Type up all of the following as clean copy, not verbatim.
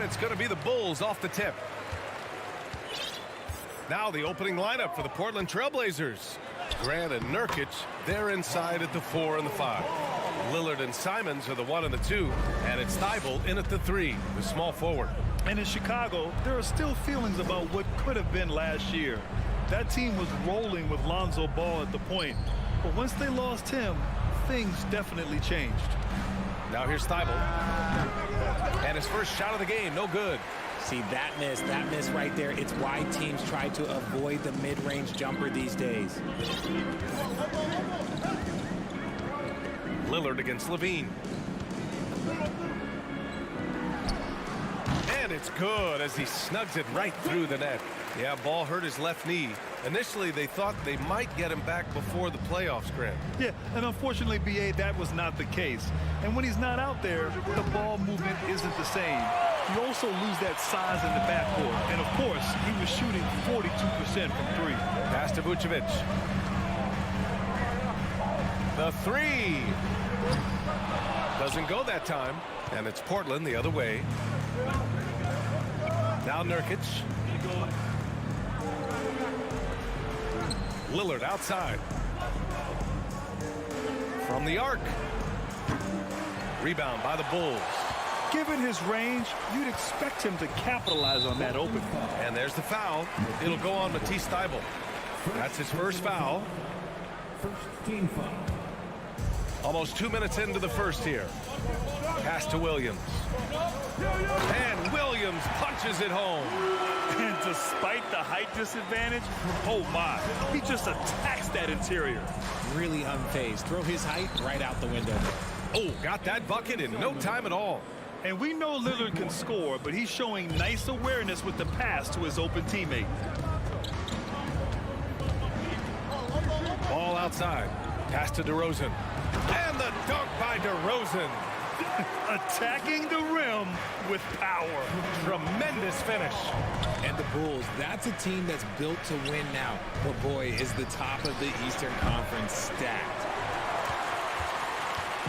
It's going to be the Bulls off the tip. Now the opening lineup for the Portland Trailblazers. Grant and Nurkic, they're inside at the 4 and the 5. Lillard and Simons are the 1 and the 2. And it's Thibault in at the 3, the small forward. And in Chicago, there are still feelings about what could have been last year. That team was rolling with Lonzo Ball at the point. But once they lost him, things definitely changed. Now here's Thibault. And his first shot of the game, no good. See, that miss right there, it's why teams try to avoid the mid-range jumper these days. Lillard against Levine. And it's good as he snugs it right through the net. Yeah, ball hurt his left knee. Initially, they thought they might get him back before the playoffs, Grant. Yeah, and unfortunately, B.A., that was not the case. And when he's not out there, the ball movement isn't the same. You also lose that size in the backcourt. And, of course, he was shooting 42% from 3. Pass to Vucevic. The 3. Doesn't go that time. And it's Portland the other way. Now Nurkic. Lillard outside. From the arc. Rebound by the Bulls. Given his range, you'd expect him to capitalize on that open. And there's the foul. It'll go on Matisse Thybulle. That's his first foul. First team foul. Almost 2 minutes into the first here. Pass to Williams. And Williams punches it home. And despite the height disadvantage, oh my, he just attacks that interior. Really unfazed. Throw his height right out the window. Oh, got that bucket in no time at all. And we know Lillard can score, but he's showing nice awareness with the pass to his open teammate. Ball outside. Pass to DeRozan. And the dunk by DeRozan. Attacking the rim with power. Tremendous finish. And the Bulls, that's a team that's built to win now. But boy, is the top of the Eastern Conference stacked.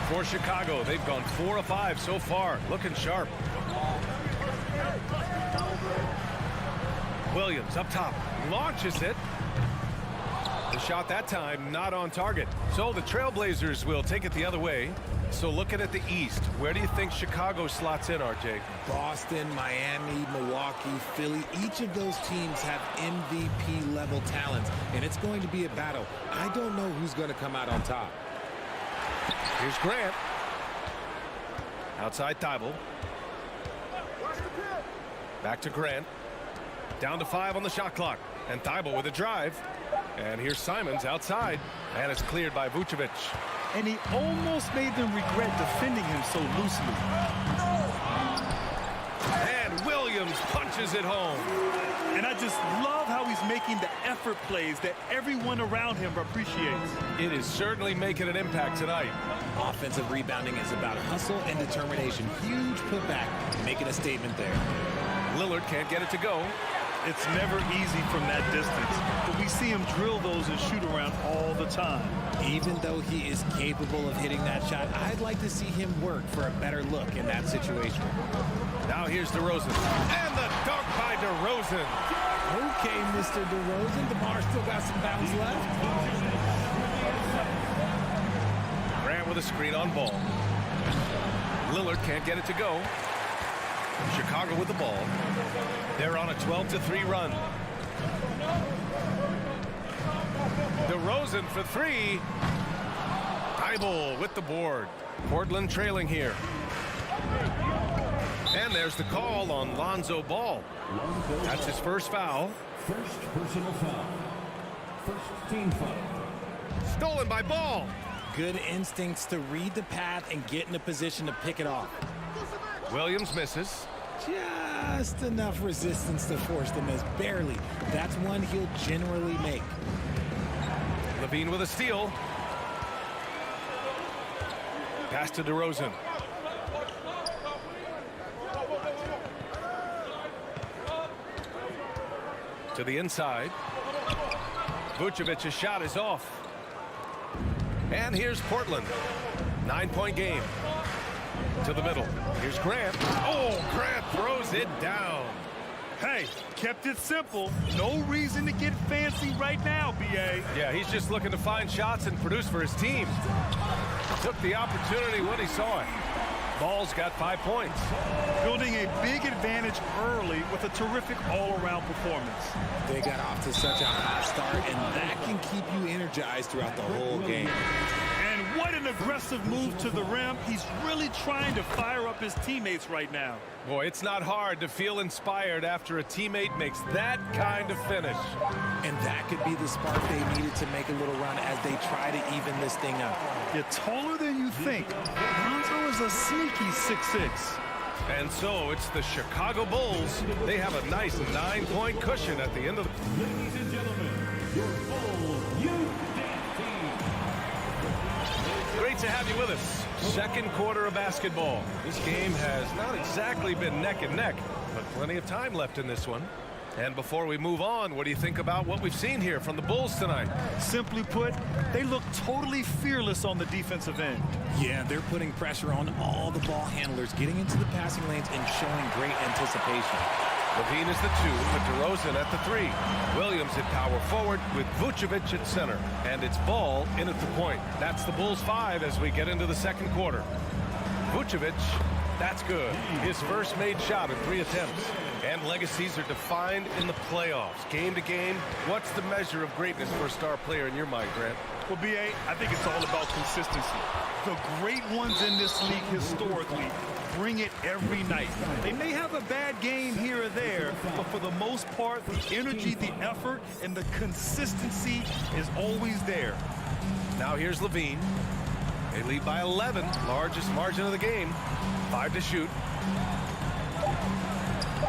For Chicago, they've gone 4 of 5 so far. Looking sharp. Williams up top. Launches it. The shot that time not on target. So the Trailblazers will take it the other way. So looking at the East, where do you think Chicago slots in, RJ? Boston, Miami, Milwaukee, Philly, each of those teams have MVP-level talent, and it's going to be a battle. I don't know who's going to come out on top. Here's Grant. Outside Thybulle. Back to Grant. Down to 5 on the shot clock. And Thybulle with a drive. And here's Simons outside. And it's cleared by Vucevic. And he almost made them regret defending him so loosely. And Williams punches it home. And I just love how he's making the effort plays that everyone around him appreciates. It is certainly making an impact tonight. Offensive rebounding is about hustle and determination. Huge putback, making a statement there. Lillard can't get it to go. It's never easy from that distance, but we see him drill those and shoot around all the time. Even though he is capable of hitting that shot, I'd like to see him work for a better look in that situation. Now here's DeRozan. And the dunk by DeRozan. Okay, Mr. DeRozan. DeMar still got some bounce left. Grant with a screen on ball. Lillard can't get it to go. Chicago with the ball. They're on a 12-3 run. DeRozan for 3. Thybulle with the board. Portland trailing here. And there's the call on Lonzo Ball. That's his first foul. First personal foul. First team foul. Stolen by Ball. Good instincts to read the path and get in a position to pick it off. Williams misses. Just enough resistance to force the miss. Barely. That's one he'll generally make. Levine with a steal. Pass to DeRozan. To the inside. Vucevic's shot is off. And here's Portland. 9-point game. To the middle. Here's Grant. Oh, Grant throws it down. Hey, kept it simple. No reason to get fancy right now, B.A. Yeah, he's just looking to find shots and produce for his team. Took the opportunity when he saw it. Ball's got 5 points. Building a big advantage early with a terrific all-around performance. They got off to such a hot start, and that can keep you energized throughout the whole game. And what an aggressive move to the rim. He's really trying to fire up his teammates right now. Boy, it's not hard to feel inspired after a teammate makes that kind of finish. And that could be the spark they needed to make a little run as they try to even this thing up. You're taller than you think. Lonzo is a sneaky 6'6". And so it's the Chicago Bulls. They have a nice 9-point cushion at the end of the... Ladies and gentlemen, your Bulls Youth Dance Team. Great to have you with us. Second quarter of basketball. This game has not exactly been neck and neck, but plenty of time left in this one. And before we move on, what do you think about what we've seen here from the Bulls tonight? Simply put, they look totally fearless on the defensive end. Yeah, they're putting pressure on all the ball handlers, getting into the passing lanes and showing great anticipation. Levine is the 2, with DeRozan at the 3. Williams at power forward with Vucevic at center. And it's Ball in at the point. That's the Bulls 5 as we get into the second quarter. Vucevic, that's good. His first made shot in 3 attempts. And legacies are defined in the playoffs. Game to game, what's the measure of greatness for a star player in your mind, Grant? Well, B.A., I think it's all about consistency. The great ones in this league historically bring it every night. They may have a bad game here or there, but for the most part, the energy, the effort, and the consistency is always there. Now here's Levine. They lead by 11, largest margin of the game. 5 to shoot.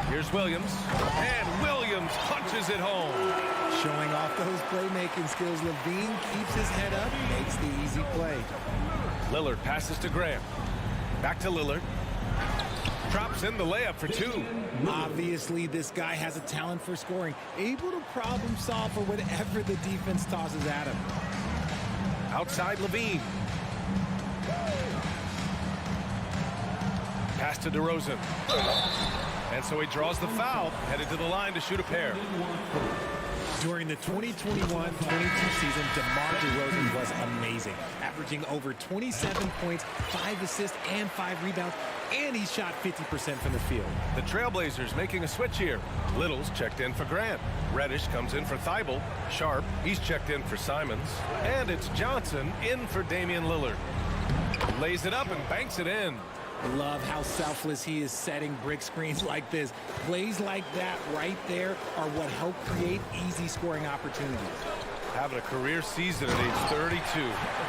Here's Williams, and Williams punches it home. Showing off those playmaking skills, Levine keeps his head up, makes the easy play. Lillard passes to Grant. Back to Lillard. Drops in the layup for 2. Obviously, this guy has a talent for scoring, able to problem solve for whatever the defense tosses at him. Outside Levine. Pass to DeRozan. And so he draws the foul, headed to the line to shoot a pair. During the 2021-22 season, DeMar DeRozan was amazing, averaging over 27 points, 5 assists, and 5 rebounds, and he shot 50% from the field. The Trailblazers making a switch here. Little's checked in for Grant. Reddish comes in for Thibault. Sharp, he's checked in for Simons. And it's Johnson in for Damian Lillard. Lays it up and banks it in. Love how selfless he is setting brick screens like this. Plays like that right there are what help create easy scoring opportunities. Having a career season at age 32.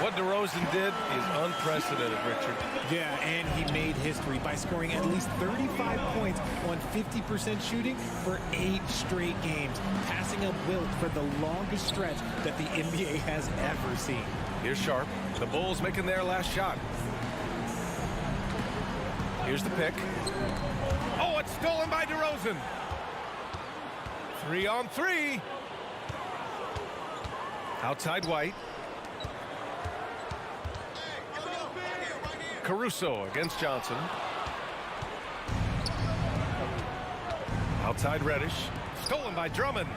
What DeRozan did is unprecedented, Richard. Yeah, and he made history by scoring at least 35 points on 50% shooting for 8 straight games, passing up Wilt for the longest stretch that the NBA has ever seen. Here's Sharp. The Bulls making their last shot. Here's the pick. Oh, it's stolen by DeRozan. 3 on 3. Outside White. Caruso against Johnson. Outside Reddish. Stolen by Drummond.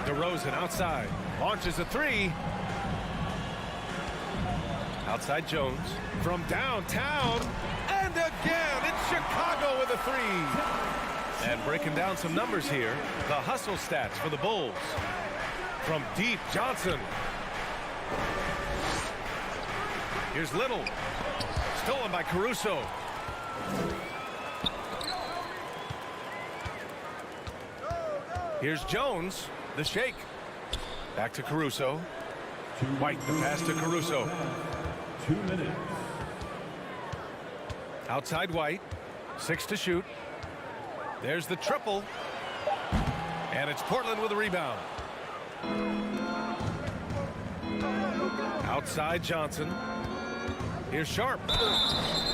DeRozan outside. Launches a 3. Outside Jones. From downtown. And again, it's Chicago with a 3. And breaking down some numbers here, the hustle stats for the Bulls. From deep, Johnson. Here's Little. Stolen by Caruso. Here's Jones, the shake. Back to Caruso. White, the pass to Caruso. 2 minutes. Outside White. 6 to shoot. There's the triple. And it's Portland with a rebound. Outside Johnson. Here's Sharp.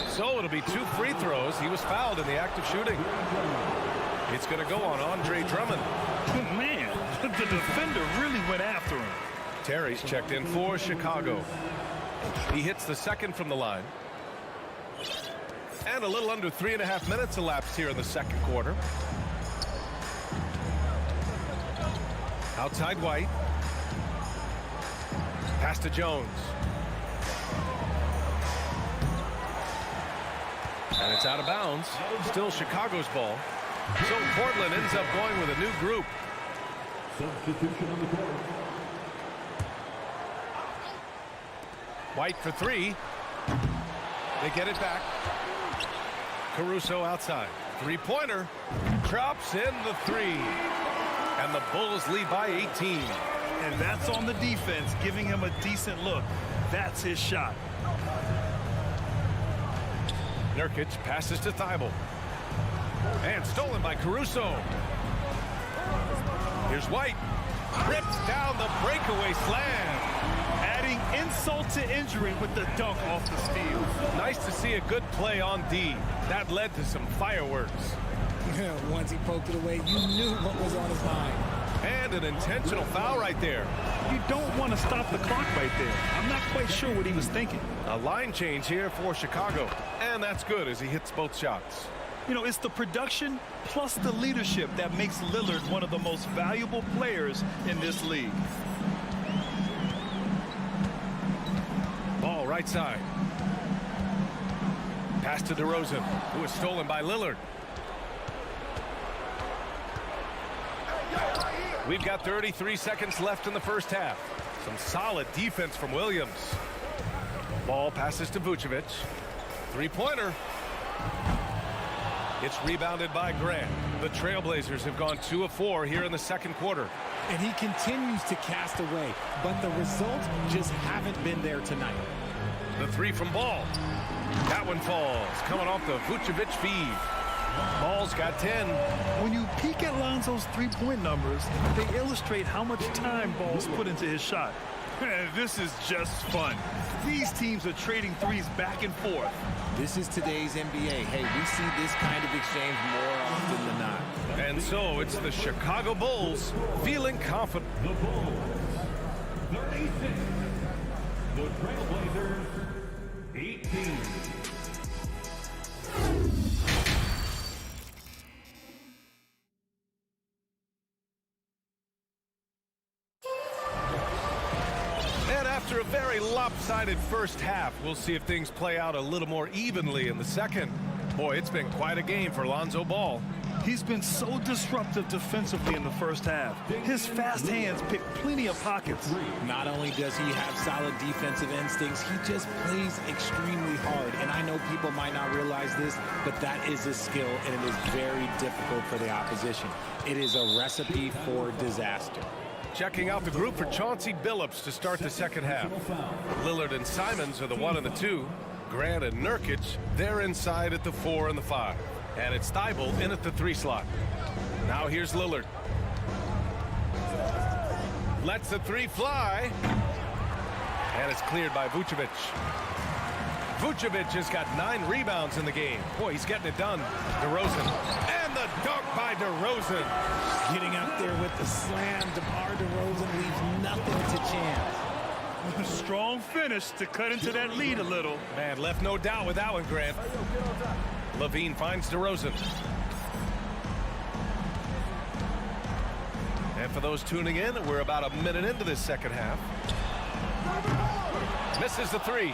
So it'll be 2 free throws. He was fouled in the act of shooting. It's going to go on Andre Drummond. Man, the defender really went after him. Terry's checked in for Chicago. He hits the second from the line. And a little under 3.5 minutes elapsed here in the second quarter. Outside White. Pass to Jones. And it's out of bounds. Still Chicago's ball. So Portland ends up going with a new group. Substitution on the court. White for 3. They get it back. Caruso outside. 3-pointer. Drops in the 3. And the Bulls lead by 18. And that's on the defense, giving him a decent look. That's his shot. Nurkic passes to Thibault. And stolen by Caruso. Here's White. Rips down the breakaway slam. Adding insult to injury with the dunk off the steal. Nice to see a good play on D. That led to some fireworks. Once he poked it away, you knew what was on his mind. And an intentional foul right there. You don't want to stop the clock right there. I'm not quite sure what he was thinking. A line change here for Chicago. And that's good as he hits both shots. You know, it's the production plus the leadership that makes Lillard one of the most valuable players in this league. Ball right side. Pass to DeRozan, who was stolen by Lillard. We've got 33 seconds left in the first half. Some solid defense from Williams. Ball passes to Vucevic. 3-pointer. It's rebounded by Grant. The Trailblazers have gone 2 of 4 here in the second quarter. And he continues to cast away, but the results just haven't been there tonight. The 3 from Ball. That one falls, coming off the Vucevic feed. Ball's got 10. When you peek at Lonzo's three-point numbers, they illustrate how much time Ball's put into his shot. This is just fun. These teams are trading threes back and forth. This is today's NBA. Hey, we see this kind of exchange more often than not. And so it's the Chicago Bulls feeling confident. The Bulls, 36. The Trailblazers, 18. And after a very lopsided first half, we'll see if things play out a little more evenly in the second. Boy, it's been quite a game for Lonzo Ball. He's been so disruptive defensively in the first half. His fast hands pick plenty of pockets. Not only does he have solid defensive instincts, he just plays extremely hard. And I know people might not realize this, but that is a skill, and it is very difficult for the opposition. It is a recipe for disaster. Checking out the group for Chauncey Billups to start the second half. Lillard and Simons are the 1 and the 2. Grant and Nurkic, they're inside at the 4 and the 5. And it's Thibault in at the 3 slot. Now here's Lillard. Lets the 3 fly. And it's cleared by Vucevic. Vucevic has got 9 rebounds in the game. Boy, he's getting it done. DeRozan. And the dunk by DeRozan. Getting out there with the slam, DeMar DeRozan leaves nothing to chance. Strong finish to cut into that lead a little. Man, left no doubt with that one, Grant. Levine finds DeRozan. And for those tuning in, we're about a minute into this second half. Misses the 3.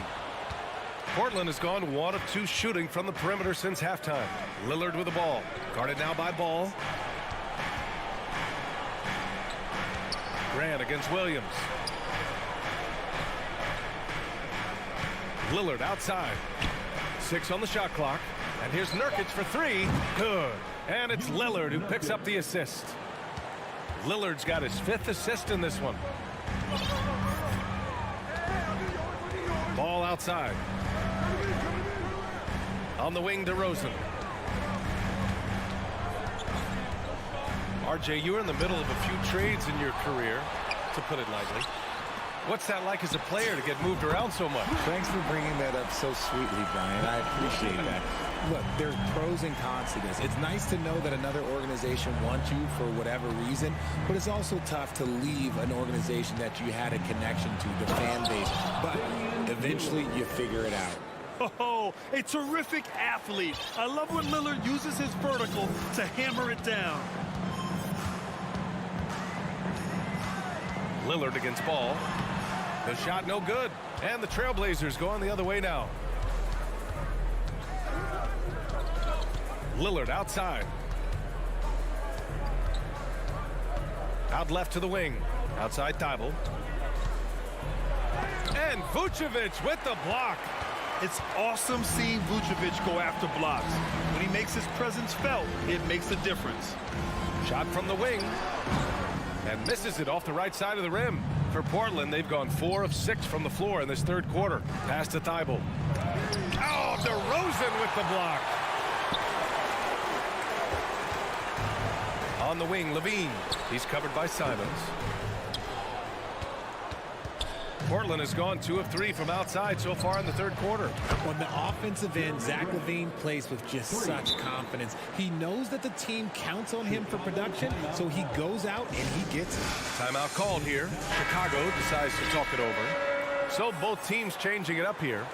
Portland has gone 1 of 2 shooting from the perimeter since halftime. Lillard with the ball. Guarded now by Ball. Grant against Williams. Lillard outside. 6 on the shot clock. And here's Nurkic for 3. Good. And it's Lillard who picks up the assist. Lillard's got his 5th assist in this one. outside. On the wing, DeRozan. RJ, you were in the middle of a few trades in your career, to put it lightly. What's that like as a player to get moved around so much? Thanks for bringing that up so sweetly, Brian. I appreciate that. Look, there's pros and cons to this. It's nice to know that another organization wants you for whatever reason, but it's also tough to leave an organization that you had a connection to, the fan base. But eventually you figure it out. Oh, a terrific athlete. I love when Lillard uses his vertical to hammer it down. Lillard against Ball. The shot no good. And the Trailblazers going the other way now. Lillard outside. Out left to the wing. Outside Thibault. And Vucevic with the block. It's awesome seeing Vucevic go after blocks. When he makes his presence felt, it makes a difference. Shot from the wing. And misses it off the right side of the rim. For Portland, they've gone 4 of 6 from the floor in this third quarter. Pass to Thibault. Oh, DeRozan with the block. On the wing, Levine. He's covered by Simons. Portland has gone 2 of 3 from outside so far in the third quarter. On the offensive end, Zach LaVine plays with just such confidence. He knows that the team counts on him for production, so he goes out and he gets it. Timeout called here. Chicago decides to talk it over. So both teams changing it up here.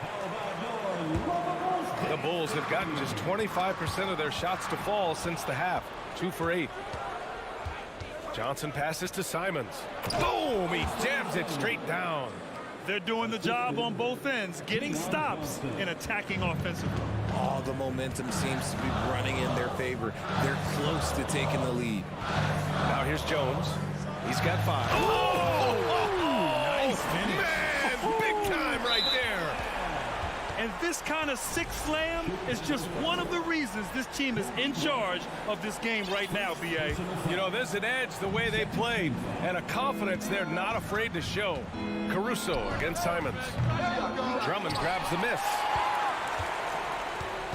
The Bulls have gotten just 25% of their shots to fall since the half. 2 for 8. Johnson passes to Simons. Boom! He jams it straight down. They're doing the job on both ends, getting stops and attacking offensively. All the momentum seems to be running in their favor. They're close to taking the lead. Now here's Jones. He's got 5. Nice finish. Man, big time right there. And this kind of six slam is just one of the reasons this team is in charge of this game right now, B.A. You know, there's an edge the way they played and a confidence they're not afraid to show. Caruso against Simons. Drummond grabs the miss.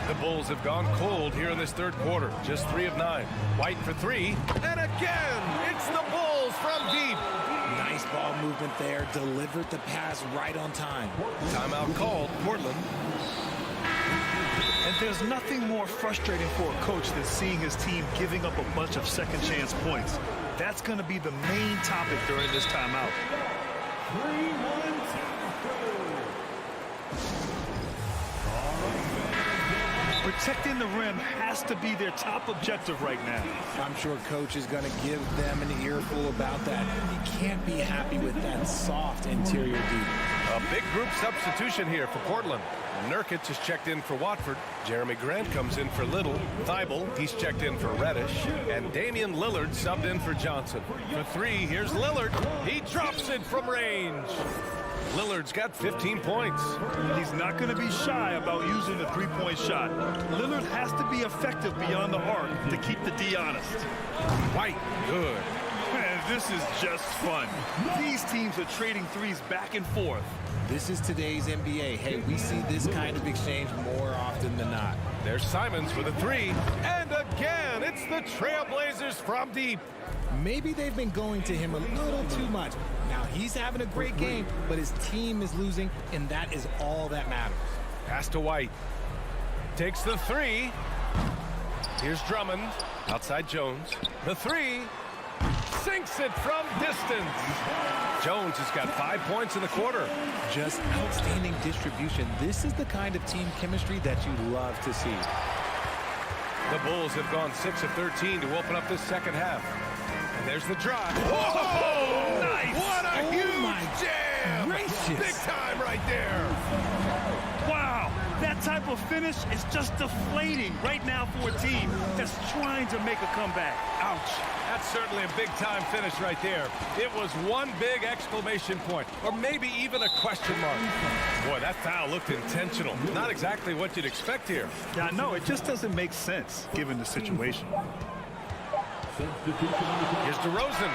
The Bulls have gone cold here in this third quarter. Just 3 of 9. White for 3. And again, it's the Bulls from deep. Nice ball movement there. Delivered the pass right on time. Timeout called. Portland. And there's nothing more frustrating for a coach than seeing his team giving up a bunch of second chance points. That's going to be the main topic during this timeout. 3-1. Protecting the rim has to be their top objective right now. I'm sure coach is going to give them an earful about that. He can't be happy with that soft interior D. A big group substitution here for Portland. Nurkic is checked in for Watford. Jeremy Grant comes in for Little. Thibault, he's checked in for Reddish. And Damian Lillard subbed in for Johnson. For 3, here's Lillard. He drops it from range. Lillard's got 15 points. He's not going to be shy about using the three-point shot. Lillard has to be effective beyond the arc to keep the D honest. White, good. Man, this is just fun. These teams are trading threes back and forth. This is today's NBA. Hey, we see this kind of exchange more often than not. There's Simons for the 3. And again, it's the Trailblazers from deep. Maybe they've been going to him a little too much. Now he's having a great game, but his team is losing, and that is all that matters. Pass to White. Takes the 3. Here's Drummond. Outside Jones. The 3. Sinks it from distance. Jones has got 5 points in the quarter. Just outstanding distribution. This is the kind of team chemistry that you love to see. The Bulls have gone 6 of 13 to open up this second half. And there's the drive. Whoa! Nice! What a huge jam! Gracious. Big time right there. Wow, that type of finish is just deflating right now for a team that's trying to make a comeback. Ouch. That's certainly a big-time finish right there. It was one big exclamation point, or maybe even a question mark. Boy, that foul looked intentional. Not exactly what you'd expect here. Yeah, no, it just doesn't make sense given the situation. Here's DeRozan.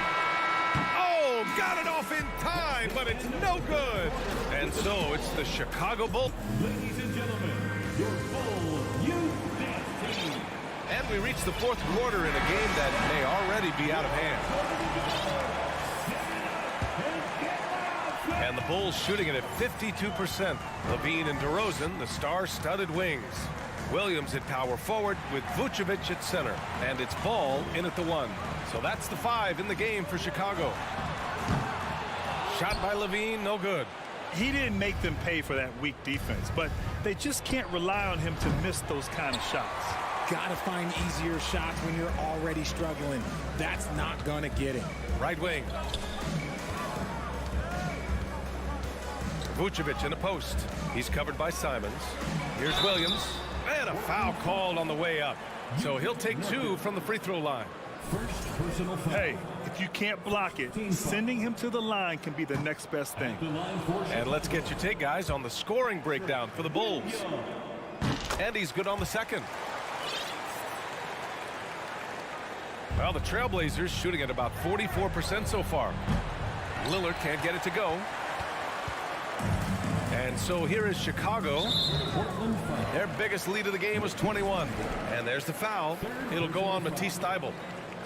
Oh, got it off in time, but it's no good. And so it's the Chicago Bulls. Ladies and gentlemen, your Bulls Youth Dance Team. And we reach the fourth quarter in a game that may already be out of hand. And the Bulls shooting it at 52%. Levine and DeRozan, the star-studded wings. Williams at power forward with Vucevic at center. And it's Ball in at the 1. So that's the 5 in the game for Chicago. Shot by Levine, no good. He didn't make them pay for that weak defense, but they just can't rely on him to miss those kind of shots. Gotta find easier shots when you're already struggling. That's not gonna get him. Right wing. Vucevic in the post. He's covered by Simons. Here's Williams. And a foul called on the way up. So he'll take 2 from the free throw line. First personal foul. Hey, if you can't block it, sending him to the line can be the next best thing. And let's get your take, guys, on the scoring breakdown for the Bulls. And he's good on the second. Well, the Trailblazers shooting at about 44% so far. Lillard can't get it to go. And so here is Chicago. Their biggest lead of the game was 21. And there's the foul. It'll go on Matisse Thybulle.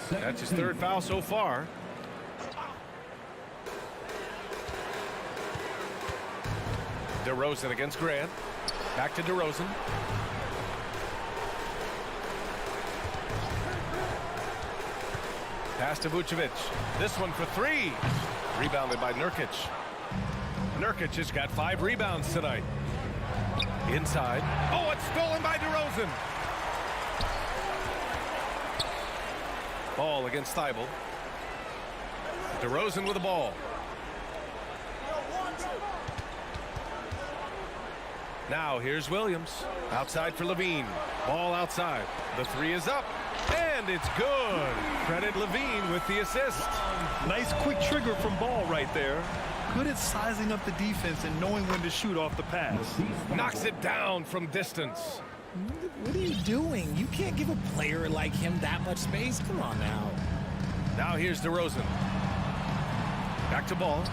That's his 3rd foul so far. DeRozan against Grant. Back to DeRozan. Pass to Vucevic. This one for 3. Rebounded by Nurkic. Nurkic has got 5 rebounds tonight. Inside. Oh, it's stolen by DeRozan. Ball against Thybulle. DeRozan with the ball. Now here's Williams. Outside for Levine. Ball outside. The 3 is up. And it's good. Credit Levine with the assist. Nice quick trigger from Ball right there. Good at sizing up the defense and knowing when to shoot off the pass. Knocks it down from distance. What are you doing? You can't give a player like him that much space. Come on now. Now here's DeRozan. Back to Ball.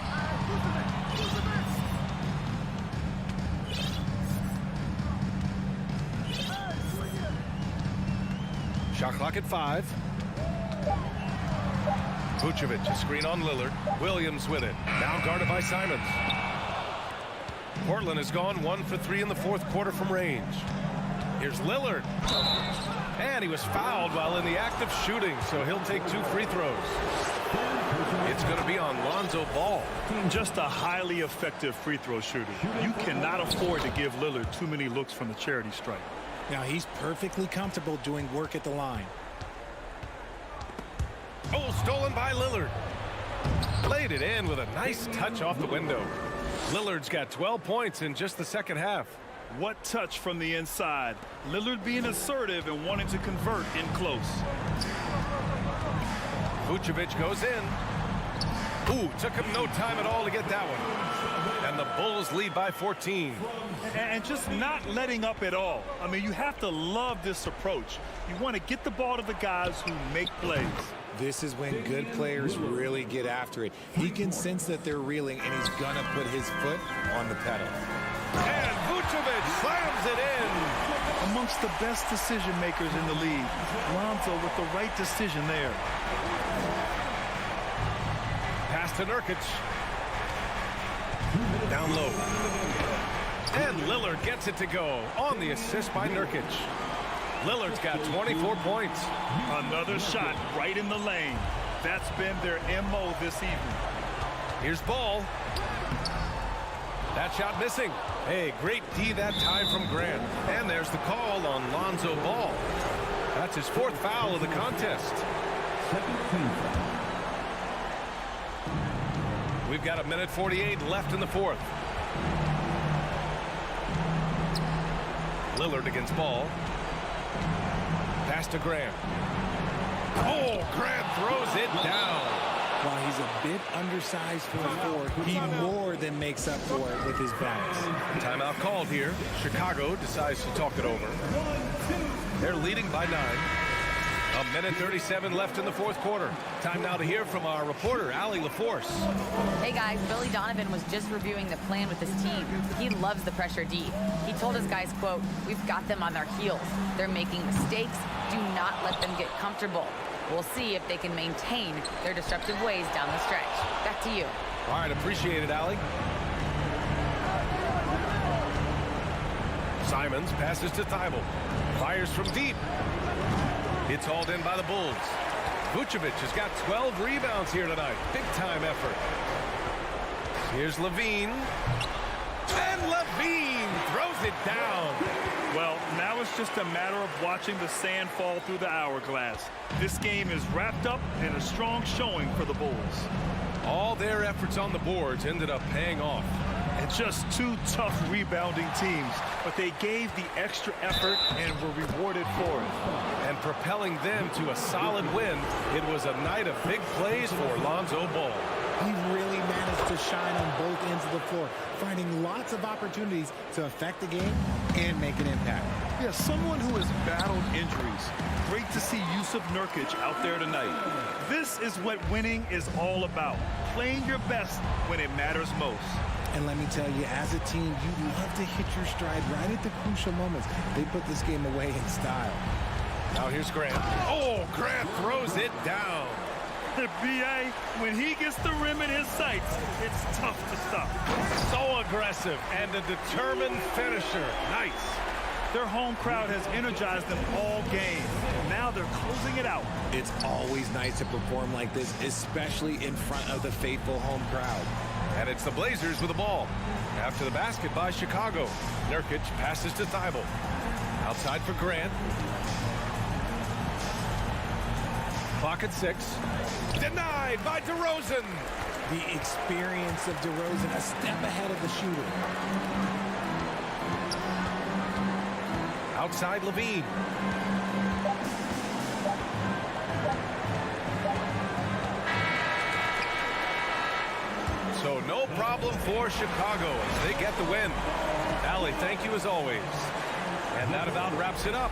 Shot clock at 5. Vucevic, a screen on Lillard. Williams with it. Now guarded by Simons. Portland has gone 1 for 3 in the fourth quarter from range. Here's Lillard. And he was fouled while in the act of shooting, so he'll take 2 free throws. It's going to be on Lonzo Ball. Just a highly effective free throw shooter. You cannot afford to give Lillard too many looks from the charity stripe. Now he's perfectly comfortable doing work at the line. Oh, stolen by Lillard. Laid it in with a nice touch off the window. Lillard's got 12 points in just the second half. What touch from the inside. Lillard being assertive and wanting to convert in close. Vucevic goes in. Ooh, took him no time at all to get that one. And the Bulls lead by 14. And just not letting up at all. I mean, you have to love this approach. You want to get the ball to the guys who make plays. This is when good players really get after it. He can sense that they're reeling, and he's going to put his foot on the pedal. And Vucevic slams it in. Amongst the best decision makers in the league. Lonzo with the right decision there. Pass to Nurkic. Down low. And Lillard gets it to go on the assist by Nurkic. Lillard's got 24 points. Another shot right in the lane. That's been their MO this evening. Here's Ball. That shot missing. Hey, great D that time from Grant. And there's the call on Lonzo Ball. That's his 4th foul of the contest. We've got 1:48 left in the 4th. Lillard against Ball. Pass to Grant. Oh, Grant throws it down. While he's a bit undersized for a 4, he more than makes up for it with his bounce. Timeout called here. Chicago decides to talk it over. They're leading by 9. A minute 37 left in the fourth quarter. Time now to hear from our reporter, Allie LaForce. Hey guys, Billy Donovan was just reviewing the plan with his team. He loves the pressure D. He told his guys, quote, "We've got them on their heels. They're making mistakes. Do not let them get comfortable. We'll see if they can maintain their disruptive ways down the stretch." Back to you. All right, appreciate it, Allie. Simons passes to Thibault. Fires from deep. It's hauled in by the Bulls. Vucevic has got 12 rebounds here tonight. Big-time effort. Here's Levine. And Levine throws it down. Well, now it's just a matter of watching the sand fall through the hourglass. This game is wrapped up in a strong showing for the Bulls. All their efforts on the boards ended up paying off. And just two tough rebounding teams, but they gave the extra effort and were rewarded for it. And propelling them to a solid win, it was a night of big plays for Lonzo Ball. He really managed to shine on both ends of the floor, finding lots of opportunities to affect the game and make an impact. Yeah, someone who has battled injuries. Great to see Yusuf Nurkic out there tonight. This is what winning is all about. Playing your best when it matters most. And let me tell you, as a team, you love to hit your stride right at the crucial moments. They put this game away in style. Now here's Grant. Oh, Grant throws it down. The BA, when he gets the rim in his sights, it's tough to stop. So aggressive and a determined finisher. Nice. Their home crowd has energized them all game. Now they're closing it out. It's always nice to perform like this, especially in front of the faithful home crowd. And it's the Blazers with the ball. After the basket by Chicago. Nurkic passes to Thibault. Outside for Grant. Clock at 6. Denied by DeRozan. The experience of DeRozan, a step ahead of the shooter. Outside Levine. So no problem for Chicago as they get the win. Allie, thank you as always. And that about wraps it up.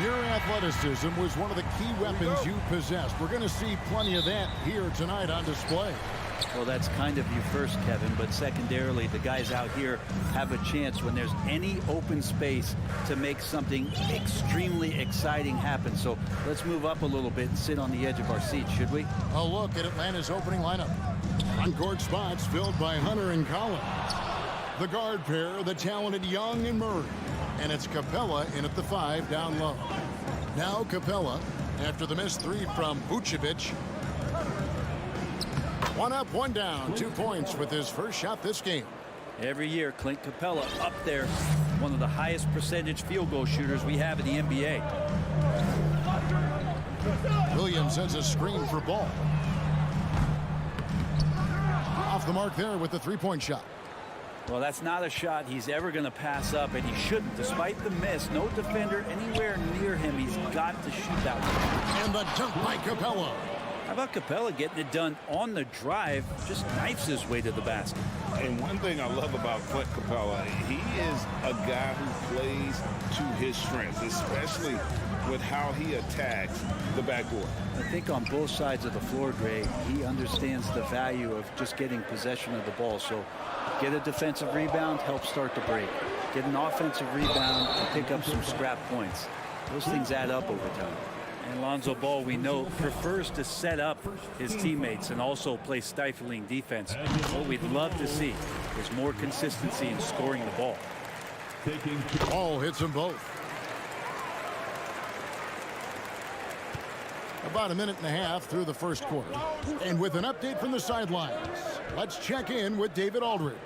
your athleticism was one of the key weapons you possessed. We're going to see plenty of that here tonight on display. Well, that's kind of you first, Kevin, but secondarily, the guys out here have a chance when there's any open space to make something extremely exciting happen. So let's move up a little bit and sit on the edge of our seats, should we? A look at Atlanta's opening lineup. On-court spots filled by Hunter and Collins. The guard pair, the talented Young and Murray. And it's Capella in at the 5 down low. Now Capella after the missed 3 from Vucevic. 1 up, 1 down, 2 points with his first shot this game. Every year, Clint Capella up there, one of the highest percentage field goal shooters we have in the NBA. Williams sends a screen for Ball. Off the mark there with the 3-point shot. Well, that's not a shot he's ever going to pass up, and he shouldn't. Despite the miss, no defender anywhere near him. He's got to shoot that one. And the dunk by Capella. How about Capella getting it done on the drive? Just knifes his way to the basket. And one thing I love about Clint Capella, he is a guy who plays to his strengths, especially with how he attacks the backboard. I think on both sides of the floor, Greg, he understands the value of just getting possession of the ball. So get a defensive rebound, help start the break. Get an offensive rebound and pick up some scrap points. Those things add up over time. And Lonzo Ball, we know, prefers to set up his teammates and also play stifling defense. What we'd love to see is more consistency in scoring the ball. Ball hits them both. About a minute and a half through the first quarter. And with an update from the sidelines, let's check in with David Aldridge.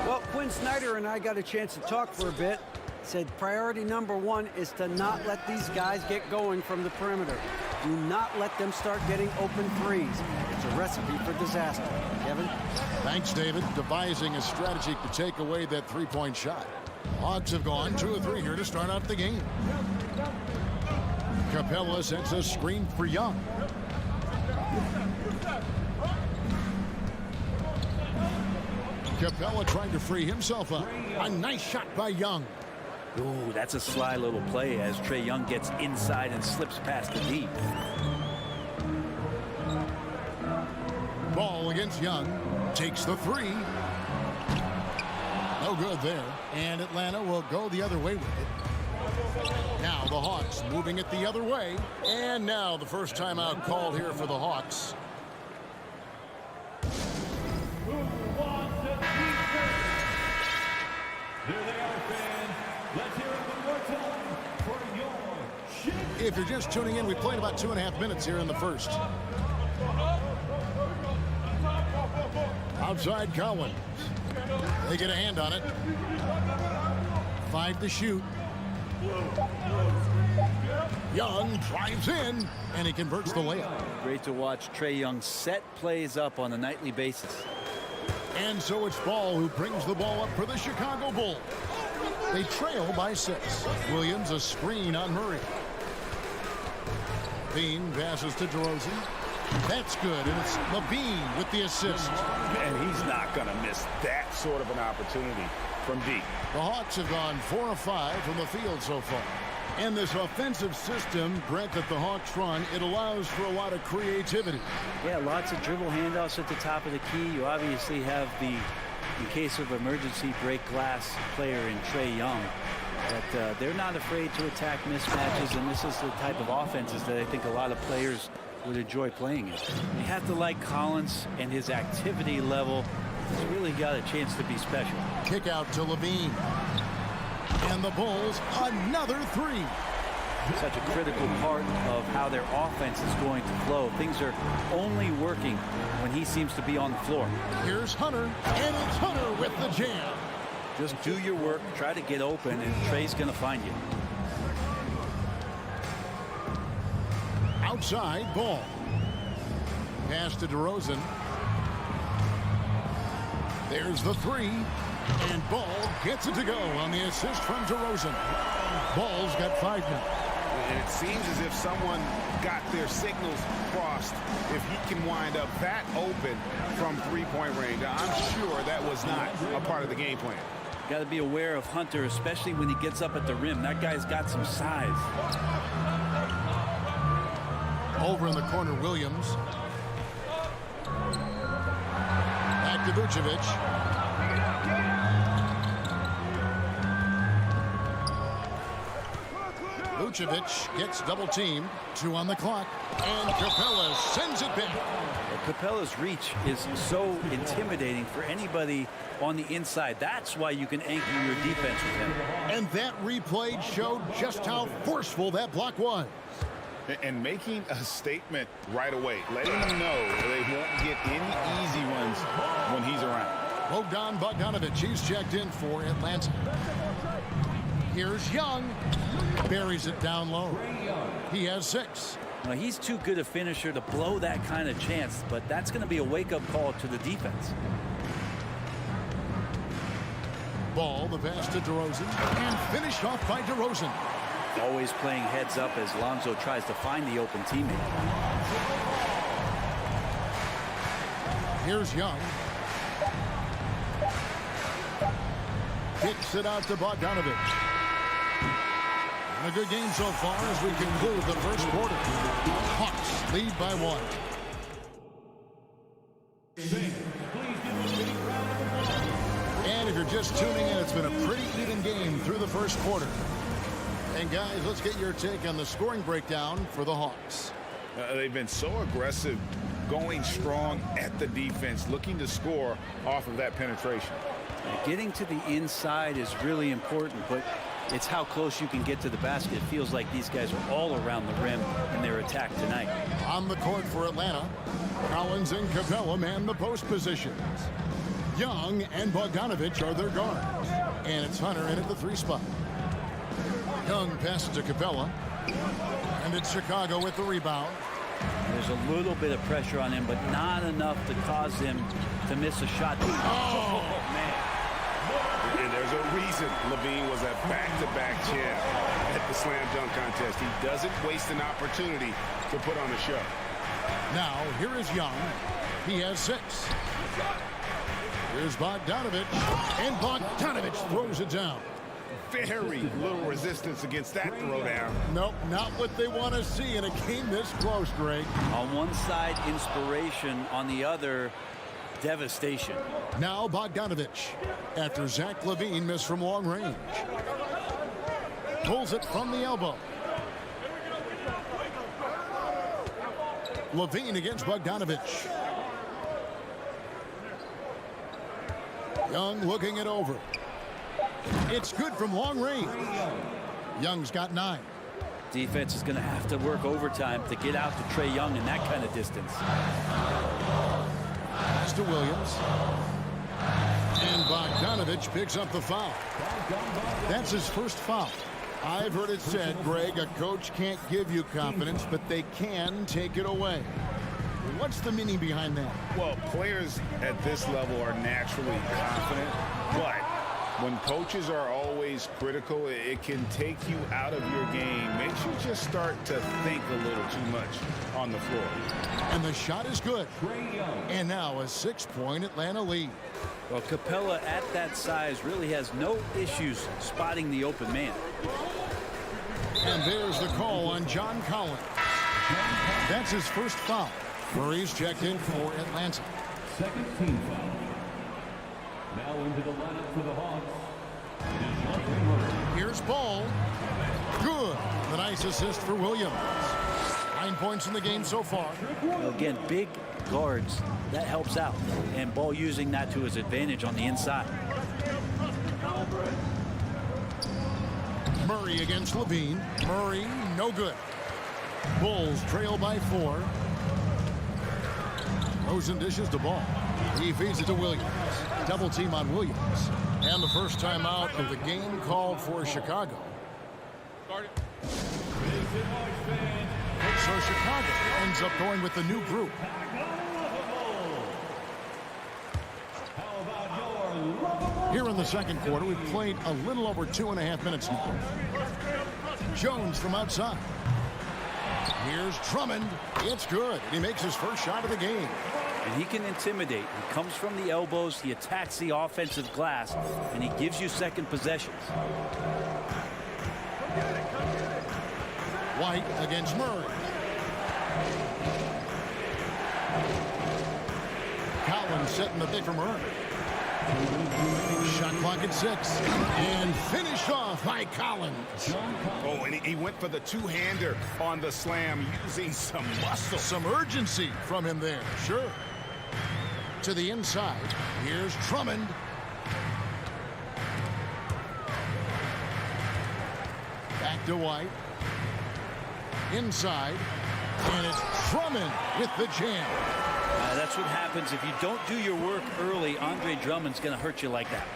Well, Quinn Snyder and I got a chance to talk for a bit. Said priority number 1 is to not let these guys get going from the perimeter. Do not let them start getting open threes. It's a recipe for disaster. Kevin? Thanks, David. Devising a strategy to take away that 3-point shot. Hawks have gone 2 of 3 here to start out the game. Capella sets a screen for Young. Capella trying to free himself up. A nice shot by Young. Ooh, that's a sly little play as Trae Young gets inside and slips past the D. Ball against Young. Takes the 3. No good there. And Atlanta will go the other way with it. Now the Hawks moving it the other way. And now the first timeout called here for the Hawks. If you're just tuning in, we played about 2.5 minutes here in the first. Outside Collins. They get a hand on it. 5 to shoot. Young drives in, and he converts the layup. Great to watch Trae Young set plays up on a nightly basis. And so it's Ball who brings the ball up for the Chicago Bulls. They trail by 6. Williams a screen on Murray. Bean passes to DeRozan. That's good, and it's Levine with the assist. And he's not going to miss that sort of an opportunity from deep. The Hawks have gone 4 of 5 from the field so far. And this offensive system, Brent, that the Hawks run, it allows for a lot of creativity. Yeah, lots of dribble handoffs at the top of the key. You obviously have the, in case of emergency, break glass player in Trae Young. But they're not afraid to attack mismatches, and this is the type of offenses that I think a lot of players would enjoy playing in. You have to like Collins and his activity level. He's really got a chance to be special. Kick out to Levine. And the Bulls, another 3. Such a critical part of how their offense is going to flow. Things are only working when he seems to be on the floor. Here's Hunter, and it's Hunter with the jam. Just do your work, try to get open, and Trae's going to find you. Outside, Ball. Pass to DeRozan. There's the 3. And Ball gets it to go on the assist from DeRozan. Ball's got 5 now. And it seems as if someone got their signals crossed. If he can wind up that open from 3-point range, I'm sure that was not a part of the game plan. got to be aware of Hunter, especially when he gets up at the rim. That guy's got some size. Over in the corner, Williams. Back to Vucevic. Vucevic gets double teamed. 2 on the clock. And Capella sends it back. Capella's reach is so intimidating for anybody on the inside. That's why you can anchor your defense with him. And that replay showed just how forceful that block was. And making a statement right away, letting them know they won't get any easy ones when he's around. Bogdanovic, he's checked in for Atlanta. Here's Young. Buries it down low. He has 6. Now, he's too good a finisher to blow that kind of chance, but that's going to be a wake-up call to the defense. Ball, the pass to DeRozan, and finished off by DeRozan. Always playing heads up as Lonzo tries to find the open teammate. Here's Young. Kicks it out to Bogdanovic. And a good game so far as we conclude the first quarter. Hawks lead by 1. And if you're just tuning in, it's been a pretty even game through the first quarter. And guys, let's get your take on the scoring breakdown for the Hawks. They've been so aggressive, going strong at the defense, looking to score off of that penetration. Getting to the inside is really important, but it's how close you can get to the basket. It feels like these guys are all around the rim in their attack tonight. On the court for Atlanta, Collins and Capella man the post positions. Young and Bogdanovic are their guards. And it's Hunter in at the 3 spot. Young passes to Capella. And it's Chicago with the rebound. There's a little bit of pressure on him, but not enough to cause him to miss a shot. Oh, man. And there's a reason Levine was a back-to-back champ at the slam dunk contest. He doesn't waste an opportunity to put on a show. Now, here is Young. He has 6. Here's Bogdanovic. And Bogdanovic throws it down. Very little resistance against that throwdown. Nope, not what they want to see in a game this close, Greg. On one side, inspiration. On the other, devastation. Now Bogdanovic, after Zach LaVine missed from long range. Pulls it from the elbow. LaVine against Bogdanovic. Young looking it over. It's good from long range. Young's got 9. Defense is going to have to work overtime to get out to Trae Young in that kind of distance. Pass to Williams. And Bogdanovic picks up the foul. That's his first foul. I've heard it said, Greg, a coach can't give you confidence, but they can take it away. What's the meaning behind that? Well, players at this level are naturally confident, but when coaches are always critical, it can take you out of your game. Makes you just start to think a little too much on the floor. And the shot is good. And now a 6-point Atlanta lead. Well, Capella at that size really has no issues spotting the open man. And there's the call on John Collins. That's his first foul. Murray's checked in for Atlanta. Second team foul. Now into the lineup for the Hawks. Here's Ball. Good. The nice assist for Williams. 9 points in the game so far. Again, big guards, that helps out. And Ball using that to his advantage on the inside. Murray against Levine. Murray, no good. Bulls trail by 4. Rosen dishes the ball. He feeds it to Williams. Double team on Williams. And the first time out of the game called for Chicago. So Chicago ends up going with the new group. Here in the second quarter, we've played a little over 2.5 minutes now. Jones from outside. Here's Drummond. It's good. And he makes his first shot of the game. And he can intimidate. He comes from the elbows, he attacks the offensive glass, and he gives you second possessions. White against Murray. Collins setting the pick for Murray. Shot clock at 6. And finished off by Collins. Oh, and he went for the two-hander on the slam using some muscle. Some urgency from him there. Sure. To the inside. Here's Drummond. Back to White. Inside. And it's Drummond with the jam. That's what happens if you don't do your work early. Andre Drummond's going to hurt you like that.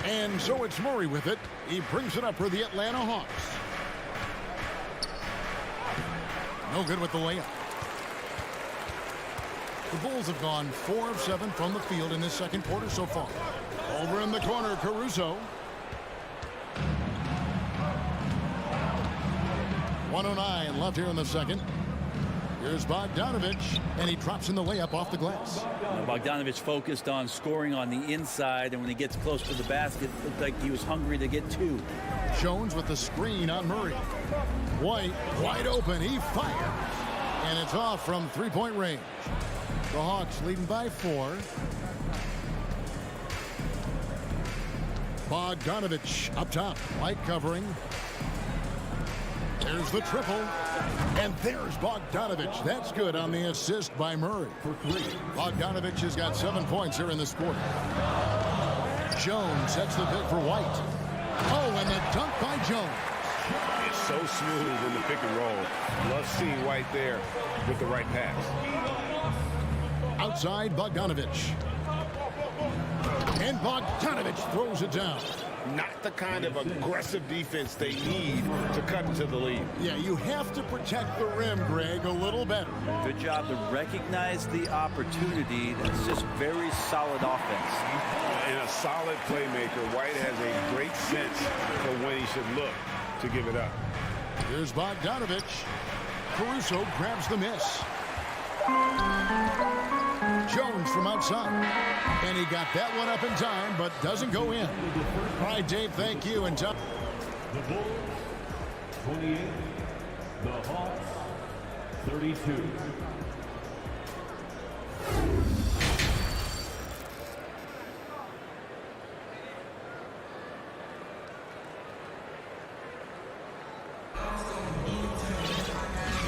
And so it's Murray with it. He brings it up for the Atlanta Hawks. No good with the layup. The Bulls have gone 4 of 7 from the field in this second quarter so far. Over in the corner, Caruso. 1:09 left here in the second. Here's Bogdanovich, and he drops in the layup off the glass. Bogdanovich focused on scoring on the inside, and when he gets close to the basket, it looked like he was hungry to get 2. Jones with the screen on Murray. White wide open. He fires, and it's off from three-point range. The Hawks leading by 4. Bogdanovich up top. White covering. There's the triple. And there's Bogdanovich. That's good on the assist by Murray. Bogdanovich has got 7 points here in this quarter. Jones sets the pick for White. Oh, and the dunk by Jones. It's so smooth in the pick and roll. Love seeing White there with the right pass. Outside, Bogdanovich. And Bogdanovich throws it down. Not the kind of aggressive defense they need to cut into the lead. Yeah, you have to protect the rim, Greg, a little better. Good job to recognize the opportunity. That's just very solid offense. And a solid playmaker. White has a great sense for when he should look to give it up. Here's Bogdanovich. Caruso grabs the miss. Jones from outside. And he got that one up in time, but doesn't go in. All right, Dave, thank you. And The Bulls, 28. The Hawks, 32.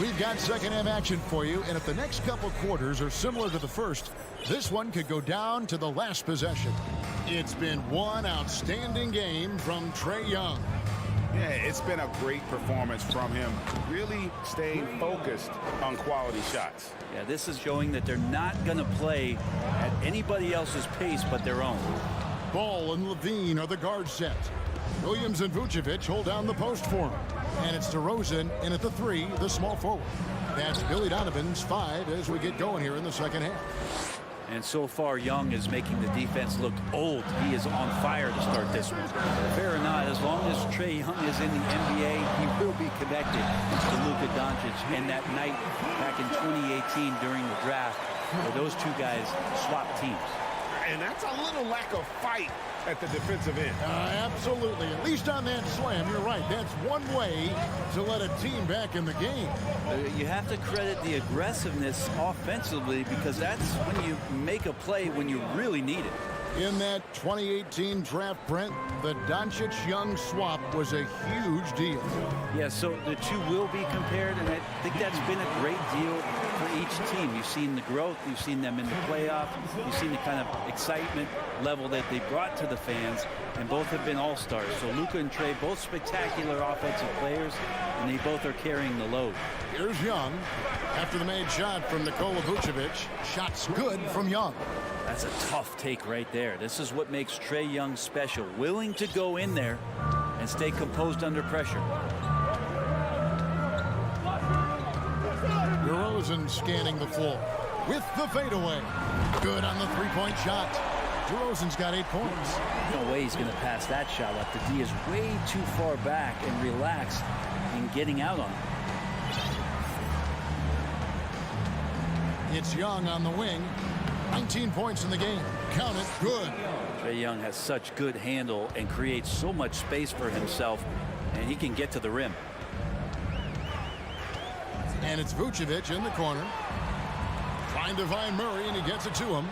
We've got second half action for you, and if the next couple quarters are similar to the first, this one could go down to the last possession. It's been one outstanding game from Trae Young. Yeah, it's been a great performance from him, really staying focused on quality shots. Yeah, this is showing that they're not going to play at anybody else's pace but their own. Ball and Levine are the guard set. Williams and Vucevic hold down the post for him. And it's DeRozan in at the 3, the small forward. That's Billy Donovan's 5 as we get going here in the second half. And so far, Young is making the defense look old. He is on fire to start this one. Fair or not, as long as Trae Young is in the NBA, he will be connected to Luka Doncic. And that night back in 2018 during the draft, where those two guys swapped teams. And that's a little lack of fight at the defensive end. Absolutely. At least on that slam, you're right. That's one way to let a team back in the game. You have to credit the aggressiveness offensively, because that's when you make a play when you really need it. In that 2018 draft, Brent, the Doncic-Young swap was a huge deal. Yeah, so the two will be compared, and I think that's been a great deal for each team. You've seen the growth, you've seen them in the playoff, you've seen the kind of excitement level that they brought to the fans, and both have been all-stars. So Luka and Trae, both spectacular offensive players, and they both are carrying the load. Here's Young after the made shot from Nikola Vucevic. Shots good from Young. That's a tough take right there. This is what makes Trae Young special. Willing to go in there and stay composed under pressure. DeRozan scanning the floor with the fadeaway. Good on the three-point shot. DeRozan's got 8 points. No way he's going to pass that shot up. The D is way too far back and relaxed in getting out on it. It's Young on the wing. 19 points in the game. Count it. Good. Trae Young has such good handle and creates so much space for himself, and he can get to the rim. And it's Vucevic in the corner. Trying to find Murray, and he gets it to him.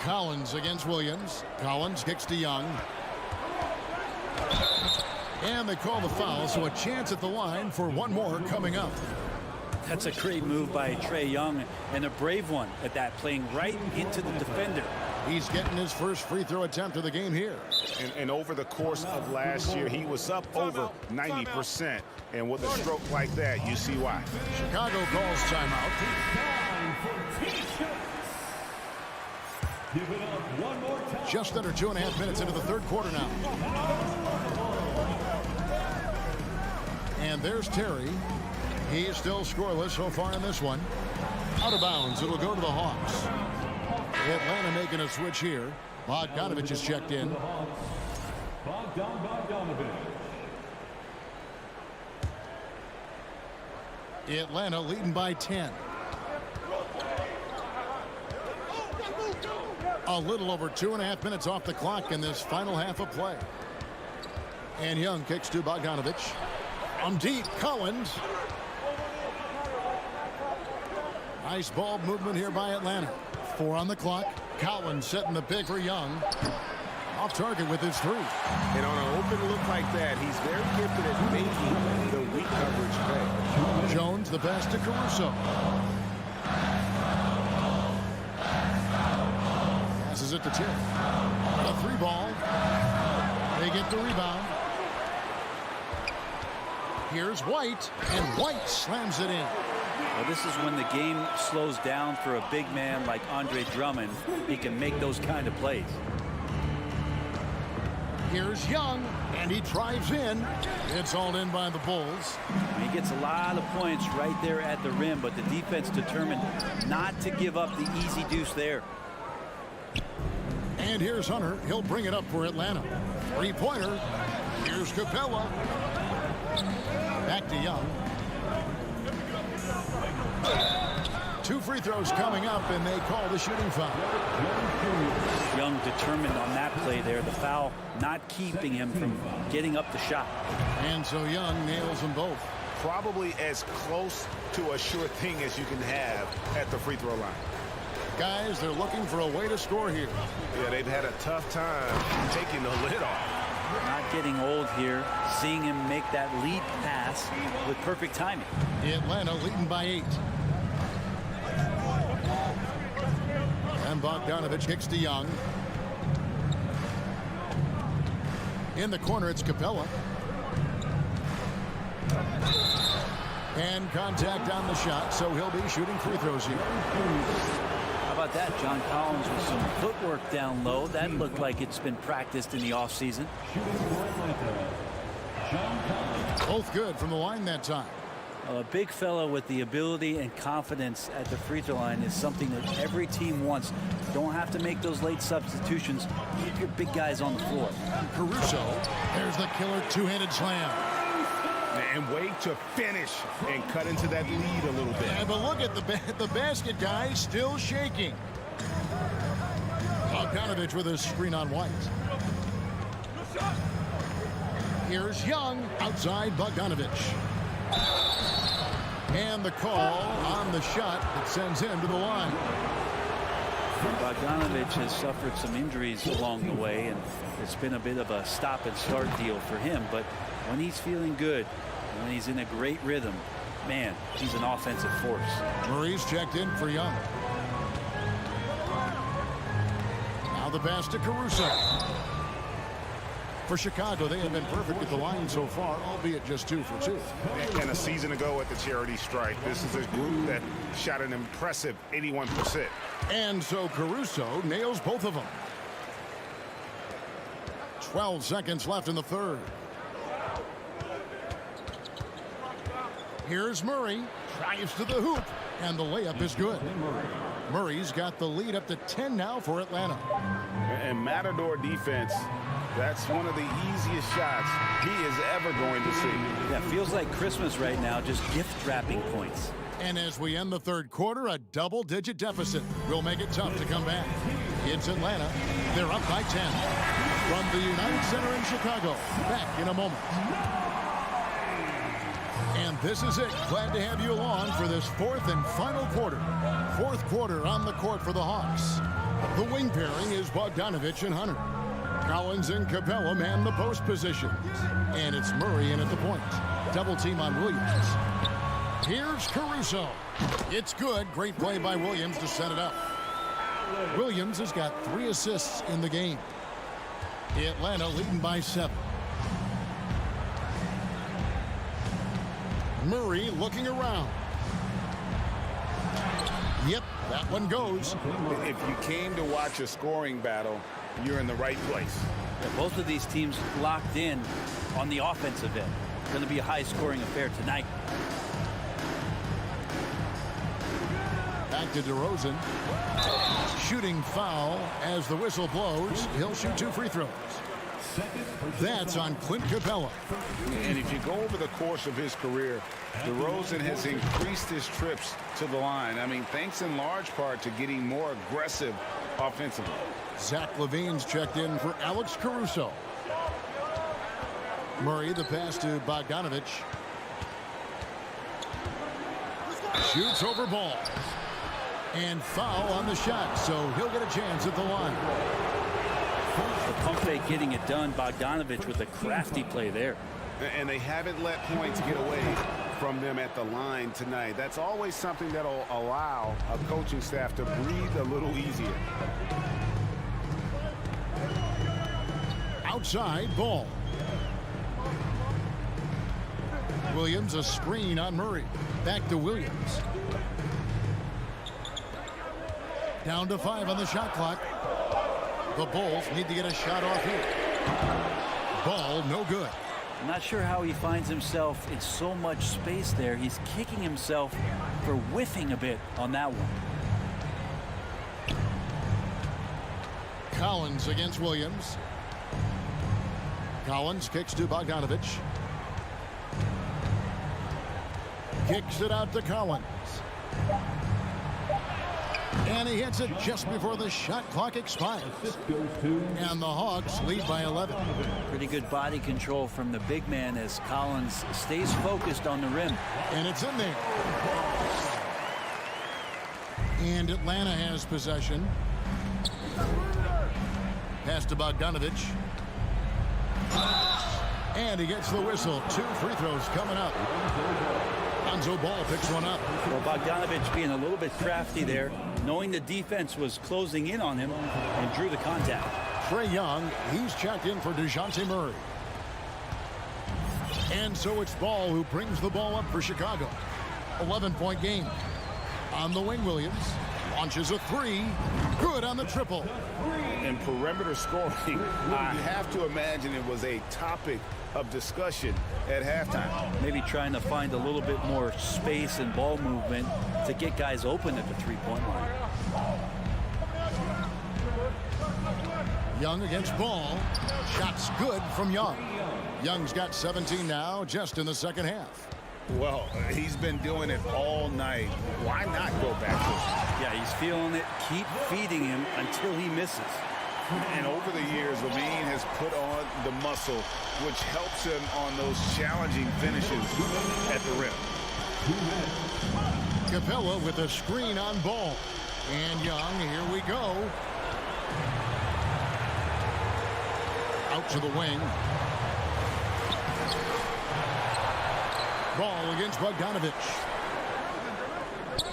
Collins against Williams. Collins kicks to Young. And they call the foul, so a chance at the line for one more coming up. That's a great move by Trae Young, and a brave one at that, playing right into the defender. He's getting his first free throw attempt of the game here. And over the course of last year, he was up over 90%. And with a stroke like that, you see why. Chicago calls timeout. Give it up one more time. Just under 2.5 minutes into the third quarter now. And there's Terry. He is still scoreless so far in this one. Out of bounds. It'll go to the Hawks. Atlanta making a switch here. Bogdanovich is checked in. Bogdanovich. Atlanta leading by 10. A little over 2.5 minutes off the clock in this final half of play. And Young kicks to Bogdanovich. From deep, Collins. Nice ball movement here by Atlanta. 4 on the clock. Collins setting the pick for Young. Off target with his 3. And on an open look like that, he's very gifted at making the weak coverage pay. Jones the pass to Caruso. Passes it to Tiff. A 3 ball. They get the rebound. Here's White, and White slams it in. Well, this is when the game slows down for a big man like Andre Drummond. He can make those kind of plays. Here's Young, and he drives in. It's all in by the Bulls. He gets a lot of points right there at the rim, but the defense determined not to give up the easy deuce there. And here's Hunter. He'll bring it up for Atlanta. 3-pointer. Here's Capella. Back to Young. 2 free throws coming up, and they call the shooting foul. Young determined on that play there. The foul not keeping him from getting up the shot. And so Young nails them both. Probably as close to a sure thing as you can have at the free throw line. Guys, they're looking for a way to score here. Yeah, they've had a tough time taking the lid off. Not getting old here. Seeing him make that lead pass with perfect timing. Atlanta leading by 8. And Bogdanovich kicks to Young. In the corner, it's Capella. And contact on the shot, so he'll be shooting free throws here. How about that? John Collins with some footwork down low. That looked like it's been practiced in the offseason. Both good from the line that time. A big fella with the ability and confidence at the free throw line is something that every team wants. Don't have to make those late substitutions. Keep your big guys on the floor. Caruso, there's the killer 2-handed slam. And wait to finish and cut into that lead a little bit. Yeah, but look at the basket guy still shaking. Bogdanovich with a screen on White. Here's Young outside Bogdanovich. And the call on the shot that sends him to the line. Bogdanovich has suffered some injuries along the way, and it's been a bit of a stop and start deal for him. But when he's feeling good, when he's in a great rhythm, man, he's an offensive force. Murray's checked in for Young. Now the pass to Caruso. For Chicago, they have been perfect at the line so far, albeit just 2 for 2. And a season ago at the charity strike, this is a group that shot an impressive 81%. And so Caruso nails both of them. 12 seconds left in the third. Here's Murray, drives to the hoop, and the layup is good. Murray's got the lead up to 10 now for Atlanta. And Matador defense That's one of the easiest shots he is ever going to see. Yeah, feels like Christmas right now, just gift wrapping points. And as we end the third quarter, a double-digit deficit will make it tough to come back. It's Atlanta. They're up by 10. From the United Center in Chicago, back in a moment. And this is it. Glad to have you along for this fourth and final quarter. Fourth quarter on the court for the Hawks. The wing pairing is Bogdanovich and Hunter. Collins and Capella man the post positions. And it's Murray in at the point. Double team on Williams. Here's Caruso. It's good. Great play by Williams to set it up. Williams has got 3 assists in the game. Atlanta leading by 7. Murray looking around. Yep, that one goes. If you came to watch a scoring battle, you're in the right place. Yeah, both of these teams locked in on the offensive end. It's going to be a high-scoring affair tonight. Back to DeRozan. Shooting foul as the whistle blows. He'll shoot 2 free throws. That's on Clint Capella. And if you go over the course of his career, DeRozan has increased his trips to the line. I mean, thanks in large part to getting more aggressive offensively. Zach LaVine's checked in for Alex Caruso. Murray, the pass to Bogdanovich. Shoots over ball. And foul on the shot, so he'll get a chance at the line. The pump fake getting it done. Bogdanovich with a crafty play there. And they haven't let points get away from them at the line tonight. That's always something that'll allow a coaching staff to breathe a little easier. Outside ball. Williams a screen on Murray. Back to Williams. Down to 5 on the shot clock. The Bulls need to get a shot off here. Ball no good. I'm not sure how he finds himself in so much space there. He's kicking himself for whiffing a bit on that one. Collins against Williams. Collins kicks to Bogdanovich. Kicks it out to Collins. And he hits it just before the shot clock expires. And the Hawks lead by 11. Pretty good body control from the big man as Collins stays focused on the rim. And it's in there. And Atlanta has possession. Pass to Bogdanovich. And he gets the whistle. 2 free throws coming up. Lonzo Ball picks one up. Well, Bogdanovich being a little bit crafty there, knowing the defense was closing in on him and drew the contact. Trae Young, he's checked in for DeJounte Murray. And so it's Ball who brings the ball up for Chicago. 11-point game. On the wing, Williams launches a 3. Good on the triple. And perimeter scoring, you have to imagine it was a topic of discussion at halftime. Maybe trying to find a little bit more space and ball movement to get guys open at the three-point line. Young against Ball. Shots good from Young. Young's got 17 now, just in the second half. Well, he's been doing it all night. Why not go back to it? Yeah, he's feeling it. Keep feeding him until he misses. And over the years, LaVine has put on the muscle, which helps him on those challenging finishes at the rim. Capella with a screen on Ball. And Young, here we go. Out to the wing. Ball against Bogdanovich.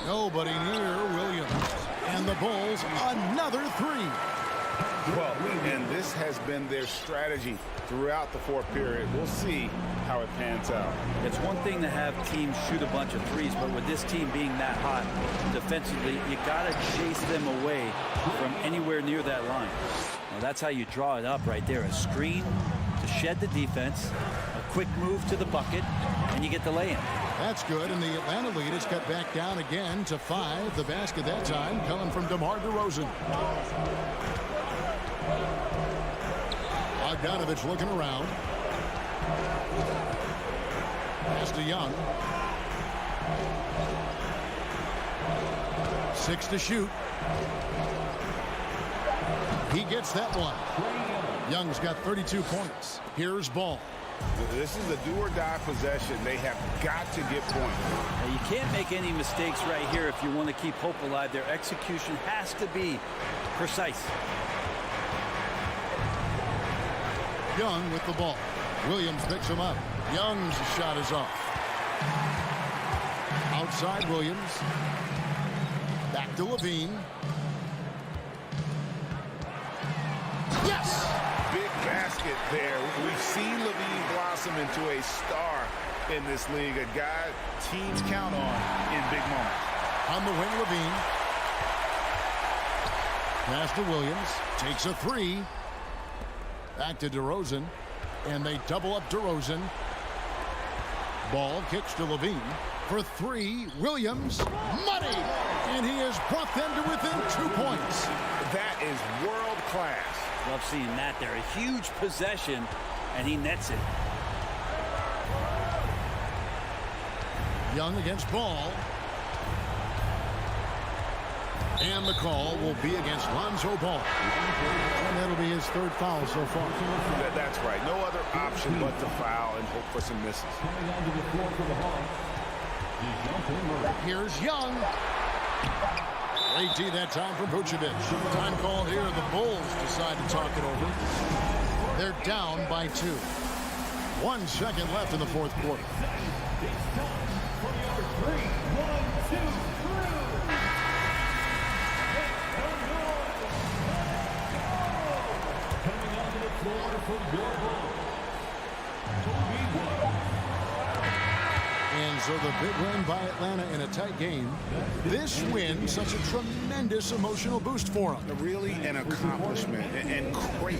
Nobody near Williams. And the Bulls, another 3. Well, and this has been their strategy throughout the fourth period. We'll see how it pans out. It's one thing to have teams shoot a bunch of threes, but with this team being that hot defensively, you got to chase them away from anywhere near that line. Now, that's how you draw it up right there. A screen to shed the defense, a quick move to the bucket, and you get the lay-in. That's good, and the Atlanta lead is cut back down again to 5. The basket that time coming from DeMar DeRozan. Bogdanovich looking around. Pass to Young. 6 to shoot. He gets that one. Young's got 32 points. Here's Ball. This is a do-or-die possession. They have got to get points. Now, you can't make any mistakes right here if you want to keep hope alive. Their execution has to be precise. Young with the ball. Williams picks him up. Young's shot is off. Outside Williams. Back to Levine. Yes! Big basket there. We've seen Levine blossom into a star in this league. A guy teams count on in big moments. On the wing, Levine. Pass to Williams. Takes a 3. Back to DeRozan. And they double up DeRozan. Ball kicks to Levine. For 3, Williams. Money! And he has brought them to within 2 points. That is world class. Love seeing that there. A huge possession, and he nets it. Young against Ball. And the call will be against Lonzo Ball. And that'll be his 3rd foul so far. That's right. No other option but to foul and hope for some misses. Here's Young. Great D that time from Vucevic. Time called here. The Bulls decide to talk it over. They're down by 2. 1 second left in the 4th quarter. And so the big win by Atlanta in a tight game. This win, such a tremendous emotional boost for them. Really an accomplishment and great.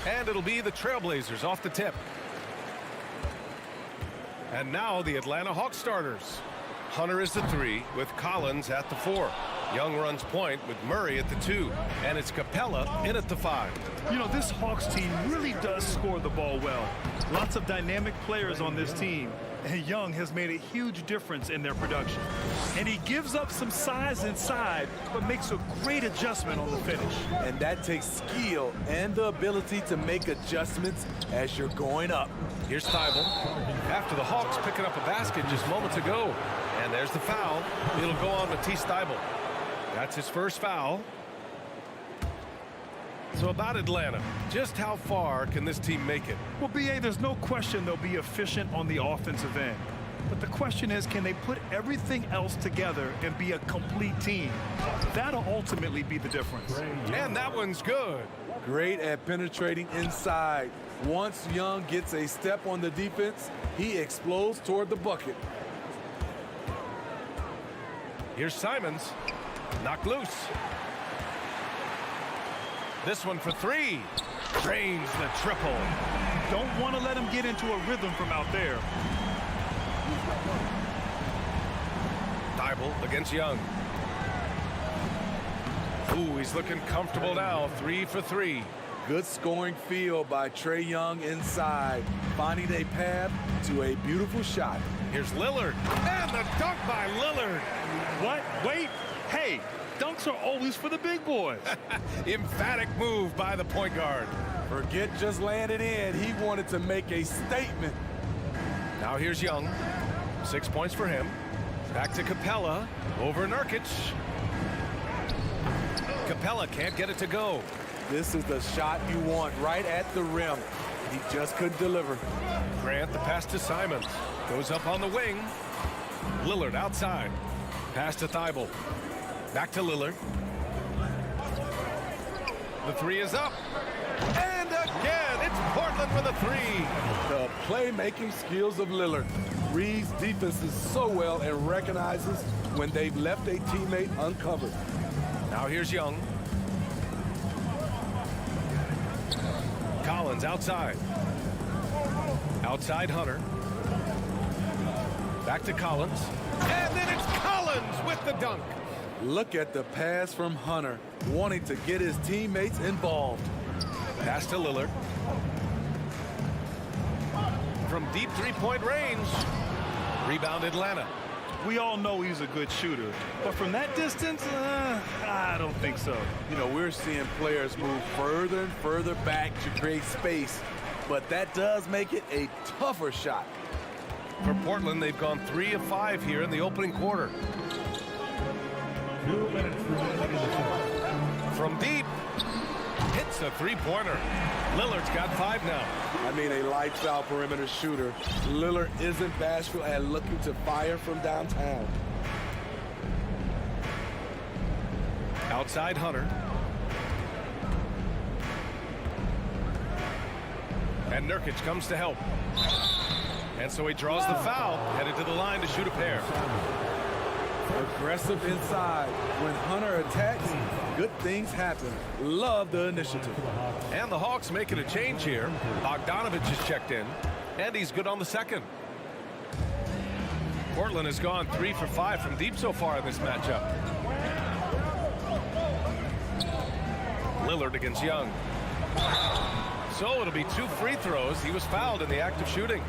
And it'll be the Trailblazers off the tip. And now the Atlanta Hawks starters. Hunter is the 3 with Collins at the 4. Young runs point with Murray at the 2. And it's Capella in at the 5. You know, this Hawks team really does score the ball well. Lots of dynamic players on this team. And Young has made a huge difference in their production. And he gives up some size inside, but makes a great adjustment on the finish. And that takes skill and the ability to make adjustments as you're going up. Here's Thibault. After the Hawks picking up a basket just moments ago. And there's the foul. It'll go on Matisse Thibault. That's his first foul. So about Atlanta, just how far can this team make it? Well, B.A., there's no question they'll be efficient on the offensive end. But the question is, can they put everything else together and be a complete team? That'll ultimately be the difference. And that one's good. Great at penetrating inside. Once Young gets a step on the defense, he explodes toward the bucket. Here's Simons. Knocked loose. This one for 3. Drains the triple. Don't want to let him get into a rhythm from out there. Thibault against Young. Ooh, he's looking comfortable now. 3 for 3. Good scoring field by Trae Young inside, finding a path to a beautiful shot. Here's Lillard. And the dunk by Lillard. What? Wait. Hey, dunks are always for the big boys. Emphatic move by the point guard. Forget just laying it in. He wanted to make a statement. Now here's Young. 6 points for him. Back to Capella. Over Nurkic. Capella can't get it to go. This is the shot you want right at the rim. He just couldn't deliver. Grant the pass to Simons. Goes up on the wing. Lillard outside. Pass to Thibault. Back to Lillard. The 3 is up. And again, it's Portland with a 3. The playmaking skills of Lillard. Reads defenses so well and recognizes when they've left a teammate uncovered. Now here's Young. Collins outside. Outside Hunter. Back to Collins. And then it's Collins with the dunk. Look at the pass from Hunter, wanting to get his teammates involved. Pass to Lillard. From deep three-point range. Rebound Atlanta. We all know he's a good shooter, but from that distance, I don't think so. You know, we're seeing players move further and further back to create space, but that does make it a tougher shot. For Portland, they've gone 3 of 5 here in the opening quarter. 2 minutes remaining. From deep, hits a three-pointer. Lillard's got 5 now. I mean, a lights-out perimeter shooter. Lillard isn't bashful at looking to fire from downtown. Outside Hunter. And Nurkic comes to help. And so he draws the foul, headed to the line to shoot a pair. Aggressive inside. When Hunter attacks, good things happen. Love the initiative. And the Hawks making a change here. Bogdanovich has checked in, and he's good on the second. Portland has gone 3 for 5 from deep so far in this matchup. Lillard against Young. So it'll be 2 free throws. He was fouled in the act of shooting.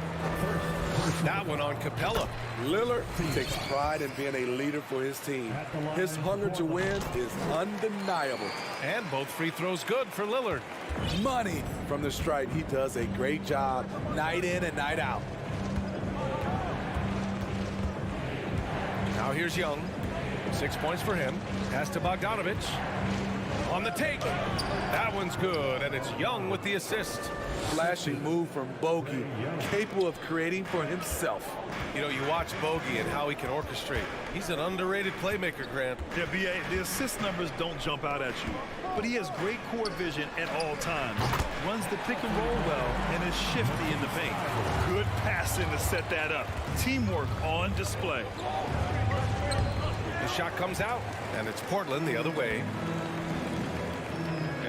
That one on Capella. Lillard takes pride in being a leader for his team. His hunger to win is undeniable. And both free throws good for Lillard. Money from the stripe. He does a great job night in and night out. Now here's Young. 6 points for him. Pass to Bogdanovich. On the take. That one's good, and it's Young with the assist. Flashing move from Bogey, capable of creating for himself. You know, you watch Bogey and how he can orchestrate. He's an underrated playmaker, Grant. Yeah, B.A., the assist numbers don't jump out at you, but he has great court vision at all times. Runs the pick and roll well and is shifty in the paint. Good passing to set that up. Teamwork on display. The shot comes out, and it's Portland the other way.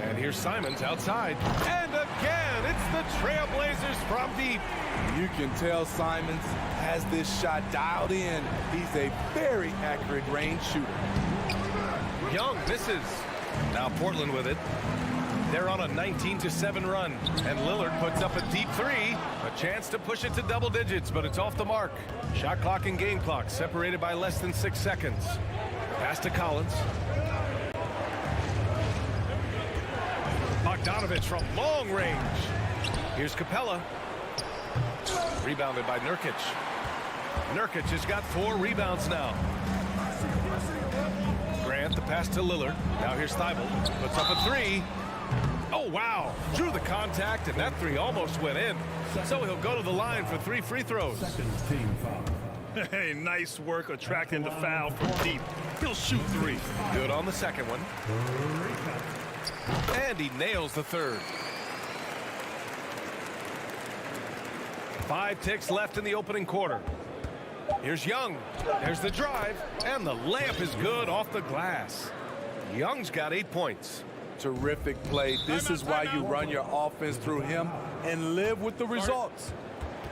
And here's Simons outside. And again. It's the Trailblazers from deep. You can tell Simons has this shot dialed in. He's a very accurate range shooter. Young misses. Now Portland with it. They're on a 19-7 run, and Lillard puts up a deep three. A chance to push it to double digits, but it's off the mark. Shot clock and game clock separated by less than 6 seconds. Pass to Collins. Bogdanovich from long range. Here's Capella. Rebounded by Nurkic. Nurkic has got 4 rebounds now. Grant, the pass to Lillard. Now here's Thibault. Puts up a three. Oh, wow. Drew the contact, and that three almost went in. So he'll go to the line for 3 free throws. Hey, nice work attracting the foul from deep. He'll shoot 3. Good on the second one. And he nails the third. 5 ticks left in the opening quarter. Here's Young. There's the drive, and the layup is good off the glass. Young's got 8 points. Terrific play. This is why you run your offense through him and live with the results.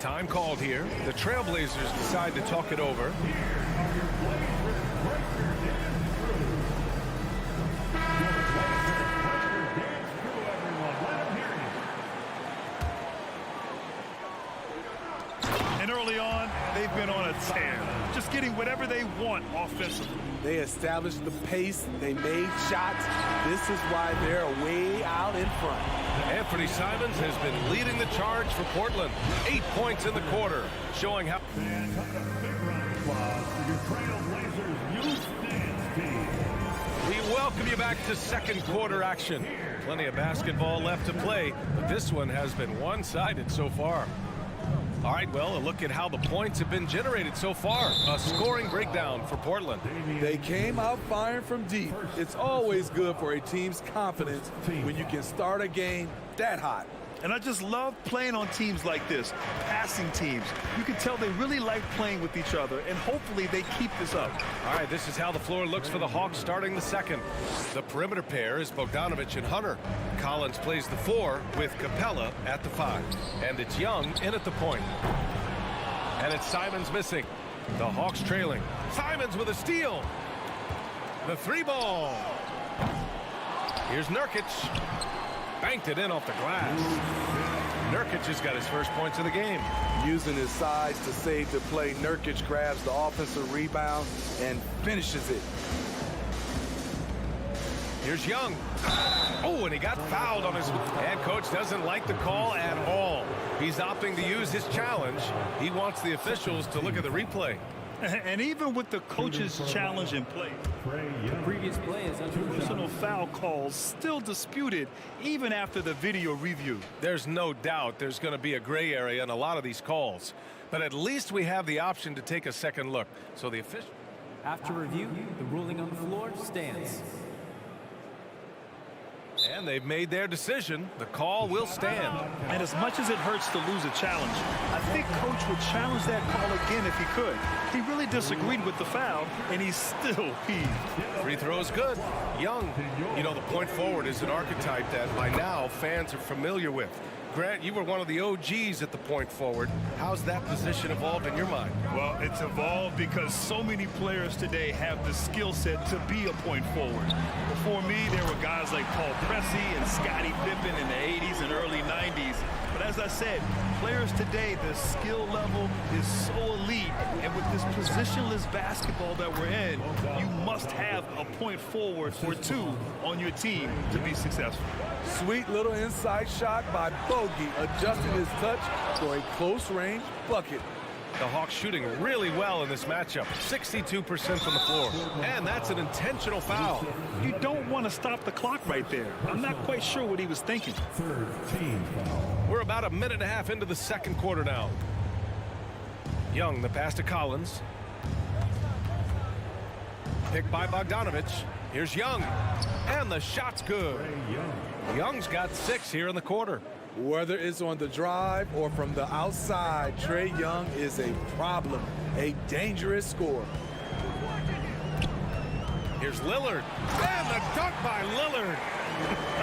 Time called here. The Trailblazers decide to talk it over. And early on, they've been on a tear, just getting whatever they want offensively. They established the pace. They made shots. This is why they're way out in front. Anthony Simons has been leading the charge for Portland. 8 points in the quarter, showing how... We welcome you back to second quarter action. Plenty of basketball left to play, but this one has been one-sided so far. All right, well, a look at how the points have been generated so far. A scoring breakdown for Portland. They came out firing from deep. It's always good for a team's confidence when you can start a game that hot. And I just love playing on teams like this, passing teams. You can tell they really like playing with each other, and hopefully they keep this up. All right, this is how the floor looks for the Hawks starting the second. The perimeter pair is Bogdanovich and Hunter. Collins plays the 4 with Capella at the 5. And it's Young in at the point. And it's Simons missing. The Hawks trailing. Simons with a steal. The 3-ball. Here's Nurkic. Banked it in off the glass. Nurkic has got his first points of the game. Using his size to save the play, Nurkic grabs the offensive rebound and finishes it. Here's Young. Oh, and he got fouled on his... And coach doesn't like the call at all. He's opting to use his challenge. He wants the officials to look at the replay. And even with the coach's challenge in play, the previous play is personal foul calls still disputed even after the video review. There's no doubt there's going to be a gray area in a lot of these calls, but at least we have the option to take a second look. So the official... After review, the ruling on the floor stands. And they've made their decision. The call will stand. And as much as it hurts to lose a challenge, I think coach would challenge that call again if he could. He really disagreed with the foul, and he's still peeved. Free throw is good. Young. You know, the point forward is an archetype that by now fans are familiar with. Grant, you were one of the OGs at the point forward. How's that position evolved in your mind? Well, it's evolved because so many players today have the skill set to be a point forward. Before me, there were guys like Paul Pressey and Scottie Pippen in the 80s and early 90s. But as I said, players today, the skill level is so elite. And with this positionless basketball that we're in, you must have a point forward or two on your team to be successful. Sweet little inside shot by Bogey, adjusting his touch for a close-range bucket. The Hawks shooting really well in this matchup. 62% from the floor. And that's an intentional foul. You don't want to stop the clock right there. I'm not quite sure what he was thinking. We're about a minute and a half into the second quarter now. Young, the pass to Collins. Picked by Bogdanovich. Here's Young. And the shot's good. Young's got 6 here in the quarter. Whether it's on the drive or from the outside, Trae Young is a problem, a dangerous scorer. Here's Lillard. And the dunk by Lillard.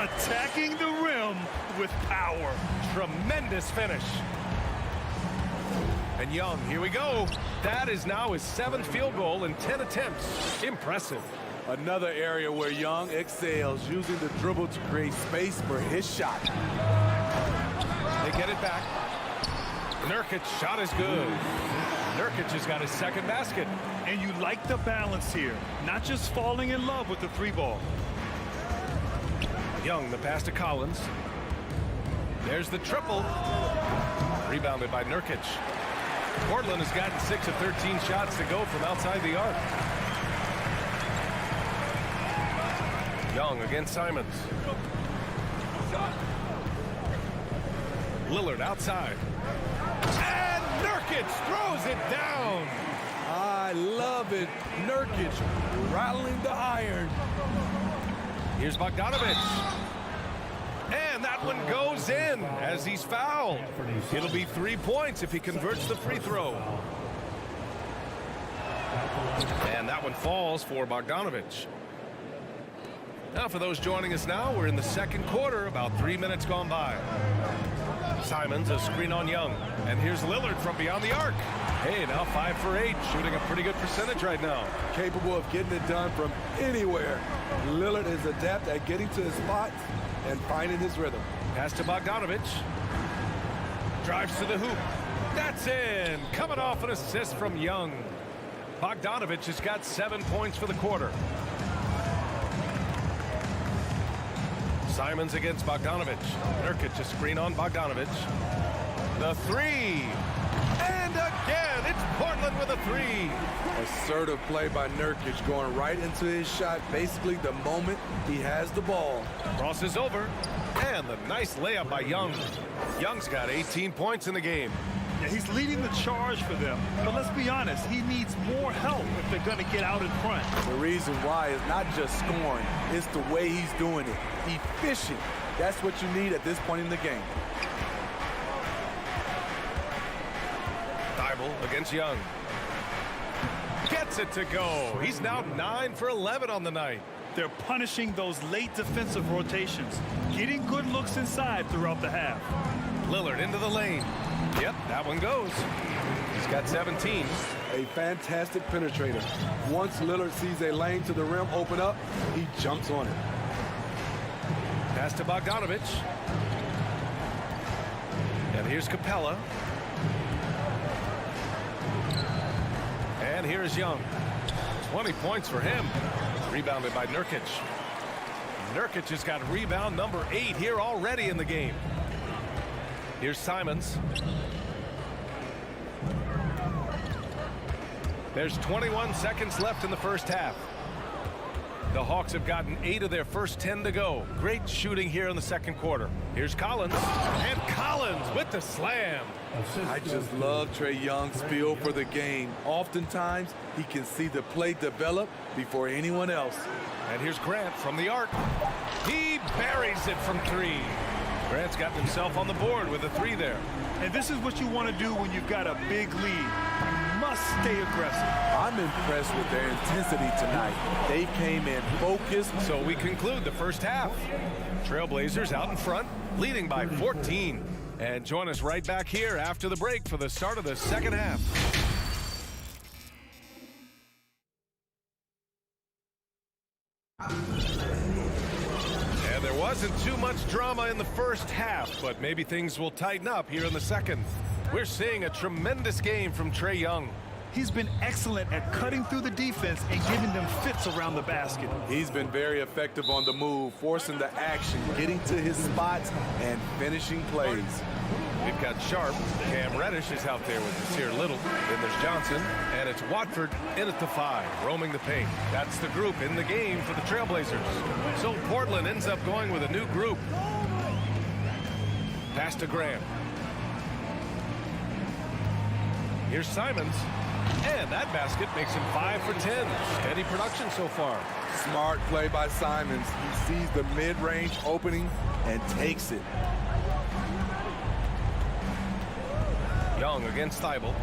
Attacking the rim with power. Tremendous finish. And Young, here we go. That is now his 7th field goal in 10 attempts. Impressive. Another area where Young excels, using the dribble to create space for his shot. They get it back. Nurkic's shot is good. Nurkic has got his 2nd basket. And you like the balance here, not just falling in love with the 3-ball. Young, the pass to Collins. There's the triple. Rebounded by Nurkic. Portland has gotten 6 of 13 shots to go from outside the arc. Young against Simons. Lillard outside. And Nurkic throws it down. I love it. Nurkic rattling the iron. Here's Bogdanovich. And that one goes in as he's fouled. It'll be 3 points if he converts the free throw. And that one falls for Bogdanovich. Now for those joining us now, we're in the 2nd quarter, about 3 minutes gone by. Simons, a screen on Young. And here's Lillard from beyond the arc. Hey, now 5 for 8, shooting a pretty good percentage right now. Capable of getting it done from anywhere. Lillard is adept at getting to his spots and finding his rhythm. Pass to Bogdanovich. Drives to the hoop. That's in. Coming off an assist from Young. Bogdanovich has got 7 points for the quarter. Simons against Bogdanovich. Nurkic, a screen on Bogdanovich. The 3. And again, it's Portland with a 3. Assertive play by Nurkic, going right into his shot basically the moment he has the ball. Crosses over. And the nice layup by Young. Young's got 18 points in the game. Yeah, he's leading the charge for them. But let's be honest, he needs more help if they're going to get out in front. The reason why is not just scoring, it's the way he's doing it. Efficient. That's what you need at this point in the game. Thibault against Young. Gets it to go. He's now 9 for 11 on the night. They're punishing those late defensive rotations, getting good looks inside throughout the half. Lillard into the lane. Yep, that one goes. He's got 17. A fantastic penetrator. Once Lillard sees a lane to the rim open up, he jumps on it. Pass to Bogdanovich. And here's Capella. And here's Young. 20 points for him. Rebounded by Nurkic. Nurkic has got rebound number 8 here already in the game. Here's Simons. There's 21 seconds left in the first half. The Hawks have gotten 8 of their first 10 to go. Great shooting here in the 2nd quarter. Here's Collins. And Collins with the slam. I just love Trae Young's feel for the game. Oftentimes, he can see the play develop before anyone else. And here's Grant from the arc. He buries it from 3. Grant's gotten himself on the board with a 3 there. And this is what you want to do when you've got a big lead. You must stay aggressive. I'm impressed with their intensity tonight. They came in focused. So we conclude the first half. Trailblazers out in front, leading by 14. And join us right back here after the break for the start of the 2nd half. And there wasn't too much drama in the first half, but maybe things will tighten up here in the 2nd. We're seeing a tremendous game from Trae Young. He's been excellent at cutting through the defense and giving them fits around the basket. He's been very effective on the move, forcing the action, getting to his spots, and finishing plays. We've got Sharp. Cam Reddish is out there with Nasir Little. Then there's Johnson. And it's Watford in at the 5, roaming the paint. That's the group in the game for the Trailblazers. So Portland ends up going with a new group. Pass to Graham. Here's Simons. And that basket makes him 5 for 10. Steady production so far. Smart play by Simons. He sees the mid-range opening and takes it. Young against Thibault.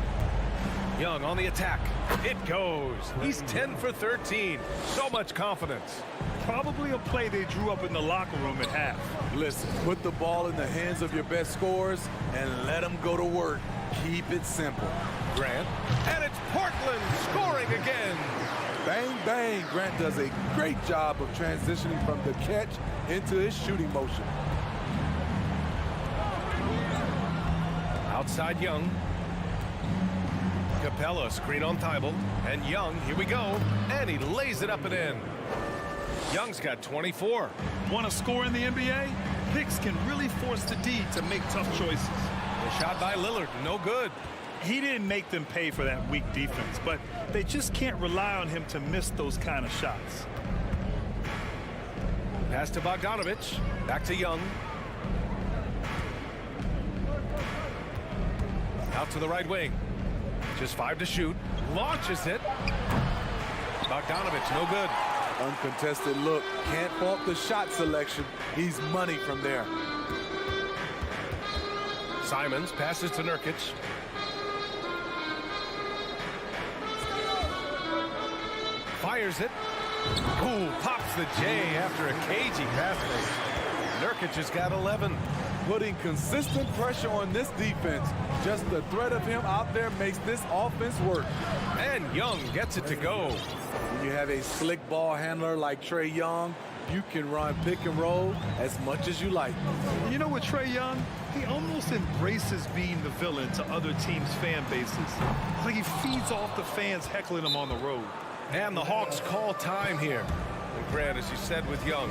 Young on the attack. It goes. He's 10 for 13. So much confidence. Probably a play they drew up in the locker room at half. Listen, put the ball in the hands of your best scorers and let them go to work. Keep it simple. Grant. And it's Portland scoring again. Bang, bang. Grant does a great job of transitioning from the catch into his shooting motion. Outside Young. Capella screen on Thibault. And Young, here we go. And he lays it up and in. Young's got 24. Want to score in the NBA? Hicks can really force the D to make tough choices. The shot by Lillard, no good. He didn't make them pay for that weak defense, but they just can't rely on him to miss those kind of shots. Pass to Bogdanovich. Back to Young. Out to the right wing. Just 5 to shoot. Launches it. Bogdanovich, no good. Uncontested look. Can't fault the shot selection. He's money from there. Simons passes to Nurkic. Fires it. Ooh, pops the J after a cagey pass fake. Nurkic has got 11. Putting consistent pressure on this defense. Just the threat of him out there makes this offense work. And Young gets it to go. When you have a slick ball handler like Trae Young, you can run pick and roll as much as you like. You know, with Trae Young, he almost embraces being the villain to other teams' fan bases. It's like he feeds off the fans heckling him on the road. And the Hawks call time here. And Grant, as you said with Young,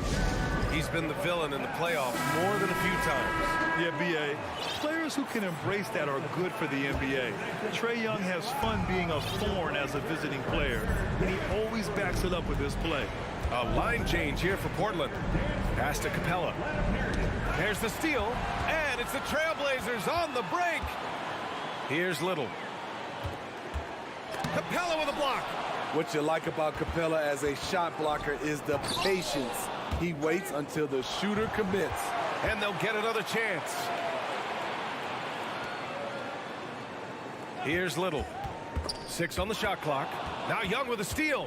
he's been the villain in the playoffs more than a few times. Yeah, B.A. Players who can embrace that are good for the NBA. Trae Young has fun being a thorn as a visiting player, and he always backs it up with his play. A line change here for Portland. Pass to Capella. There's the steal, and it's the Trailblazers on the break. Here's Little. Capella with a block. What you like about Capella as a shot blocker is the patience. He waits until the shooter commits. And they'll get another chance. Here's Little. 6 on the shot clock. Now Young with a steal.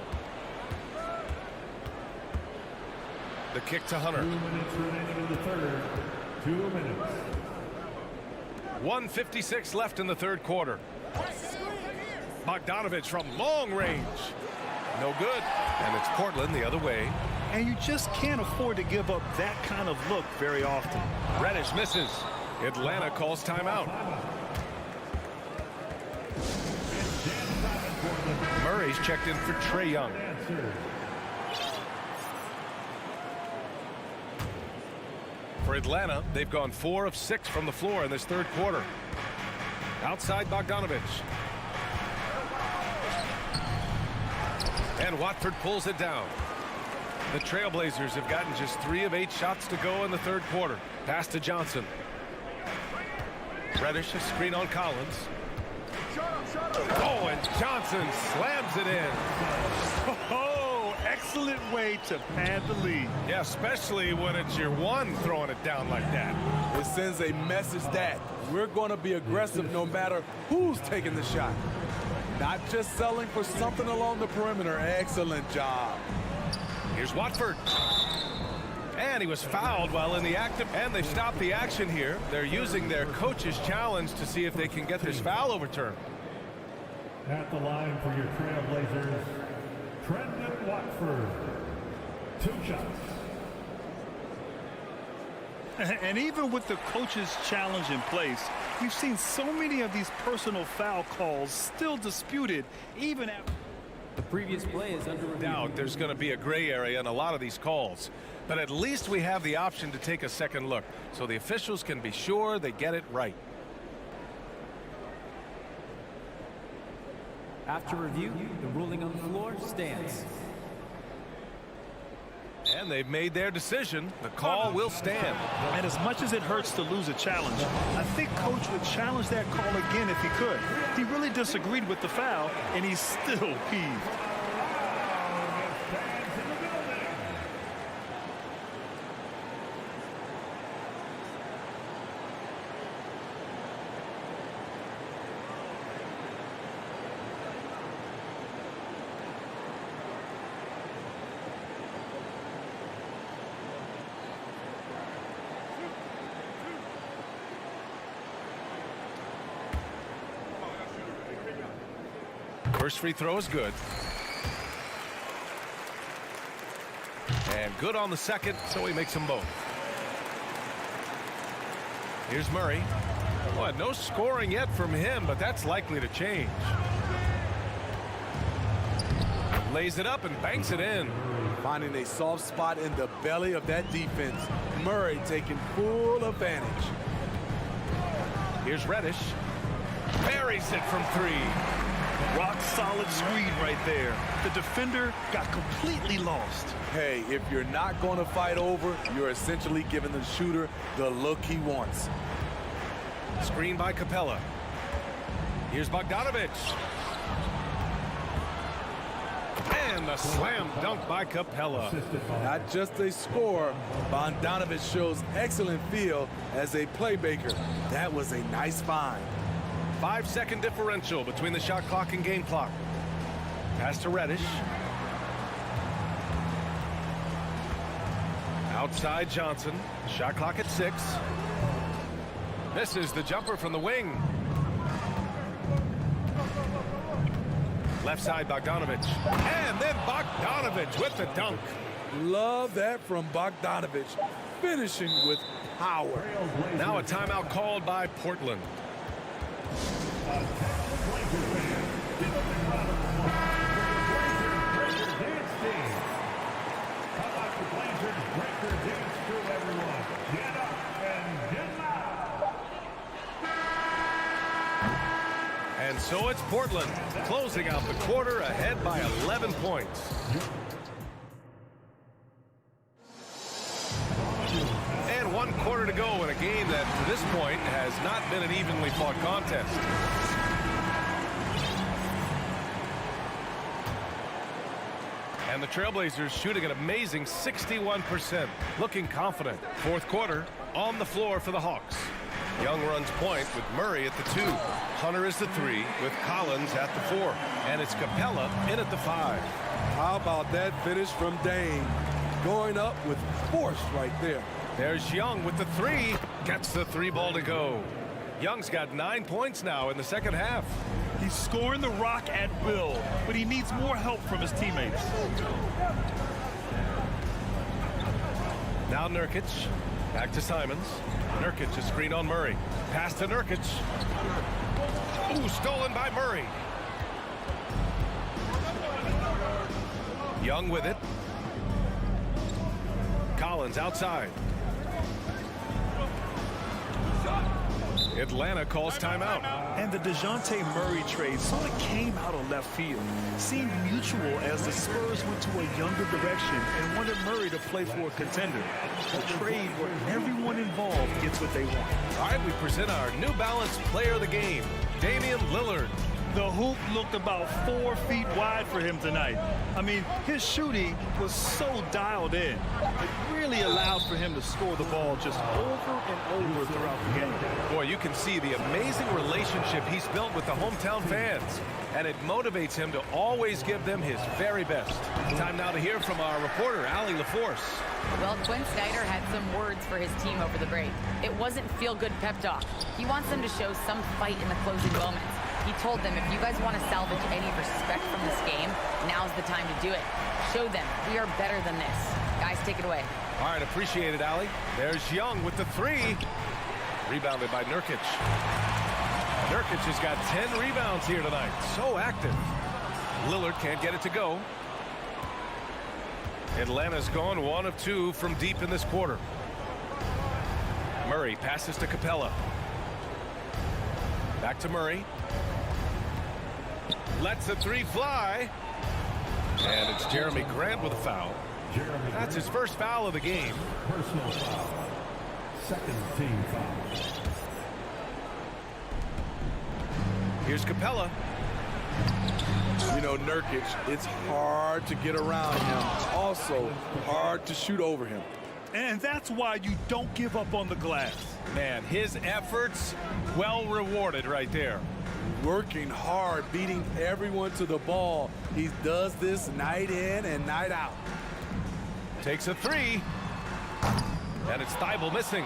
The kick to Hunter. 2 minutes remaining in the third. 2 minutes. 1:56 left in the third quarter. Bogdanovich from long range. No good. And it's Portland the other way. And you just can't afford to give up that kind of look very often. Reddish misses. Atlanta calls timeout. Murray's checked in for Trae Young. For Atlanta, they've gone 4 of 6 from the floor in this third quarter. Outside Bogdanovich. And Watford pulls it down. The Trailblazers have gotten just 3 of 8 shots to go in the third quarter. Pass to Johnson. Reddish, a screen on Collins. Oh, and Johnson slams it in. Oh, excellent way to pad the lead. Yeah, especially when it's your one throwing it down like that. It sends a message that we're going to be aggressive no matter who's taking the shot. Not just selling for something along the perimeter. Excellent job. Here's Watford. And he was fouled while in the active, and they stopped the action here. They're using their coach's challenge to see if they can get this foul overturned. At the line for your Trailblazers, Trendon Watford. 2 shots. And even with the coach's challenge in place, we've seen so many of these personal foul calls still disputed even after. The previous play is under review. Doubt there's going to be a gray area in a lot of these calls. But at least we have the option to take a second look so the officials can be sure they get it right. After review, the ruling on the floor stands. And they've made their decision. The call will stand. And as much as it hurts to lose a challenge, I think Coach would challenge that call again if he could. He really disagreed with the foul, and he's still peeved. First free throw is good. And good on the second, so he makes them both. Here's Murray. Well, no scoring yet from him, but that's likely to change. Lays it up and banks it in. Finding a soft spot in the belly of that defense. Murray taking full advantage. Here's Reddish. Buries it from three. Rock solid screen right there. The defender got completely lost. Hey, if you're not going to fight over, you're essentially giving the shooter the look he wants. Screen by Capella. Here's Bogdanovich. And a slam dunk by Capella. Not just a scorer, Bogdanovich shows excellent feel as a playmaker. That was a nice find. 5-second differential between the shot clock and game clock. Pass to Reddish. Outside Johnson. Shot clock at 6. Misses the jumper from the wing. Left side Bogdanovich. And then Bogdanovich with the dunk. Love that from Bogdanovich. Finishing with power. Now a timeout called by Portland. And so it's Portland closing out the quarter ahead by 11 points. And 1 quarter to go in a game that to this point has not been an evenly fought contest. And the Trailblazers shooting an amazing 61%, looking confident. Fourth quarter on the floor for the Hawks. Young runs point with Murray at the 2. Hunter is the 3 with Collins at the 4. And it's Capella in at the 5. How about that finish from Dame? Going up with force right there. There's Young with the 3. Gets the 3 ball to go. Young's got 9 points now in the second half. He's scoring the rock at will, but he needs more help from his teammates. Now Nurkic. Back to Simons. Nurkic, a screen on Murray. Pass to Nurkic. Ooh, stolen by Murray. Young with it. Collins outside. Atlanta calls timeout. And the DeJounte Murray trade sort of came out of left field. Seemed mutual as the Spurs went to a younger direction and wanted Murray to play for a contender. A trade where everyone involved gets what they want. All right, we present our New Balance player of the game, Damian Lillard. The hoop looked about 4 feet wide for him tonight. I mean, his shooting was so dialed in. It really allowed for him to score the ball just over and over throughout the game. Boy, you can see the amazing relationship he's built with the hometown fans. And it motivates him to always give them his very best. Time now to hear from our reporter, Allie LaForce. Well, Quinn Snyder had some words for his team over the break. It wasn't feel-good pep talk. He wants them to show some fight in the closing moments. He told them, if you guys want to salvage any respect from this game, now's the time to do it. Show them we are better than this. Guys, take it away. All right, appreciate it, Allie. There's Young with the 3. Rebounded by Nurkic. Nurkic has got 10 rebounds here tonight. So active. Lillard can't get it to go. Atlanta's gone 1 of 2 from deep in this quarter. Murray passes to Capella. Back to Murray. Lets the 3 fly. And it's Jeremy Grant with a foul. That's his first foul of the game. Personal foul. Second team foul. Here's Capella. You know, Nurkic, it's hard to get around him. Also, hard to shoot over him. And that's why you don't give up on the glass. Man, his efforts well rewarded right there. Working hard, beating everyone to the ball. He does this night in and night out. Takes a 3. And it's Thibault missing.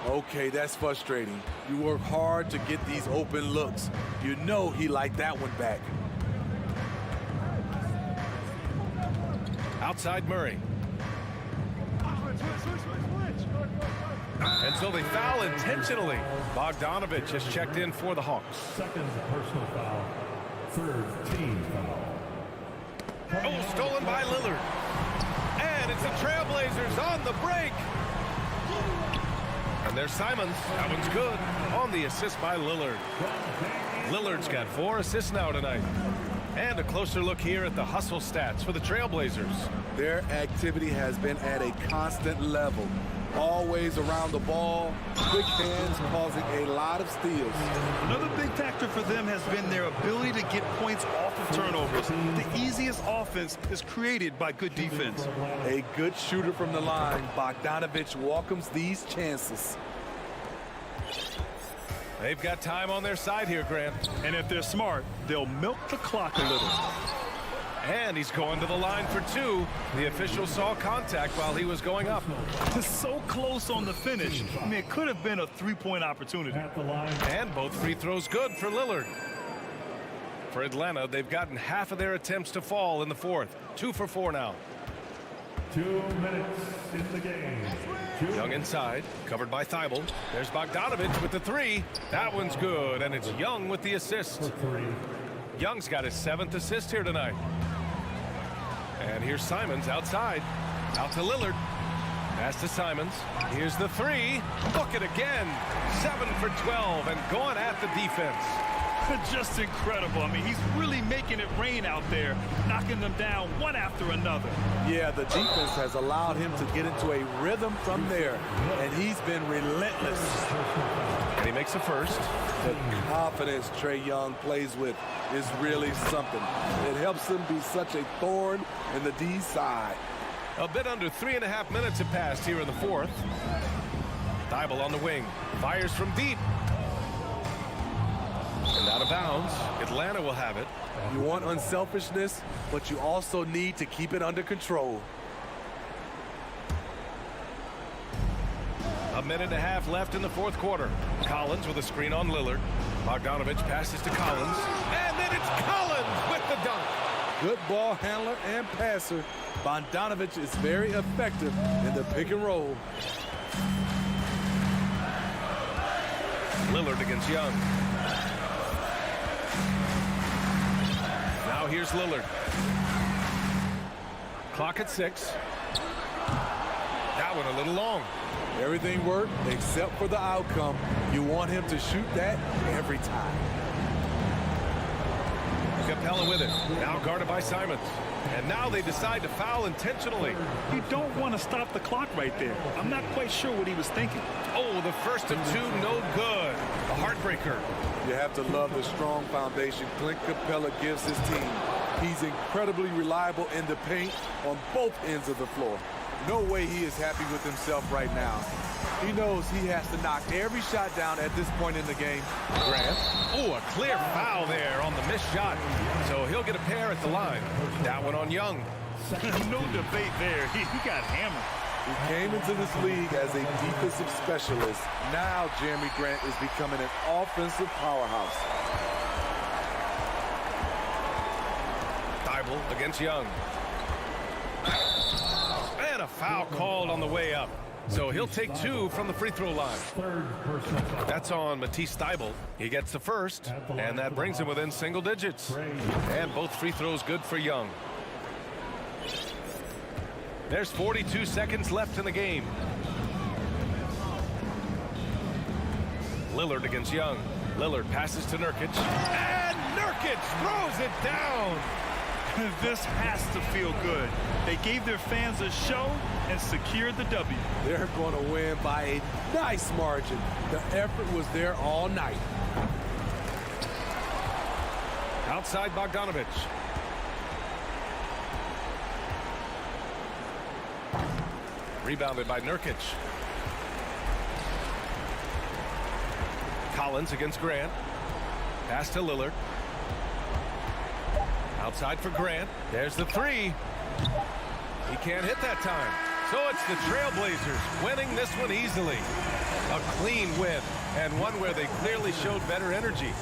Okay, that's frustrating. You work hard to get these open looks. You know he liked that one back. Outside Murray. And so they foul intentionally. Bogdanovich has checked in for the Hawks. Second personal foul. Third team foul. Oh, stolen by Lillard. And it's the Trailblazers on the break. And there's Simons. That one's good. On the assist by Lillard. Lillard's got 4 assists now tonight. And a closer look here at the hustle stats for the Trailblazers. Their activity has been at a constant level. Always around the ball, quick hands causing a lot of steals. Another big factor for them has been their ability to get points off of turnovers. The easiest offense is created by good defense. A good shooter from the line, Bogdanovich welcomes these chances. They've got time on their side here, Grant. And if they're smart, they'll milk the clock a little. And he's going to the line for 2. The official saw contact while he was going up. It's so close on the finish. I mean, it could have been a 3-point opportunity. And both free throws good for Lillard. For Atlanta, they've gotten half of their attempts to fall in the 4th. 2 for 4 now. 2 minutes in the game. Young inside, covered by Thibault. There's Bogdanovich with the 3. That one's good, and it's Young with the assist. Young's got his 7th assist here tonight. And here's Simons outside. Out to Lillard. Pass to Simons. Here's the 3. Look it again. 7 for 12 and going at the defense. Just incredible. I mean, he's really making it rain out there, knocking them down one after another. Yeah, the defense has allowed him to get into a rhythm from there, and he's been relentless. And he makes the first. The confidence Trae Young plays with is really something. It helps him be such a thorn in the D side. A bit under 3.5 minutes have passed here in the 4th. Thibault on the wing. Fires from deep. And out of bounds. Atlanta will have it. You want unselfishness, but you also need to keep it under control. A minute and a half left in the 4th quarter. Collins with a screen on Lillard. Bogdanovich passes to Collins. And then it's Collins with the dunk. Good ball handler and passer. Bogdanovich is very effective in the pick and roll. Lillard against Young. Now here's Lillard. Clock at 6. That one a little long. Everything worked except for the outcome. You want him to shoot that every time. Capella with it. Now guarded by Simons. And now they decide to foul intentionally. You don't want to stop the clock right there. I'm not quite sure what he was thinking. Oh, the first of 2, no good. A heartbreaker. You have to love the strong foundation Clint Capella gives his team. He's incredibly reliable in the paint on both ends of the floor. No way he is happy with himself right now. He knows he has to knock every shot down at this point in the game. Grant. Oh, a clear foul there on the missed shot. So he'll get a pair at the line. That one on Young. No debate there. He got hammered. He came into this league as a defensive specialist. Now Jeremy Grant is becoming an offensive powerhouse. Thibault against Young. And a foul called on the way up. So he'll take 2 from the free throw line. That's on Matisse Thibault. He gets the first, and that brings him within single digits. And both free throws good for Young. There's 42 seconds left in the game. Lillard against Young. Lillard passes to Nurkic. And Nurkic throws it down. This has to feel good. They gave their fans a show and secured the W. They're going to win by a nice margin. The effort was there all night. Outside Bogdanovich. Rebounded by Nurkic. Collins against Grant. Pass to Lillard. Outside for Grant. There's the 3. He can't hit that time. So it's the Trailblazers winning this one easily. A clean win, and one where they clearly showed better energy.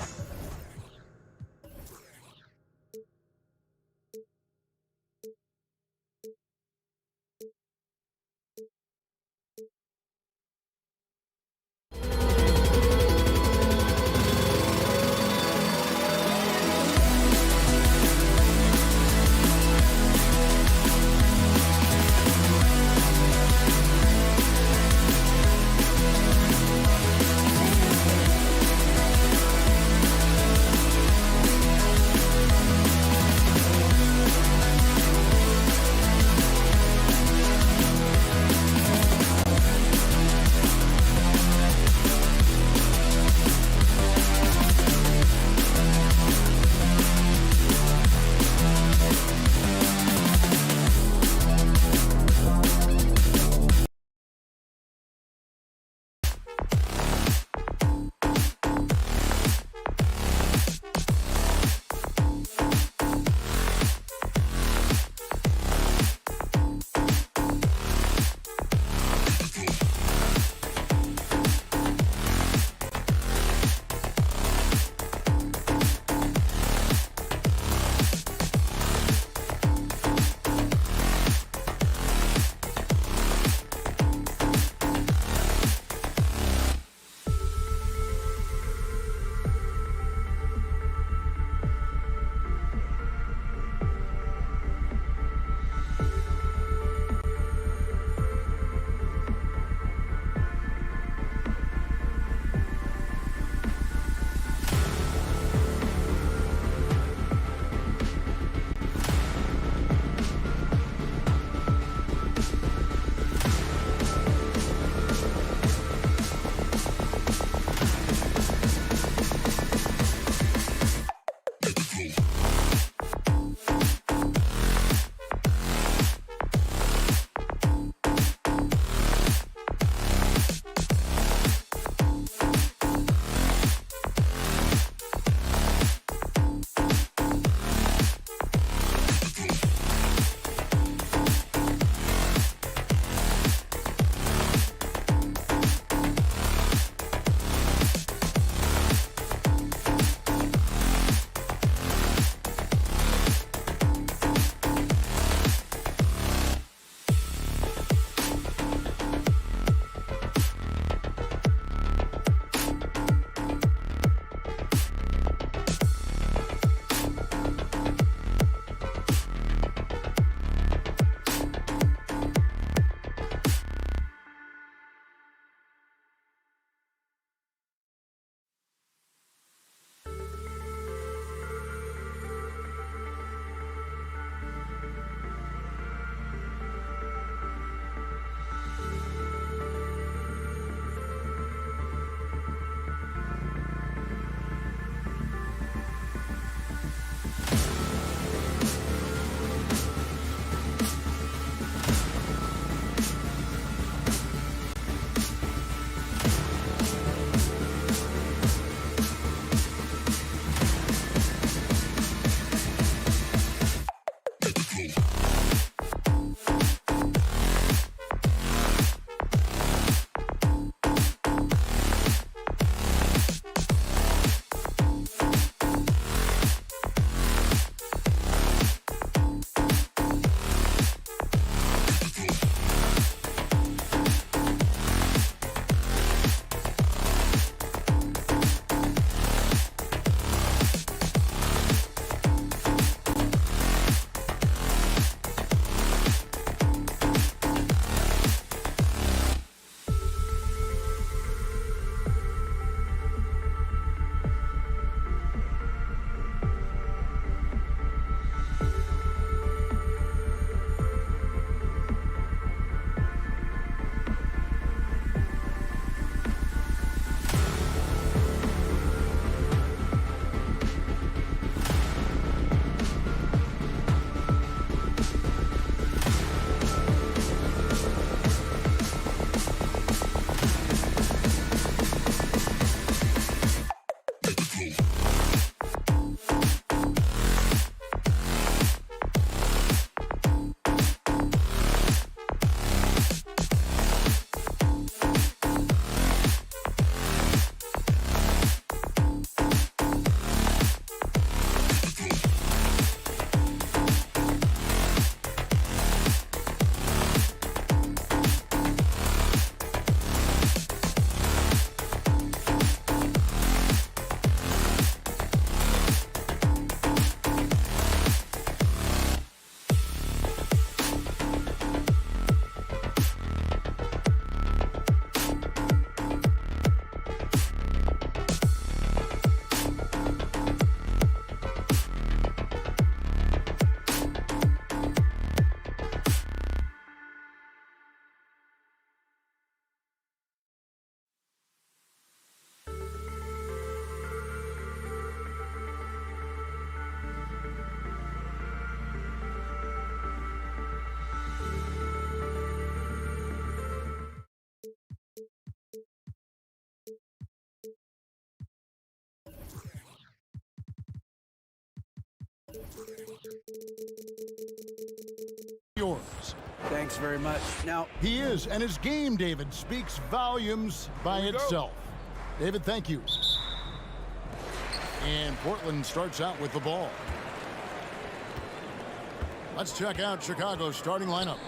Yours. Thanks very much. Now, He is, and his game, David, speaks volumes by itself. David, thank you. And Portland starts out with the ball. Let's check out Chicago's starting lineup.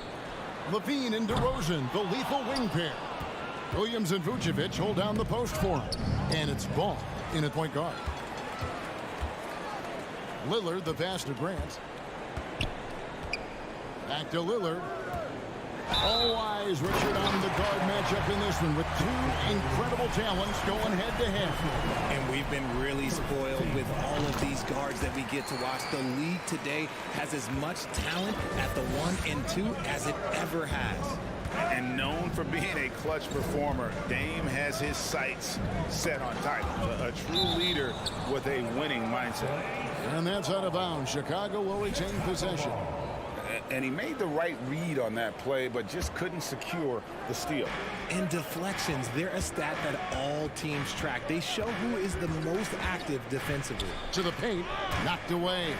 Levine and DeRozan, the lethal wing pair. Williams and Vucevic hold down the post for him. And it's Ball in at point guard. Lillard, the pass to Grant. Back to Lillard. All eyes, Richard, on the guard matchup in this one with two incredible talents going head-to-head. And we've been really spoiled with all of these guards that we get to watch. The league today has as much talent at the 1 and 2 as it ever has. And known for being a clutch performer, Dame has his sights set on titles. A true leader with a winning mindset. And that's out of bounds. Chicago will retain possession. And he made the right read on that play, but just couldn't secure the steal. And deflections, they're a stat that all teams track. They show who is the most active defensively. To the paint, knocked away.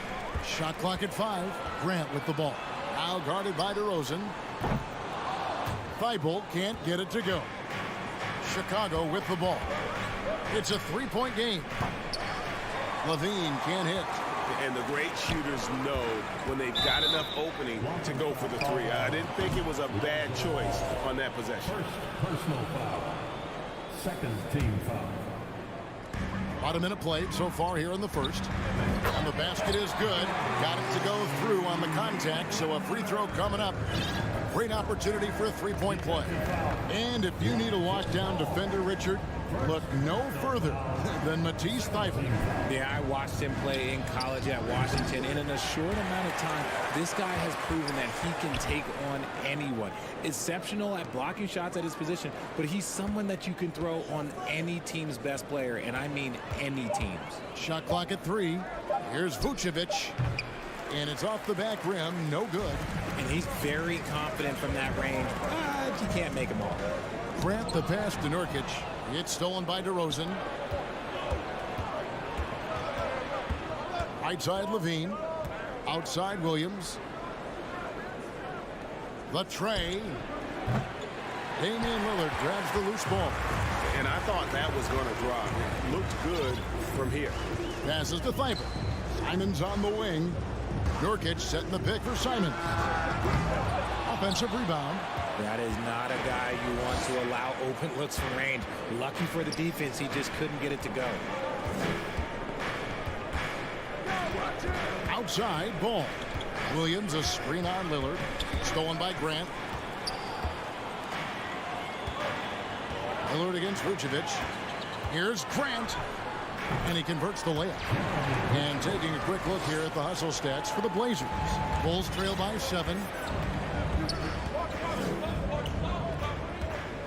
Shot clock at 5. Grant with the ball. Now guarded by DeRozan. Thibault can't get it to go. Chicago with the ball. It's a three-point game. Levine can't hit. And the great shooters know when they've got enough opening to go for the three. I didn't think it was a bad choice on that possession. First personal foul. Second team foul. About a minute played so far here in the first. And the basket is good. Got it to go through on the contact, so a free throw coming up. A great opportunity for a three-point play. And if you need a lockdown defender, Richard, look no further than Matisse Thybulle. Yeah, I watched him play in college at Washington, and in a short amount of time, this guy has proven that he can take on anyone. Exceptional at blocking shots at his position, but he's someone that you can throw on any team's best player, and I mean any teams. Shot clock at 3. Here's Vucevic. And it's off the back rim, no good. And he's very confident from that range, but you can't make him all. Grant the pass to Nurkic. It's stolen by DeRozan. Right side Levine. Outside Williams. The tray. Damian Lillard grabs the loose ball. And I thought that was going to drop. It looked good from here. Passes to Thybulle. Simons on the wing. Nurkic setting the pick for Simons. Offensive rebound. That is not a guy you want to allow open looks from range. Lucky for the defense, he just couldn't get it to go. Outside, Ball. Williams, a screen on Lillard. Stolen by Grant. Lillard against Vucevic. Here's Grant. And he converts the layup. And taking a quick look here at the hustle stats for the Blazers. Bulls trail by 7.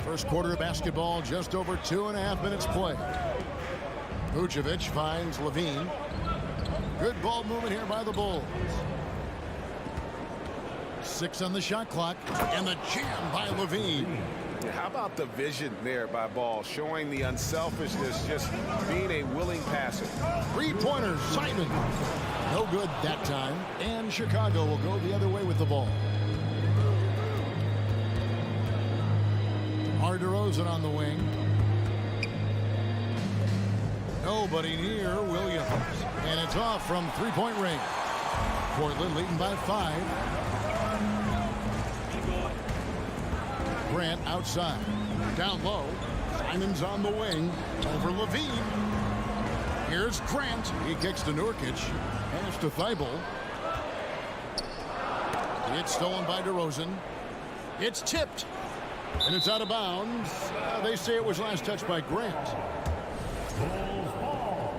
First quarter of basketball, just over 2.5 minutes play. Vucevic finds Levine. Good ball movement here by the Bulls. 6 on the shot clock, and the jam by Levine. How about the vision there by Ball, showing the unselfishness, just being a willing passer. Three-pointer, Simon. No good that time, and Chicago will go the other way with the ball. DeRozan on the wing. Nobody near Williams. And it's off from three-point range. Portland leading by 5. Grant outside. Down low. Simons on the wing. Over Levine. Here's Grant. He kicks to Nurkic. Pass to Thybulle. It's stolen by DeRozan. It's tipped. And it's out of bounds. They say it was last touched by Grant. Bulls ball.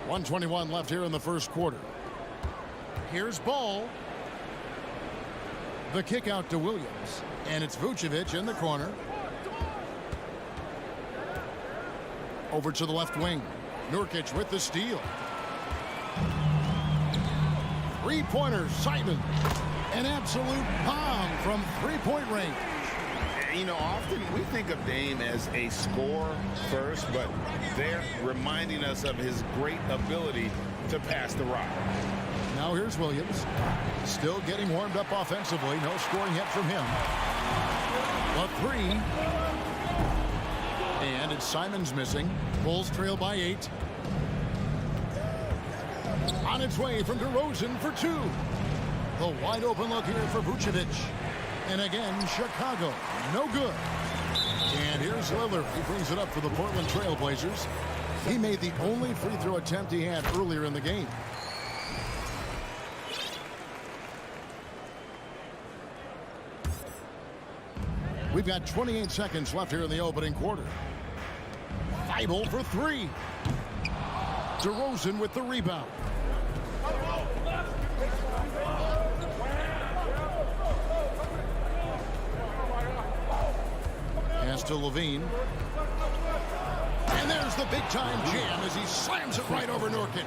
.121 left here in the first quarter. Here's Ball. The kick out to Williams. And it's Vucevic in the corner. Over to the left wing. Nurkic with the steal. Three-pointer, Simon. An absolute bomb from three-point range. You know, often we think of Dame as a scorer first, but they're reminding us of his great ability to pass the rock. Now here's Williams. Still getting warmed up offensively. No scoring yet from him. A three. And it's Simons missing. Bulls trail by 8. On its way from DeRozan for 2. The wide open look here for Vucevic. And again, Chicago. No good. And here's Lillard. He brings it up for the Portland Trail Blazers. He made the only free throw attempt he had earlier in the game. We've got 28 seconds left here in the opening quarter. Feibel for 3. DeRozan with the rebound. Pass to Levine. And there's the big-time jam as he slams it right over Nurkic.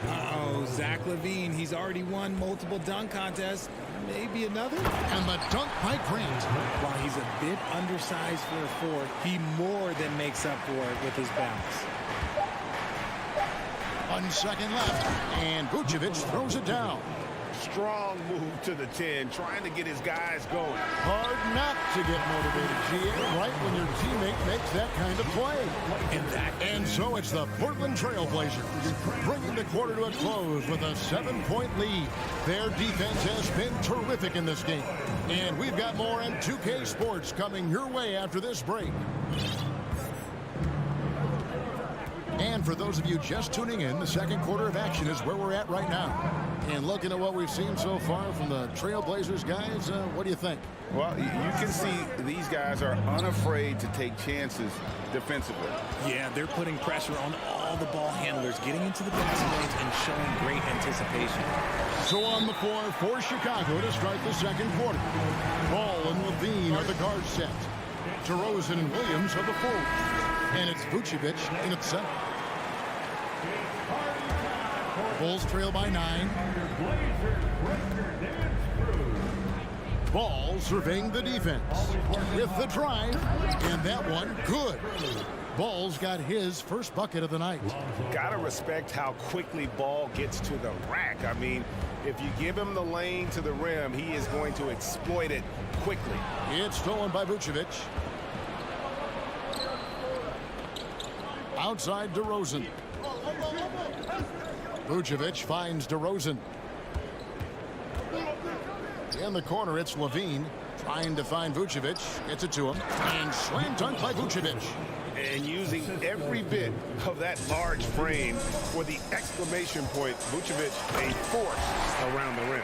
Uh-oh, Zach LaVine. He's already won multiple dunk contests. Maybe another? And the dunk by Grant. While he's a bit undersized for a forward, he more than makes up for it with his bounce. 1 second left, and Vucevic throws it down. Strong move to the 10, trying to get his guys going. Hard not to get motivated, GA, right when your teammate makes that kind of play. And so it's the Portland Trail Blazers bringing the quarter to a close with a 7-point lead. Their defense has been terrific in this game. And we've got more on 2K Sports coming your way after this break. And for those of you just tuning in, the second quarter of action is where we're at right now. And looking at what we've seen so far from the Trailblazers guys, what do you think? Well, you can see these guys are unafraid to take chances defensively. Yeah, they're putting pressure on all the ball handlers, getting into the passing lanes and showing great anticipation. So on the floor for Chicago to start the second quarter. Ball and Levine are the guard set. DeRozan and Williams are the forwards. And it's Vucevic in at center. Bulls trail by 9. Ball surveying the defense with the drive, and that one good. Ball's got his first bucket of the night. Gotta respect how quickly Ball gets to the rack. I mean, if you give him the lane to the rim, he is going to exploit it quickly. It's stolen by Vucevic. Outside DeRozan. Vucevic finds DeRozan. In the corner, it's Levine trying to find Vucevic. Gets it to him. And slam dunk by Vucevic. And using every bit of that large frame for the exclamation point, Vucevic a force around the rim.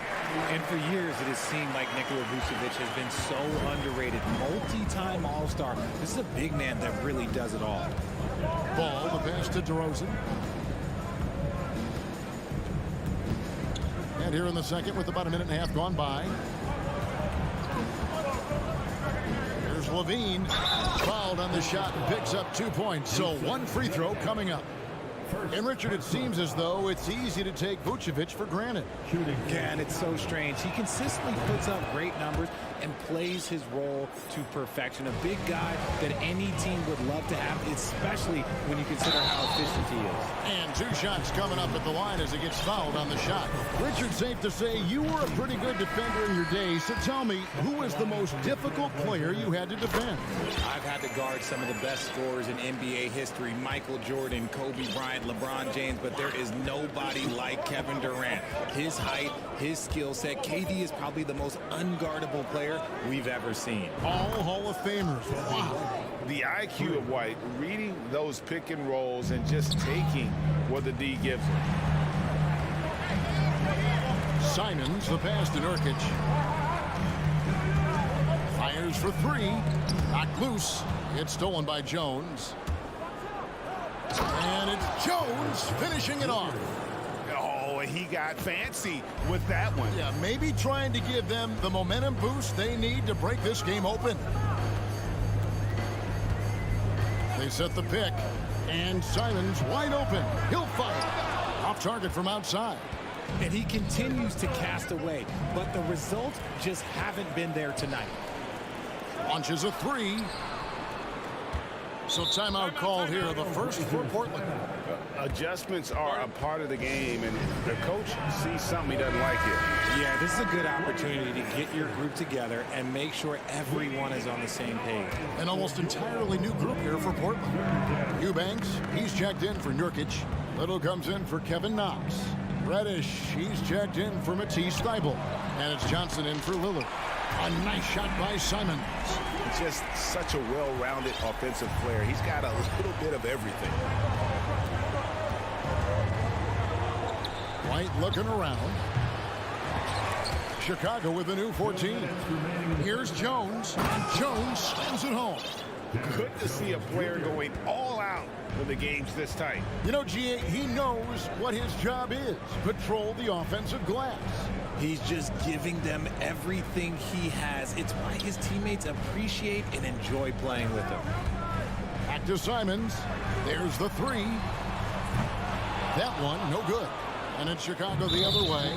And for years, it has seemed like Nikola Vucevic has been so underrated. Multi-time All-Star. This is a big man that really does it all. Ball, the pass to DeRozan. And here in the second with about a minute and a half gone by. Here's Levine. Fouled on the shot and picks up 2 points. So 1 free throw coming up. And Richard, it seems as though it's easy to take Vucevic for granted. Yeah, and it's so strange. He consistently puts up great numbers and plays his role to perfection. A big guy that any team would love to have, especially when you consider how efficient he is. And 2 shots coming up at the line as he gets fouled on the shot. Richard, safe to say you were a pretty good defender in your day. So tell me, who was the most difficult player you had to defend? I've had to guard some of the best scorers in NBA history. Michael Jordan, Kobe Bryant, LeBron James, but there is nobody like Kevin Durant. His height, his skill set. KD is probably the most unguardable player we've ever seen. All Hall of Famers. Wow. The IQ of White, reading those pick and rolls and just taking what the D gives him. Simons, the pass to Nurkic. Fires for 3. Knocked loose. It's stolen by Jones. And it's Jones finishing it off. Oh, he got fancy with that one. Yeah, maybe trying to give them the momentum boost they need to break this game open. They set the pick, and Simons wide open. He'll fire. Off target from outside. And he continues to cast away, but the results just haven't been there tonight. Launches a three. So timeout called here, the first for Portland. Adjustments are a part of the game, and the coach sees something he doesn't like here. Yeah, this is a good opportunity to get your group together and make sure everyone is on the same page. An almost entirely new group here for Portland. Eubanks, he's checked in for Nurkic. Little comes in for Kevin Knox. Reddish, he's checked in for Matisse Thybulle. And it's Johnson in for Lillard. A nice shot by Simons. Just such a well-rounded offensive player. He's got a little bit of everything. White looking around. Chicago with a new 14. Here's Jones. Jones slams it home. Good to see a player going all out when the game's this tight. You know, GA, he knows what his job is. Patrol the offensive glass. He's just giving them everything he has. It's why his teammates appreciate and enjoy playing with him. Back to Simons. There's the three. That one, no good. And in Chicago the other way.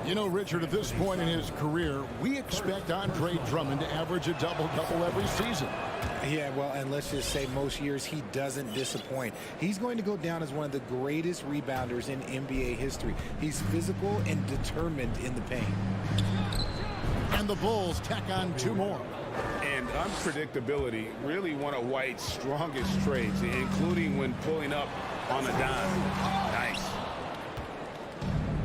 You know, Richard, at this point in his career, we expect Andre Drummond to average a double-double every season. Yeah, well, and let's just say most years he doesn't disappoint. He's going to go down as one of the greatest rebounders in NBA history. He's physical and determined in the paint. And the Bulls tack on two more. And unpredictability, really one of White's strongest traits, including when pulling up on a dime. Nice.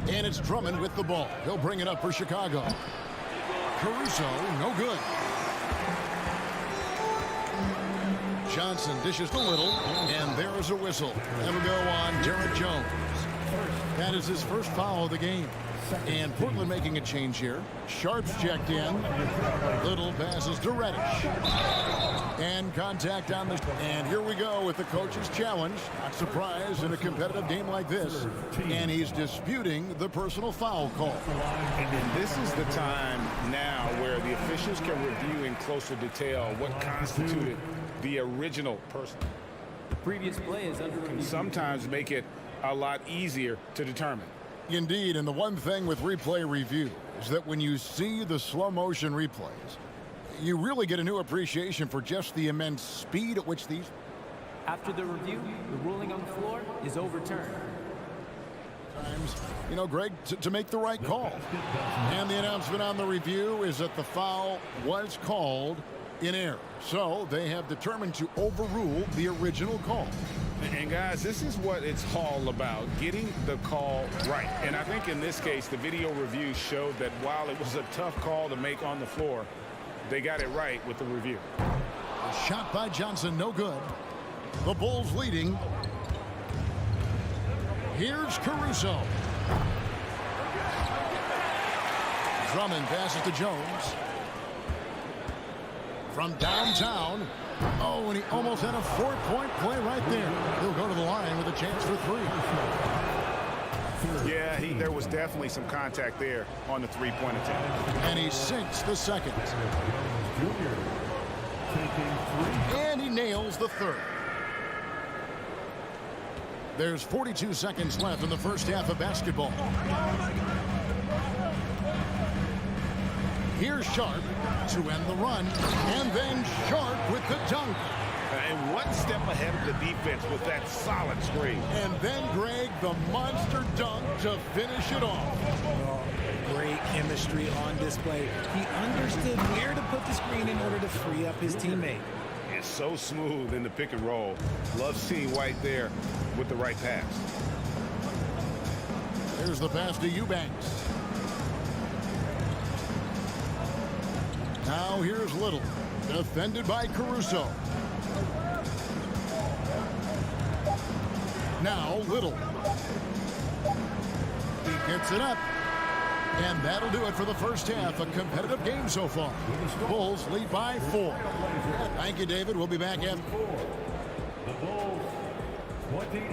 And it's Drummond with the ball. He'll bring it up for Chicago. Caruso, no good. Johnson dishes to Little, and there is a whistle. And we go on Derek Jones. That is his first foul of the game. And Portland making a change here. Sharp's checked in. Little passes to Reddish. And contact on the... And here we go with the coach's challenge. Not surprised in a competitive game like this. And he's disputing the personal foul call. And this is the time now where the officials can review in closer detail what constituted the original person. The previous play is under review. Sometimes make it a lot easier to determine. Indeed, and the one thing with replay review is that when you see the slow motion replays, you really get a new appreciation for just the immense speed at which these... After the review, the ruling on the floor is overturned. Times, you know, Greg, to make the right call. And the announcement on the review is that the foul was called in error. So they have determined to overrule the original call. And guys, this is what it's all about, getting the call right. And I think in this case, the video review showed that while it was a tough call to make on the floor, they got it right with the review. A shot by Johnson, no good. The Bulls leading. Here's Caruso. Drummond passes to Jones. From downtown. Oh, and he almost had a four-point play right there. He'll go to the line with a chance for three. Yeah, there was definitely some contact there on the three-point attempt. And he sinks the second. And he nails the third. There's 42 seconds left in the first half of basketball. Here's Sharp to end the run, and then Sharp with the dunk. And one step ahead of the defense with that solid screen. And then, Greg, the monster dunk to finish it off. Oh, great chemistry on display. He understood where to put the screen in order to free up his teammate. It's so smooth in the pick and roll. Love seeing White there with the right pass. There's the pass to Eubanks. Now here's Little, defended by Caruso. Now Little. He gets it up. And that'll do it for the first half. A competitive game so far. Bulls lead by 4. Thank you, David. We'll be back after. The Bulls, 28.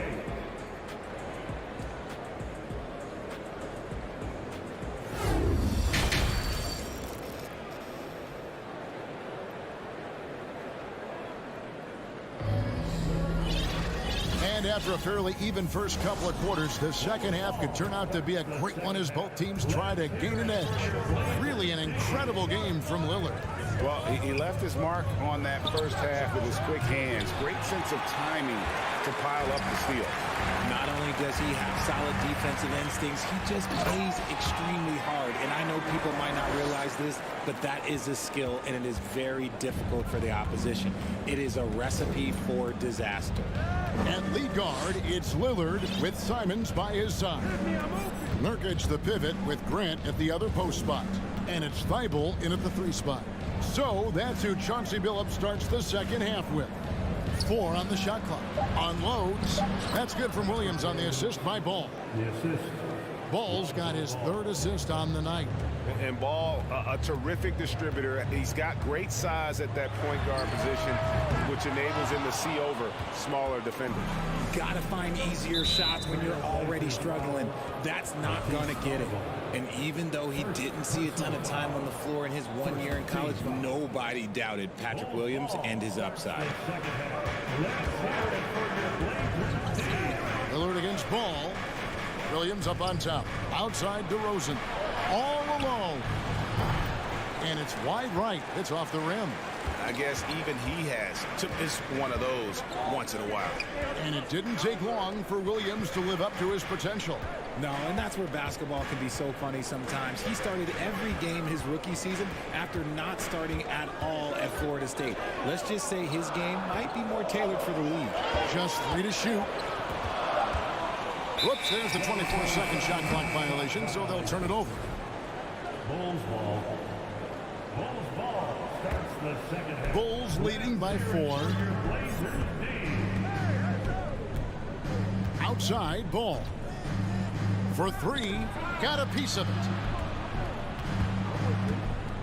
And after a fairly even first couple of quarters, the second half could turn out to be a great one as both teams try to gain an edge. Really an incredible game from Lillard. Well, he left his mark on that first half with his quick hands. Great sense of timing to pile up the steal. Not only does he have solid defensive instincts, he just plays extremely hard. And I know people might not realize this, but that is a skill, and it is very difficult for the opposition. It is a recipe for disaster. At lead guard, it's Lillard with Simons by his side. Nurkic the pivot with Grant at the other post spot. And it's Thibault in at the 3 spot. So that's who Chauncey Billups starts the second half with. 4 on the shot clock. Unloads. That's good from Williams on the assist by Ball. The assist. Ball's got his 3rd assist on the night. And Ball, a terrific distributor. He's got great size at that point guard position, which enables him to see over smaller defenders. Got to find easier shots when you're already struggling. That's not going to get it. And even though he didn't see a ton of time on the floor in his 1 year in college, nobody doubted Patrick Williams and his upside. Lillard against Ball. Williams up on top. Outside DeRozan. All alone. And it's wide right. It's off the rim. I guess even he took this one of those once in a while. And it didn't take long for Williams to live up to his potential. No, and that's where basketball can be so funny sometimes. He started every game his rookie season after not starting at all at Florida State. Let's just say his game might be more tailored for the league. Just 3 to shoot. Whoops, there's the 24-second shot clock violation, so they'll turn it over. Bulls ball. Bulls ball starts the second half. Bulls leading by 4. Outside, Ball. For 3, got a piece of it.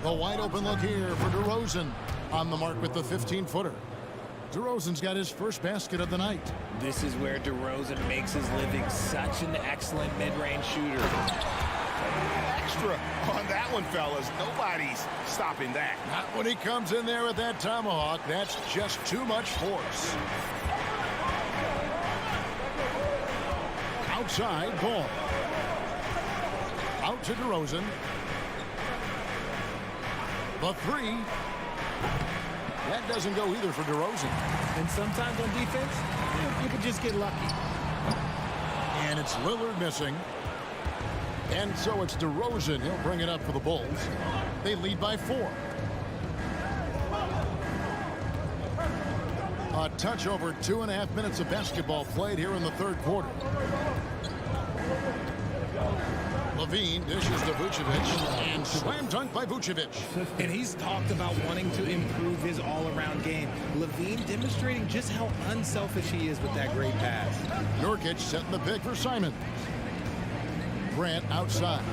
The wide open look here for DeRozan on the mark with the 15-footer. DeRozan's got his first basket of the night. This is where DeRozan makes his living, such an excellent mid-range shooter. Extra on that one, fellas. Nobody's stopping that. Not when he comes in there with that tomahawk. That's just too much force. Outside, Ball. Out to DeRozan. The 3. That doesn't go either for DeRozan. And sometimes on defense, you can just get lucky. And it's Lillard missing. And so it's DeRozan. He'll bring it up for the Bulls. They lead by 4. A touch over 2.5 minutes of basketball played here in the 3rd quarter. Levine dishes to Vucevic, and slam dunk by Vucevic. And he's talked about wanting to improve his all-around game. Levine demonstrating just how unselfish he is with that great pass. Nurkic setting the pick for Simon. Grant outside.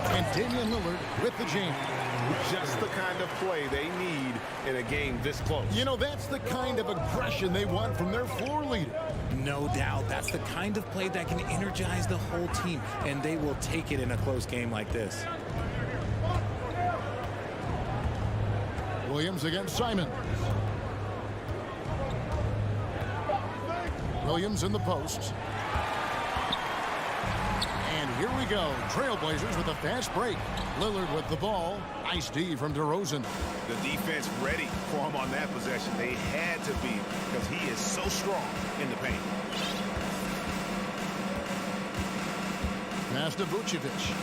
And Damian Lillard with the jam. Just the kind of play they need in a game this close. You know, that's the kind of aggression they want from their floor leader. No doubt. That's the kind of play that can energize the whole team, and they will take it in a close game like this. Williams against Simon. Williams in the post. And here we go. Trailblazers with a fast break. Lillard with the ball. Nice D from DeRozan. The defense ready for him on that possession. They had to be, because he is so strong in the paint. Pass to Vucevic.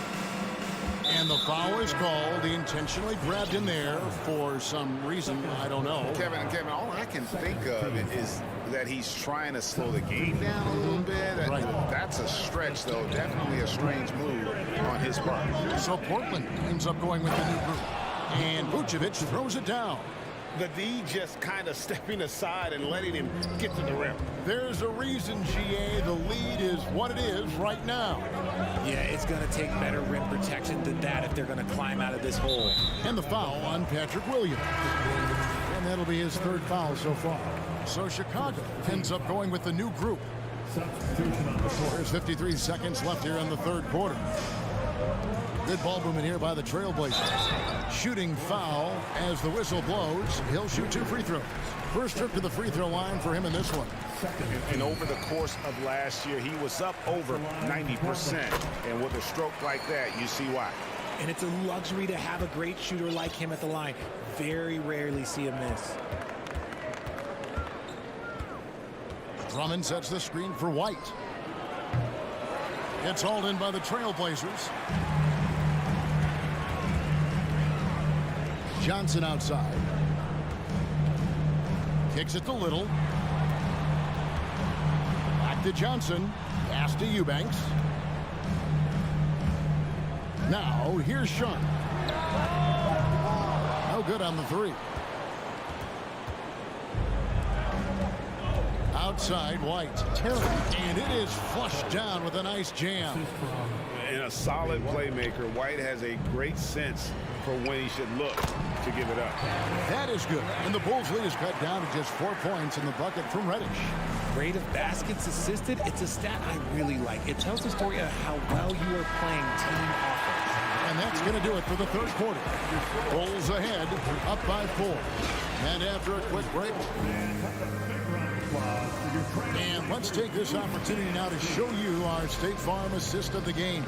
And the foul is called. He intentionally grabbed him there for some reason. I don't know. Kevin, all I can think of is that he's trying to slow the game down a little bit. Right. That's a stretch, though. Definitely a strange move on his part. So Portland ends up going with the new group. And Vucevic throws it down. The D just kind of stepping aside and letting him get to the rim. There's a reason, GA, the lead is what it is right now. Yeah, it's going to take better rim protection than that if they're going to climb out of this hole. And the foul on Patrick Williams. And that'll be his 3rd foul so far. So Chicago ends up going with the new group. Substitution on the court. There's 53 seconds left here in the 3rd quarter. Good ball movement here by the Trailblazers. Shooting foul as the whistle blows. He'll shoot 2 free throws. First trip to the free throw line for him in this one. And over the course of last year, he was up over 90%. And with a stroke like that, you see why. And it's a luxury to have a great shooter like him at the line. Very rarely see him miss. Drummond sets the screen for White. It's hauled in by the Trailblazers. Johnson outside. Kicks it to Little. Back to Johnson. Pass to Eubanks. Now, here's Sharp. No good on the three. Outside, White. And it is flushed down with a nice jam. And a solid playmaker, White has a great sense for when he should look to give it up. That is good. And the Bulls' lead is cut down to just 4 points in the bucket from Reddish. Rate of baskets assisted, it's a stat I really like. It tells the story of how well you are playing team offense. And that's going to do it for the third quarter. Bulls ahead, up by 4. And after a quick break. And let's take this opportunity now to show you our State Farm assist of the game.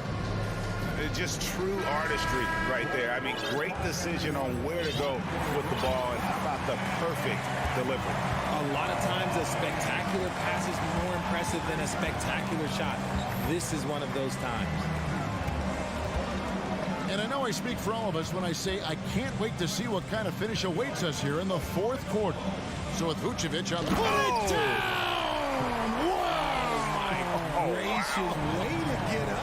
Just true artistry right there. I mean, great decision on where to go with the ball, and how about the perfect delivery? A lot of times a spectacular pass is more impressive than a spectacular shot. This is one of those times. And I know I speak for all of us when I say I can't wait to see what kind of finish awaits us here in the fourth quarter. So with Vucevic on the Put it down! Wow! Gracious, way to get up.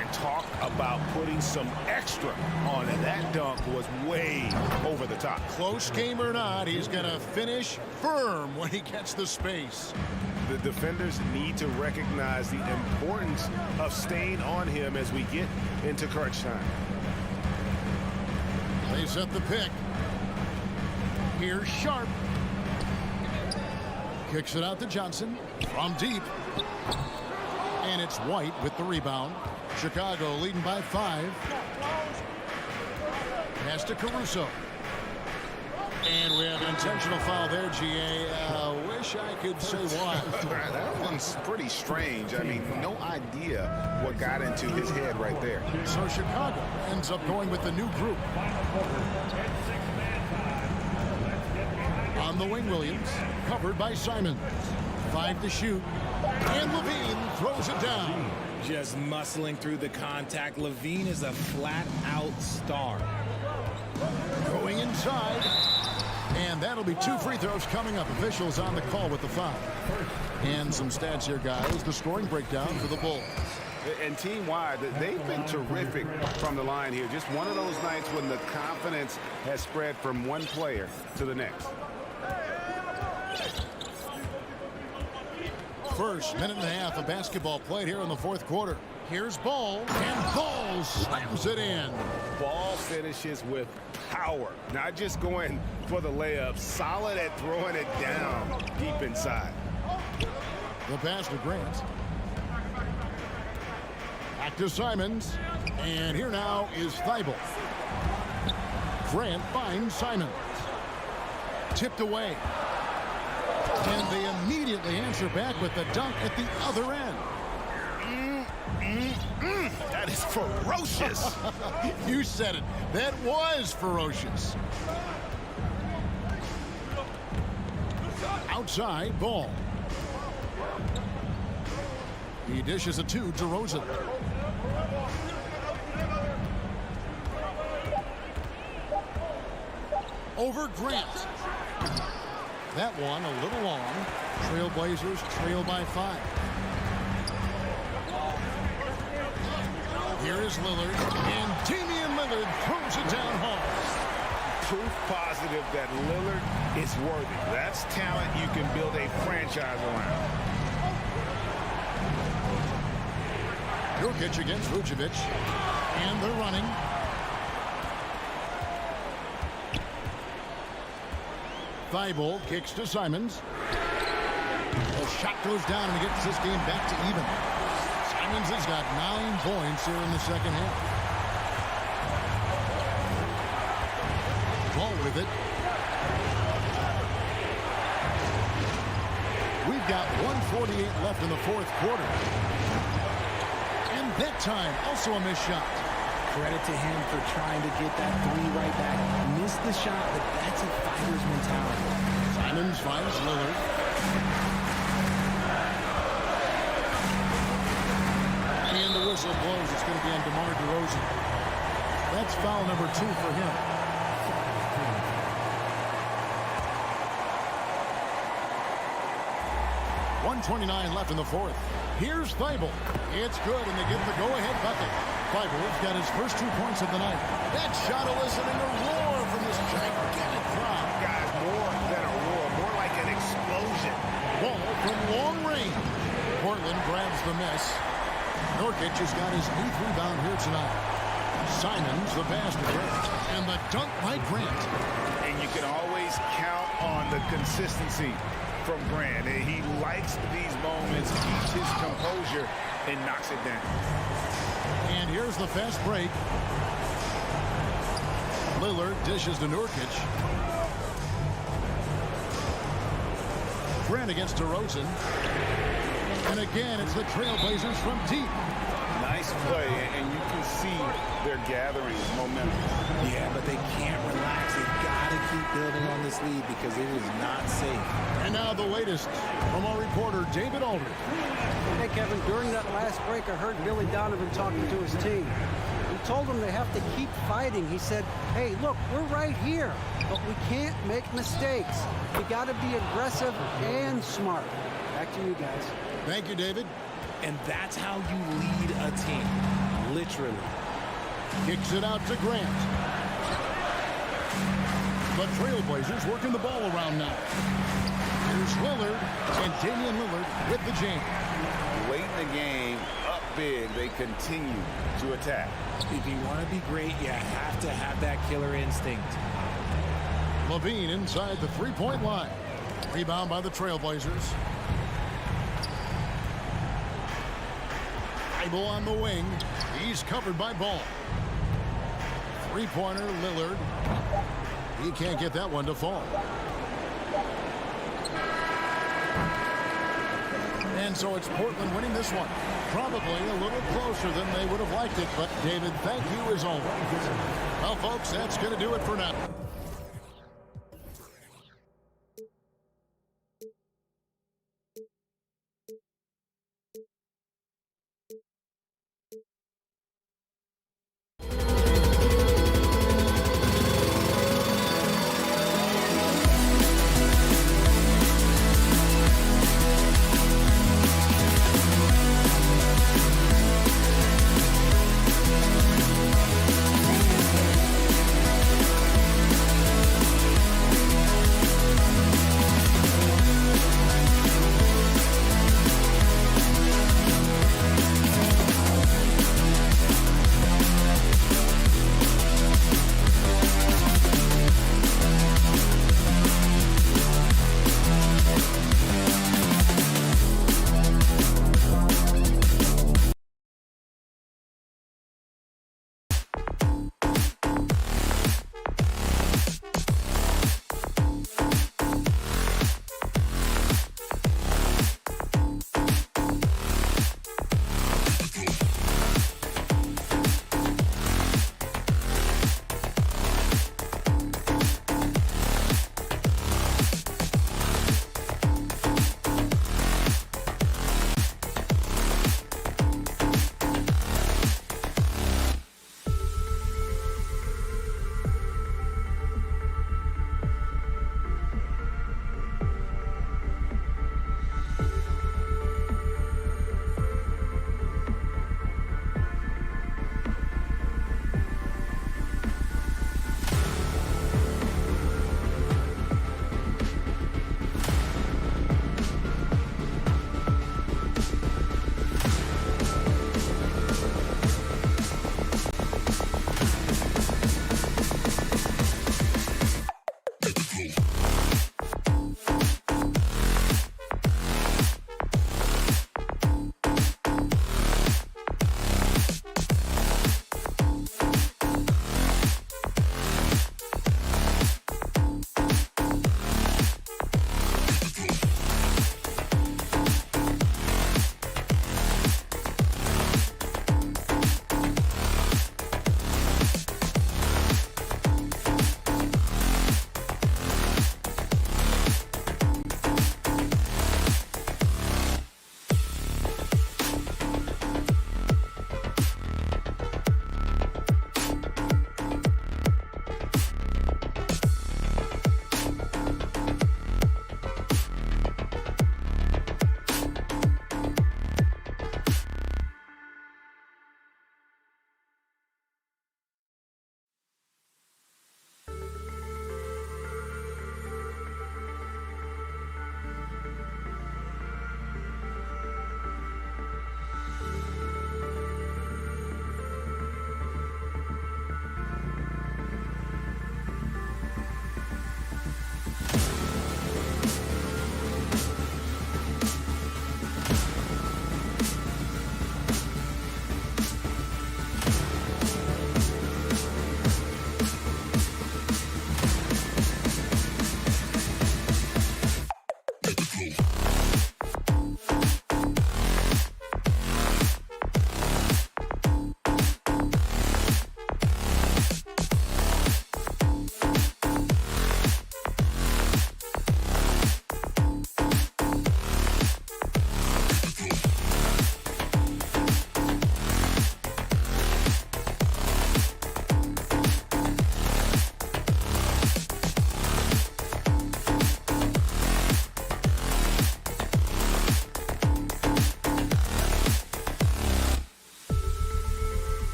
And talk about putting some extra on it. That dunk was way over the top. Close game or not, he's going to finish firm when he gets the space. The defenders need to recognize the importance of staying on him as we get into crunch time. They set the pick. Here's Sharp. Kicks it out to Johnson from deep. And it's White with the rebound. Chicago leading by 5. Pass to Caruso. And we have an intentional foul there, GA. Wish I could say why. That one's pretty strange. I mean, no idea what got into his head right there. So Chicago ends up going with the new group. On the wing, Williams, covered by Simon. 5 to shoot. And Levine throws it down. Just muscling through the contact. Levine is a flat-out star. Going inside. And that'll be 2 free throws coming up. Officials on the call with the foul. And some stats here, guys. The scoring breakdown for the Bulls. And team-wide, they've been terrific from the line here. Just one of those nights when the confidence has spread from one player to the next. First minute and a half of basketball played here in the fourth quarter. Here's Ball, and Ball slams it in. Ball finishes with power, not just going for the layup, solid at throwing it down deep inside. The pass to Grant. Back to Simons, and here now is Thibault. Grant finds Simons. Tipped away. And they immediately answer back with the dunk at the other end. That is ferocious. You said it. That was ferocious. Outside, Ball. He dishes a 2 to Rosen. Over Grant. That one a little long. Trailblazers trail by 5. Here is Lillard, and Damian Lillard throws it down hard. Proof positive that Lillard is worthy. That's talent you can build a franchise around. Jokic against Vucevic, and they're running. Thibault kicks to Simons. The shot goes down and he gets this game back to even. Simons has got 9 points here in the second half. Ball with it. We've got 1:48 left in the fourth quarter. And that time, also a missed shot. Credit to him for trying to get that three right back. Missed the shot, but that's a fighter's mentality. Simons finds Lillard. And the whistle blows. It's going to be on DeMar DeRozan. That's foul number 2 for him. .129 left in the fourth. Here's Thibault. It's good, and they get the go-ahead bucket. Thibault's got his first 2 points of the night. That shot eliciting a roar from this gigantic crowd. Guys, more than a roar, more like an explosion. Ball from long range. Portland grabs the miss. Nurkic has got his 8th rebound here tonight. Simons the basket. And the dunk by Grant. And you can always count on the consistency from Grant. He likes these moments, keeps his composure, and knocks it down. And here's the fast break. Lillard dishes to Nurkic. Grant against DeRozan. And again, it's the Trailblazers from deep. Nice play, and you can see they're gathering momentum. Yeah, but they can't relax. They've got to keep building on this lead because it is not safe. And now the latest from our reporter, David Aldridge. Hey, Kevin, during that last break, I heard Billy Donovan talking to his team. He told them they have to keep fighting. He said, hey, look, we're right here, but we can't make mistakes. We got to be aggressive and smart. Back to you guys. Thank you, David. And that's how you lead a team, literally. Kicks it out to Grant. The Trailblazers working the ball around now. Here's Lillard, and Damian Lillard with the jam. Late in the game, up big, they continue to attack. If you want to be great, you have to have that killer instinct. Levine inside the three-point line. Rebound by the Trailblazers. Thibault on the wing. He's covered by Ball. Three-pointer, Lillard. He can't get that one to fall. And so it's Portland winning this one. Probably a little closer than they would have liked it. But, David, thank you as always. Well, folks, that's going to do it for now.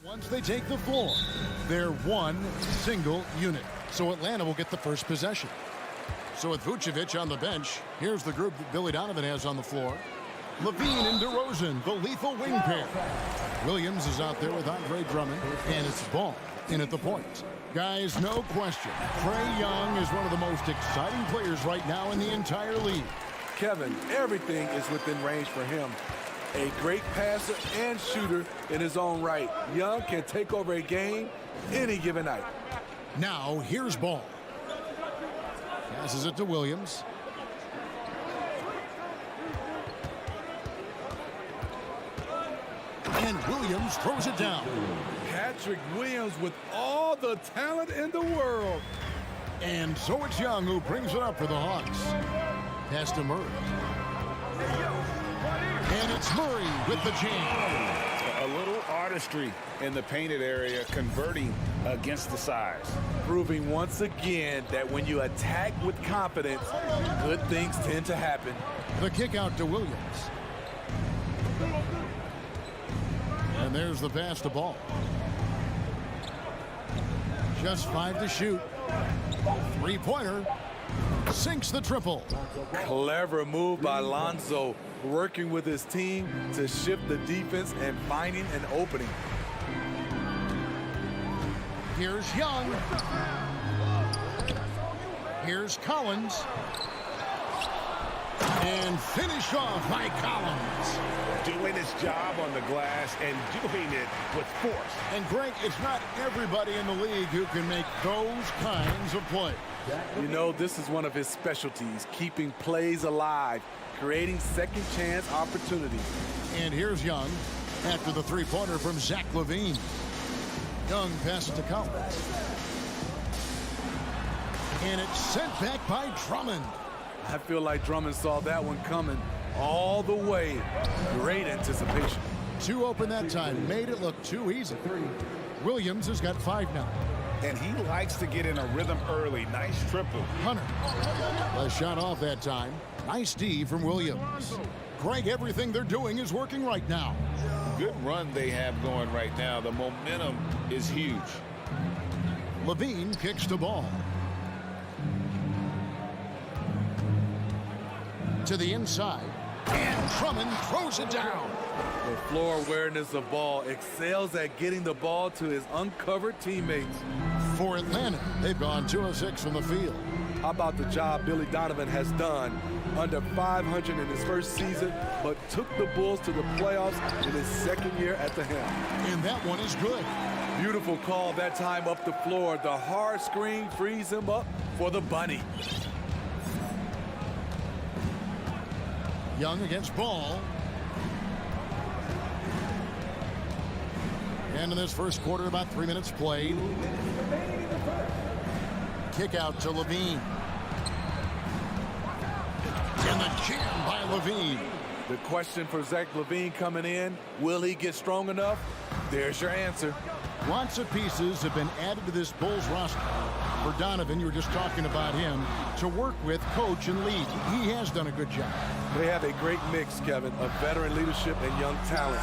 Once they take the floor, they're one single unit. So Atlanta will get the first possession. So with Vucevic on the bench, here's the group that Billy Donovan has on the floor. Levine and DeRozan, the lethal wing pair. Williams is out there with Andre Drummond, and it's Ball in at the point. Guys, no question, Trae Young is one of the most exciting players right now in the entire league. Kevin, everything is within range for him. A great passer and shooter in his own right. Young can take over a game any given night. Now, here's Ball. Passes it to Williams. And Williams throws it down. Patrick Williams with all the talent in the world. And so it's Young who brings it up for the Hawks. Pass to Murray. And it's Murray with the jam. A little artistry in the painted area, converting against the size. Proving once again that when you attack with confidence, good things tend to happen. The kick out to Williams. And there's the pass to Ball. Just 5 to shoot. Three-pointer. Sinks the triple. Clever move by Lonzo, working with his team to shift the defense and finding an opening. Here's Young. Here's Collins. And finished off by Collins. Doing his job on the glass and doing it with force. And Greg, it's not everybody in the league who can make those kinds of plays. You know, this is one of his specialties, keeping plays alive, creating second chance opportunities. And here's Young after the three-pointer from Zach LaVine. Young passes to Collins. And it's sent back by Drummond. I feel like Drummond saw that one coming all the way. Great anticipation. 2 open that time. Made it look too easy. Williams has got 5 now. And he likes to get in a rhythm early. Nice triple. Hunter. A shot off that time. Nice D from Williams. Greg, everything they're doing is working right now. Good run they have going right now. The momentum is huge. LaVine kicks the ball. To the inside. And Drummond throws it down. The floor awareness of ball, excels at getting the ball to his uncovered teammates. For Atlanta, they've gone 2 of 6 from the field. How about the job Billy Donovan has done? Under 500 in his first season, but took the Bulls to the playoffs in his second year at the helm. And that one is good. Beautiful call that time up the floor. The hard screen frees him up for the bunny. Young against Ball. And in this first quarter, about 3 minutes played. Kick out to LaVine. And the jam by LaVine. The question for Zach LaVine coming in, will he get strong enough? There's your answer. Lots of pieces have been added to this Bulls roster. For Donovan, you were just talking about him, to work with, coach, and lead. He has done a good job. They have a great mix, Kevin, of veteran leadership and young talent.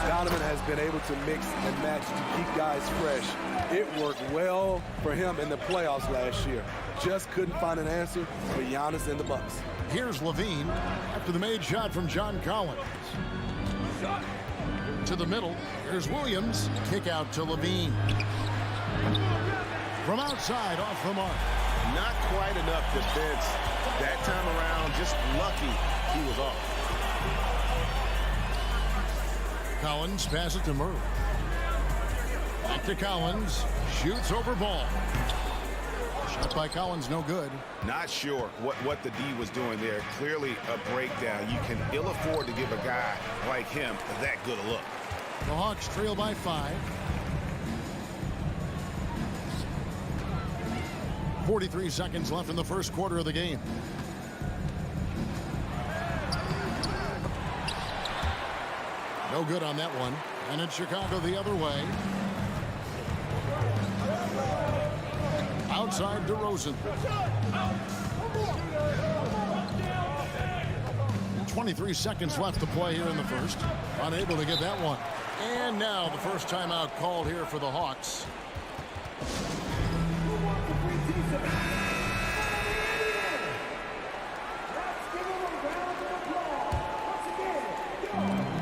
Donovan has been able to mix and match to keep guys fresh. It worked well for him in the playoffs last year. Just couldn't find an answer for Giannis and the Bucks. Here's LaVine after the made shot from John Collins. To the middle, here's Williams. Kick out to LaVine. From outside, off the mark. Not quite enough defense that time around. Just lucky he was off. Collins passes to Murray. Back to Collins. Shoots over Ball. Shot by Collins, no good. Not sure what the D was doing there. Clearly a breakdown. You can ill afford to give a guy like him that good a look. The Hawks trail by 5. 43 seconds left in the first quarter of the game. No good on that one. And it's Chicago the other way. Outside DeRozan. 23 seconds left to play here in the first. Unable to get that one. And now the first timeout called here for the Hawks.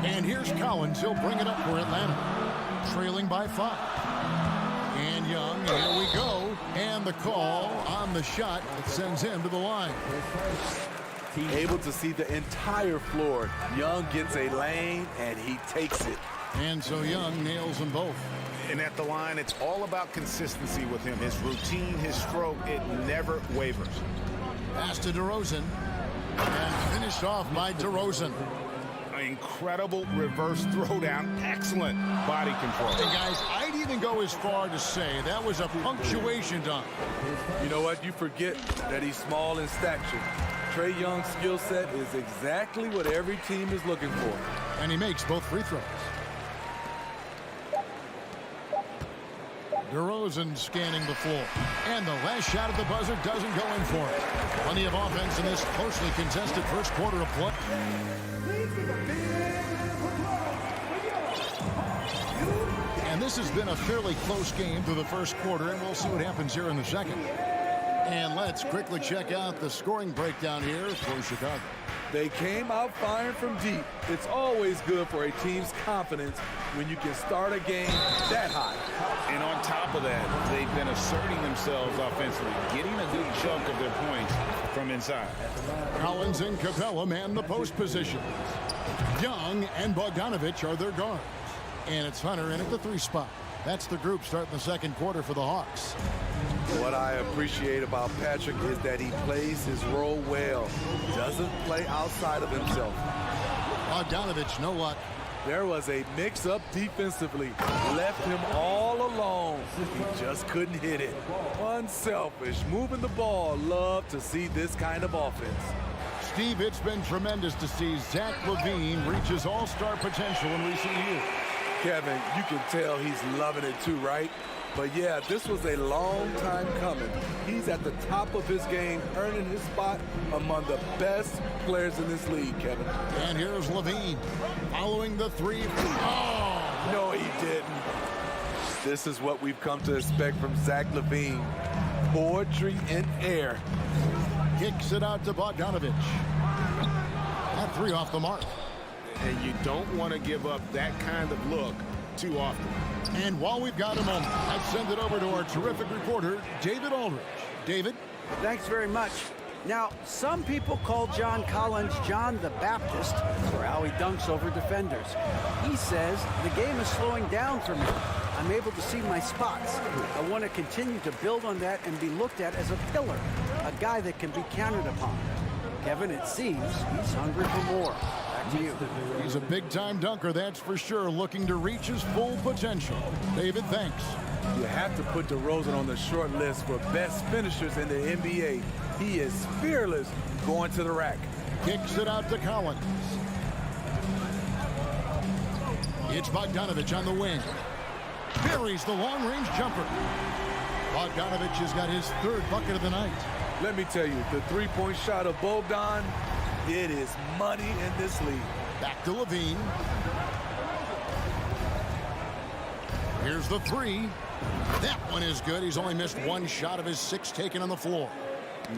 And here's Collins. He'll bring it up for Atlanta. Trailing by 5. And Young, and here we go. And the call on the shot that sends him to the line. Able to see the entire floor. Young gets a lane, and he takes it. And so Young nails them both. And at the line, it's all about consistency with him. His routine, his stroke, it never wavers. Pass to DeRozan. And finished off by DeRozan. An incredible reverse throwdown. Excellent body control. And guys, I'd even go as far to say that was a punctuation dunk. You know what? You forget that he's small in stature. Trae Young's skill set is exactly what every team is looking for. And he makes both free throws. DeRozan scanning the floor. And the last shot at the buzzer doesn't go in for it. Plenty of offense in this closely contested first quarter of play. And this has been a fairly close game through the first quarter, and we'll see what happens here in the second. And let's quickly check out the scoring breakdown here for Chicago. They came out firing from deep. It's always good for a team's confidence when you can start a game that high. And on top of that, they've been asserting themselves offensively, getting a good chunk of their points from inside. Collins and Capella man the post position. Young and Bogdanovich are their guards. And it's Hunter in at the 3 spot. That's the group starting the second quarter for the Hawks. What I appreciate about Patrick is that he plays his role well. Doesn't play outside of himself. Bogdanovich, no luck. There was a mix-up defensively. Left him all alone. He just couldn't hit it. Unselfish, moving the ball. Love to see this kind of offense. Steve, it's been tremendous to see Zach LaVine reach his all-star potential in recent years. Kevin, you can tell he's loving it too, right? But yeah, this was a long time coming. He's at the top of his game, earning his spot among the best players in this league, Kevin. And here's LaVine following the 3. Oh! No, he didn't. This is what we've come to expect from Zach LaVine. Poetry in air. Kicks it out to Bogdanovich. That 3 off the mark. And you don't want to give up that kind of look too often. And while we've got a moment, I'd send it over to our terrific reporter, David Aldridge. David? Thanks very much. Now, some people call John Collins John the Baptist for how he dunks over defenders. He says, the game is slowing down for me. I'm able to see my spots. I want to continue to build on that and be looked at as a pillar, a guy that can be counted upon. Kevin, it seems he's hungry for more. Back to you. He's a big-time dunker, that's for sure, looking to reach his full potential. David, thanks. You have to put DeRozan on the short list for best finishers in the NBA. He is fearless going to the rack. Kicks it out to Collins. It's Bogdanovich on the wing. Buries the long-range jumper. Bogdanovich has got his 3rd bucket of the night. Let me tell you, the 3-point shot of Bogdan, it is money in this league. Back to LaVine. Here's the 3. That one is good. He's only missed 1 shot of his 6 taken on the floor.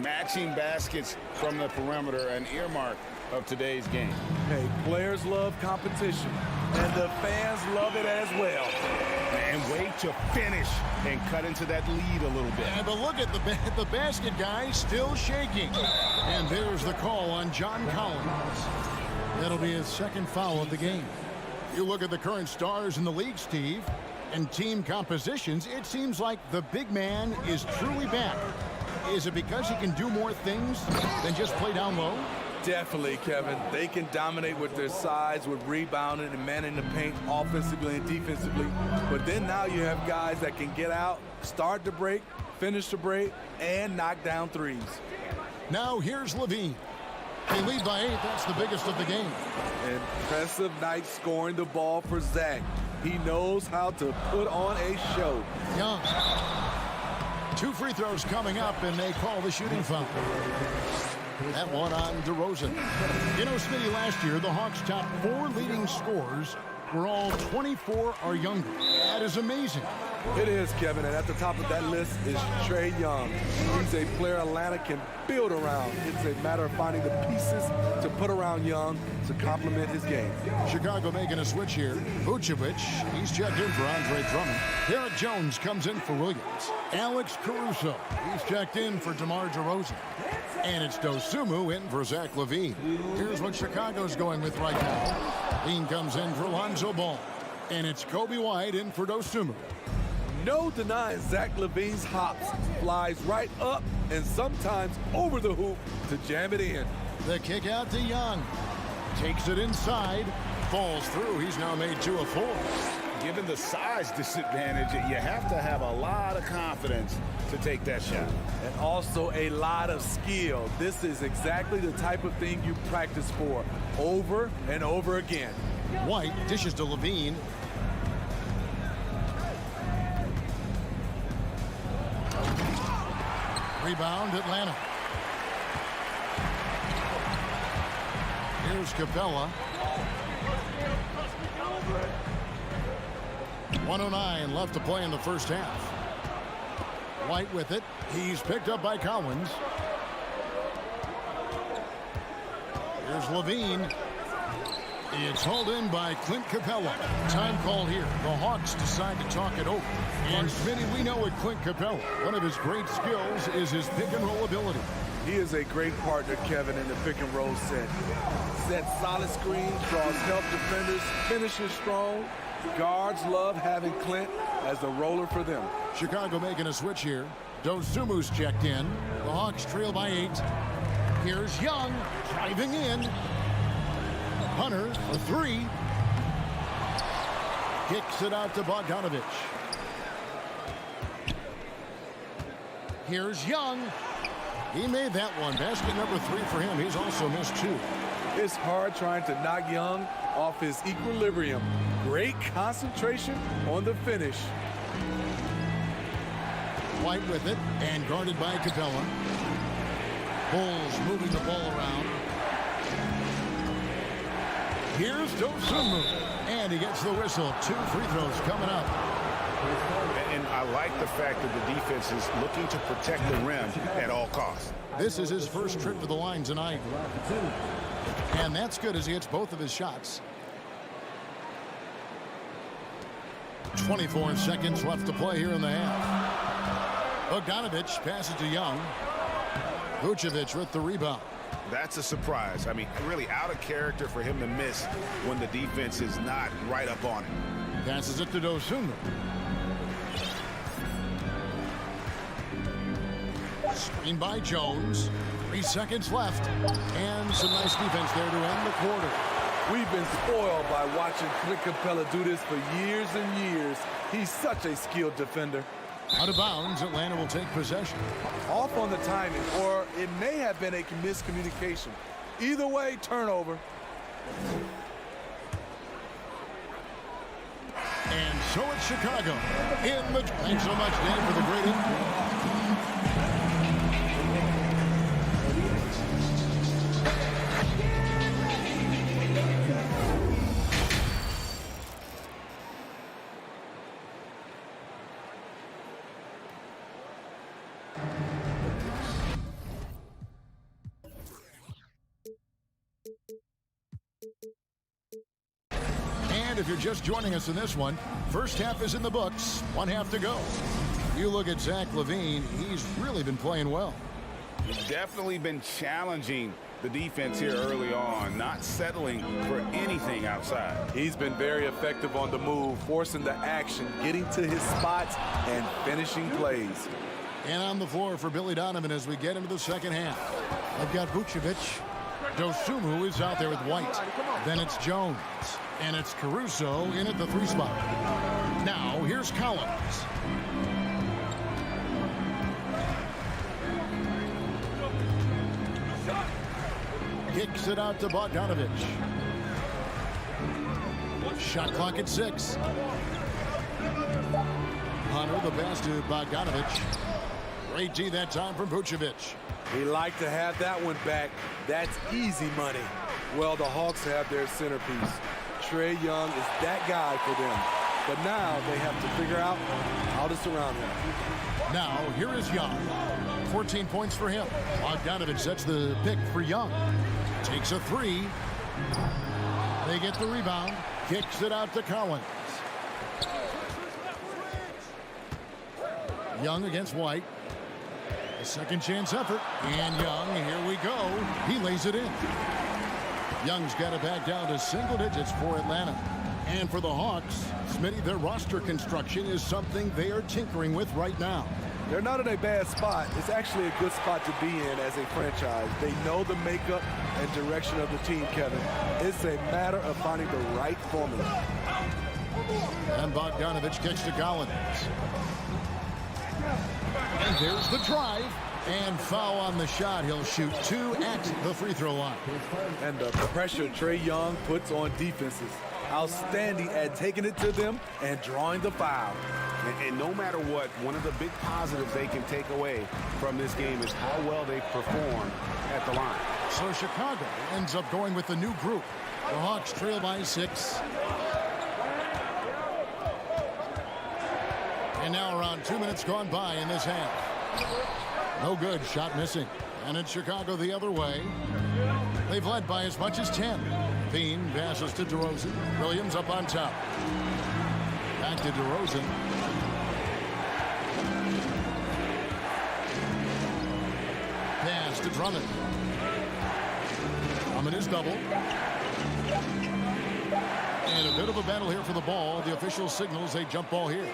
Matching baskets from the perimeter, an earmark of today's game. Hey, players love competition, and the fans love it as well. And wait to finish and cut into that lead a little bit. Yeah, but look at the basket guy still shaking. And there's the call on John Collins. That'll be his 2nd foul of the game. You look at the current stars in the league, Steve, and team compositions, it seems like the big man is truly back. Is it because he can do more things than just play down low? Definitely, Kevin. They can dominate with their size, with rebounding and manning the paint offensively and defensively. But then now you have guys that can get out, start the break, finish the break, and knock down threes. Now here's LaVine. They lead by 8. That's the biggest of the game. Impressive night scoring the ball for Zach. He knows how to put on a show. Young. 2 free throws coming up, and they call the shooting foul. That one on DeRozan. You know, Smitty, last year, the Hawks' top 4 leading scorers where all 24 are younger. That is amazing. It is, Kevin, and at the top of that list is Trae Young. He's a player Atlanta can build around. It's a matter of finding the pieces to put around Young to complement his game. Chicago making a switch here. Vucevic, he's checked in for Andre Drummond. Derek Jones comes in for Williams. Alex Caruso, he's checked in for DeMar DeRozan. And it's Dosunmu in for Zach LaVine. Here's what Chicago's going with right now. Lean comes in for Lonzo Ball. And it's Kobe White in for Dosunmu. No denying Zach LaVine's hops. Flies right up and sometimes over the hoop to jam it in. The kick out to Young. Takes it inside. Falls through. He's now made 2 of 4. Given the size disadvantage, you have to have a lot of confidence to take that shot. And also a lot of skill. This is exactly the type of thing you practice for over and over again. White dishes to LaVine. Rebound, Atlanta. Here's Capella. 1:09 left to play in the first half. White with it. He's picked up by Collins. Here's LaVine. It's hauled in by Clint Capella. Time call here. The Hawks decide to talk it over. And Smitty, we know with Clint Capella, one of his great skills is his pick and roll ability. He is a great partner, Kevin, in the pick and roll set. Sets solid screens, draws help defenders, finishes strong. Guards love having Clint as the roller for them. Chicago making a switch here. Dosumu's checked in. The Hawks trail by 8. Here's Young driving in. Hunter, a 3. Kicks it out to Bogdanovich. Here's Young. He made that one. Basket number 3 for him. He's also missed 2. It's hard trying to knock Young off his equilibrium. Great concentration on the finish. White with it and guarded by Capella. Bulls moving the ball around. Here's Dosunmu. And he gets the whistle. 2 free throws coming up. And I like the fact that the defense is looking to protect the rim at all costs. This is his first trip to the line tonight. And that's good as he hits both of his shots. 24 seconds left to play here in the half. Bogdanovich passes to Young. Vucevic with the rebound. That's a surprise. I mean, really out of character for him to miss when the defense is not right up on him. Passes it to Dosunmu. Screen by Jones. 3 seconds left. And some nice defense there to end the quarter. We've been spoiled by watching Clint Capella do this for years and years. He's such a skilled defender. Out of bounds, Atlanta will take possession. Off on the timing, or it may have been a miscommunication. Either way, turnover. And so it's Chicago in the... Thanks so much, Dave, for the great input. And if you're just joining us in this one, first half is in the books. 1 half to go. You look at Zach LaVine, he's really been playing well. He's definitely been challenging the defense here early on, not settling for anything outside. He's been very effective on the move, forcing the action, getting to his spots, and finishing plays. And on the floor for Billy Donovan as we get into the second half. I've got Vucevic. Dosunmu is out there with White. Then it's Jones. And it's Caruso in at the 3 spot. Now, here's Collins. Kicks it out to Bogdanovich. Shot clock at 6. Hunter, the pass to Bogdanovich. Great D that time from Vucevic. We like to have that one back. That's easy money. Well, the Hawks have their centerpiece. Trae Young is that guy for them. But now they have to figure out how to surround him. Now, here is Young. 14 points for him. Bogdanovich sets the pick for Young. Takes a three. They get the rebound. Kicks it out to Collins. Young against White. A second chance effort. And Young, here we go. He lays it in. Young's got it back down to single digits for Atlanta. And for the Hawks, Smitty, their roster construction is something they are tinkering with right now. They're not in a bad spot. It's actually a good spot to be in as a franchise. They know the makeup and direction of the team, Kevin. It's a matter of finding the right formula. And Bogdanovich kicks to Collins. And there's the drive. And foul on the shot. He'll shoot 2 at the free throw line. And the pressure Trae Young puts on defenses. Outstanding at taking it to them and drawing the foul. And no matter what, one of the big positives they can take away from this game is how well they perform at the line. So Chicago ends up going with the new group. The Hawks trail by 6. And now around 2 minutes gone by in this half. No good, shot missing. And it's Chicago the other way. They've led by as much as 10. Bean passes to DeRozan. Williams up on top. Back to DeRozan. Pass to Drummond. Drummond is double. And a bit of a battle here for the ball. The official signals a jump ball here.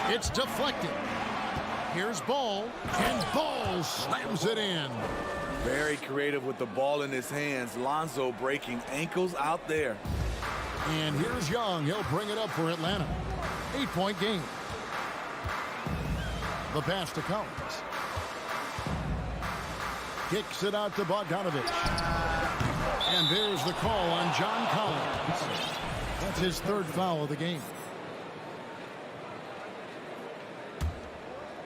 It's deflected. Here's Ball, and Ball slams it in. Very creative with the ball in his hands. Lonzo breaking ankles out there. And here's Young. He'll bring it up for Atlanta. 8-point game. The pass to Collins. Kicks it out to Bogdanovich. And there's the call on John Collins. That's his 3rd foul of the game.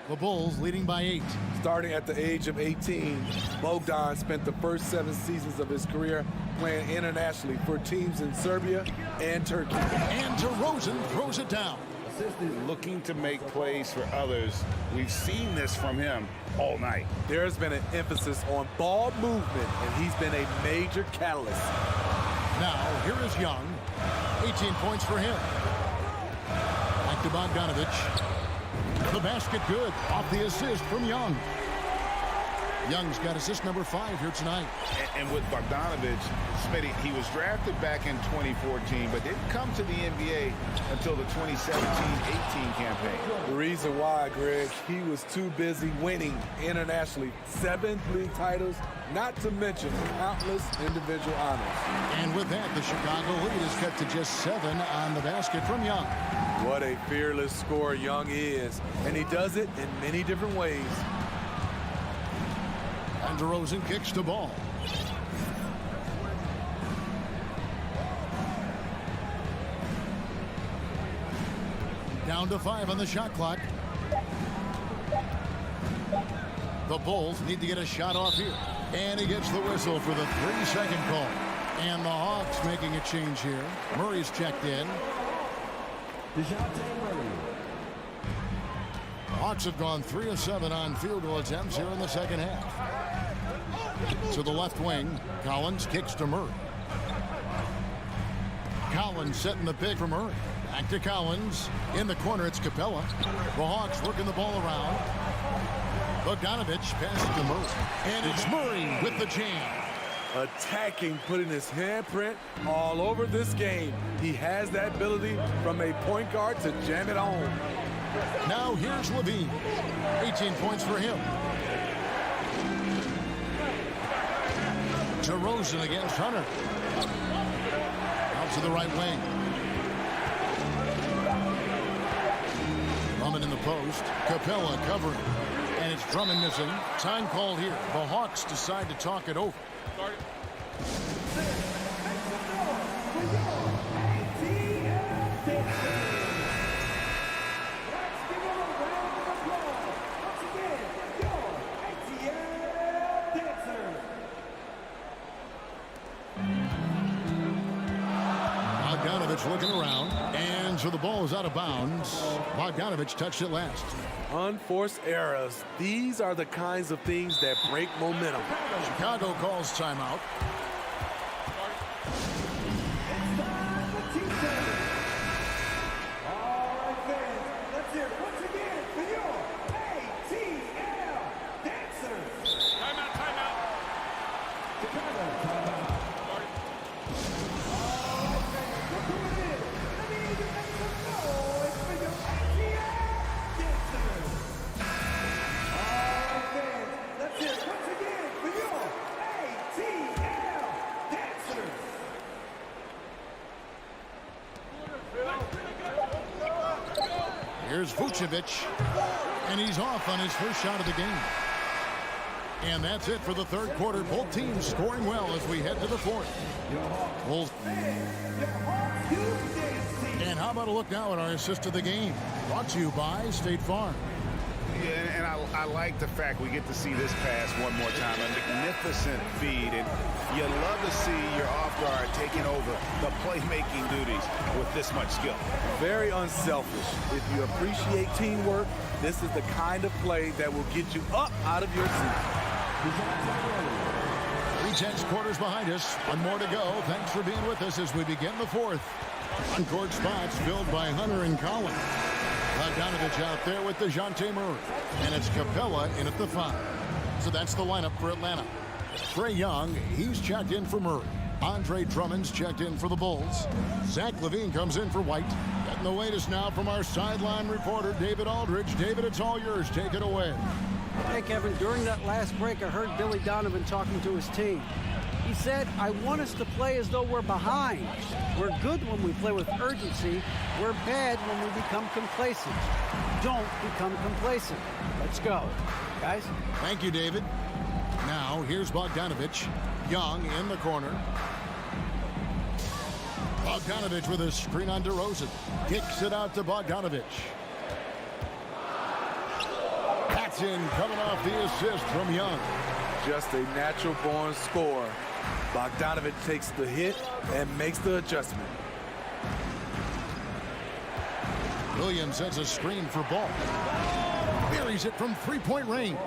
The Bulls leading by 8. Starting at the age of 18, Bogdan spent the first 7 seasons of his career playing internationally for teams in Serbia and Turkey. And DeRozan throws it down. Looking to make plays for others. We've seen this from him all night. There's been an emphasis on ball movement, and he's been a major catalyst. Now, here is Young. 18 points for him. Back to Bogdanovich. The basket good off the assist from Young. Young's got assist number 5 here tonight. And with Bogdanovich, Smitty, he was drafted back in 2014, but didn't come to the NBA until the 2017-18 campaign. The reason why, Greg, he was too busy winning internationally. 7 league titles, not to mention countless individual honors. And with that, the Chicago lead is cut to just 7 on the basket from Young. What a fearless scorer Young is, and he does it in many different ways. And DeRozan kicks the ball. Down to 5 on the shot clock. The Bulls need to get a shot off here. And he gets the whistle for the 3-second call. And the Hawks making a change here. Murray's checked in. The Hawks have gone 3 of 7 on field goal attempts here in the second half. To the left wing, Collins kicks to Murray. Collins setting the pick for Murray. Back to Collins. In the corner, it's Capella. The Hawks working the ball around. Bogdanovich passes to Murray. And it's Murray with the jam. Attacking, putting his handprint all over this game. He has that ability from a point guard to jam it home. Now here's Levine. 18 points for him. DeRozan against Hunter. Out to the right wing. Drummond in the post. Capella covering. And it's Drummond missing. Time called here. The Hawks decide to talk it over. Bogdanovich looking around. And so the ball is out of bounds. Bogdanovich touched it last. Unforced errors. These are the kinds of things that break momentum. Chicago calls timeout. Here's Vucevic, and he's off on his first shot of the game. And that's it for the third quarter. Both teams scoring well as we head to the fourth. And how about a look now at our assist of the game? Brought to you by State Farm. Yeah, and I like the fact we get to see this pass one more time. A magnificent feed, and you love to see your off guard taking over the playmaking duties with this much skill. Very unselfish. If you appreciate teamwork, this is the kind of play that will get you up out of your seat. 3/10 quarters behind us. One more to go. Thanks for being with us as we begin the fourth. On-court spots filled by Hunter and Collin. Bogdanovich out there with DeJounte Murray. And it's Capella in at the 5. So that's the lineup for Atlanta. Trae Young, he's checked in for Murray. Andre Drummond's checked in for the Bulls. Zach LaVine comes in for White. Getting the latest now from our sideline reporter, David Aldridge. David, it's all yours. Take it away. Hey, Kevin, during that last break, I heard Billy Donovan talking to his team. He said, I want us to play as though we're behind. We're good when we play with urgency. We're bad when we become complacent. Don't become complacent. Let's go. Guys? Thank you, David. Now, here's Bogdanovich. Young in the corner. Bogdanovich with a screen on DeRozan. Kicks it out to Bogdanovich. Patson coming off the assist from Young. Just a natural-born scorer. Bogdanovich takes the hit and makes the adjustment. Williams sets a screen for Ball. Buries it from three-point range.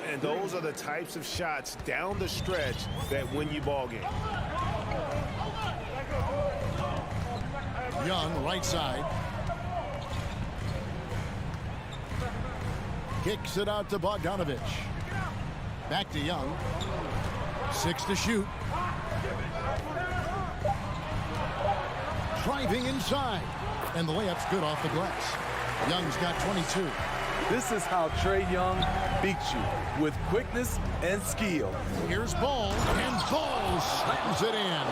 And those are the types of shots down the stretch that win you ball game. Young, right side. Kicks it out to Bogdanovich. Back to Young. 6 to shoot. Driving inside. And the layup's good off the glass. Young's got 22. This is how Trae Young beats you, with quickness and skill. Here's Ball, and Ball slams it in.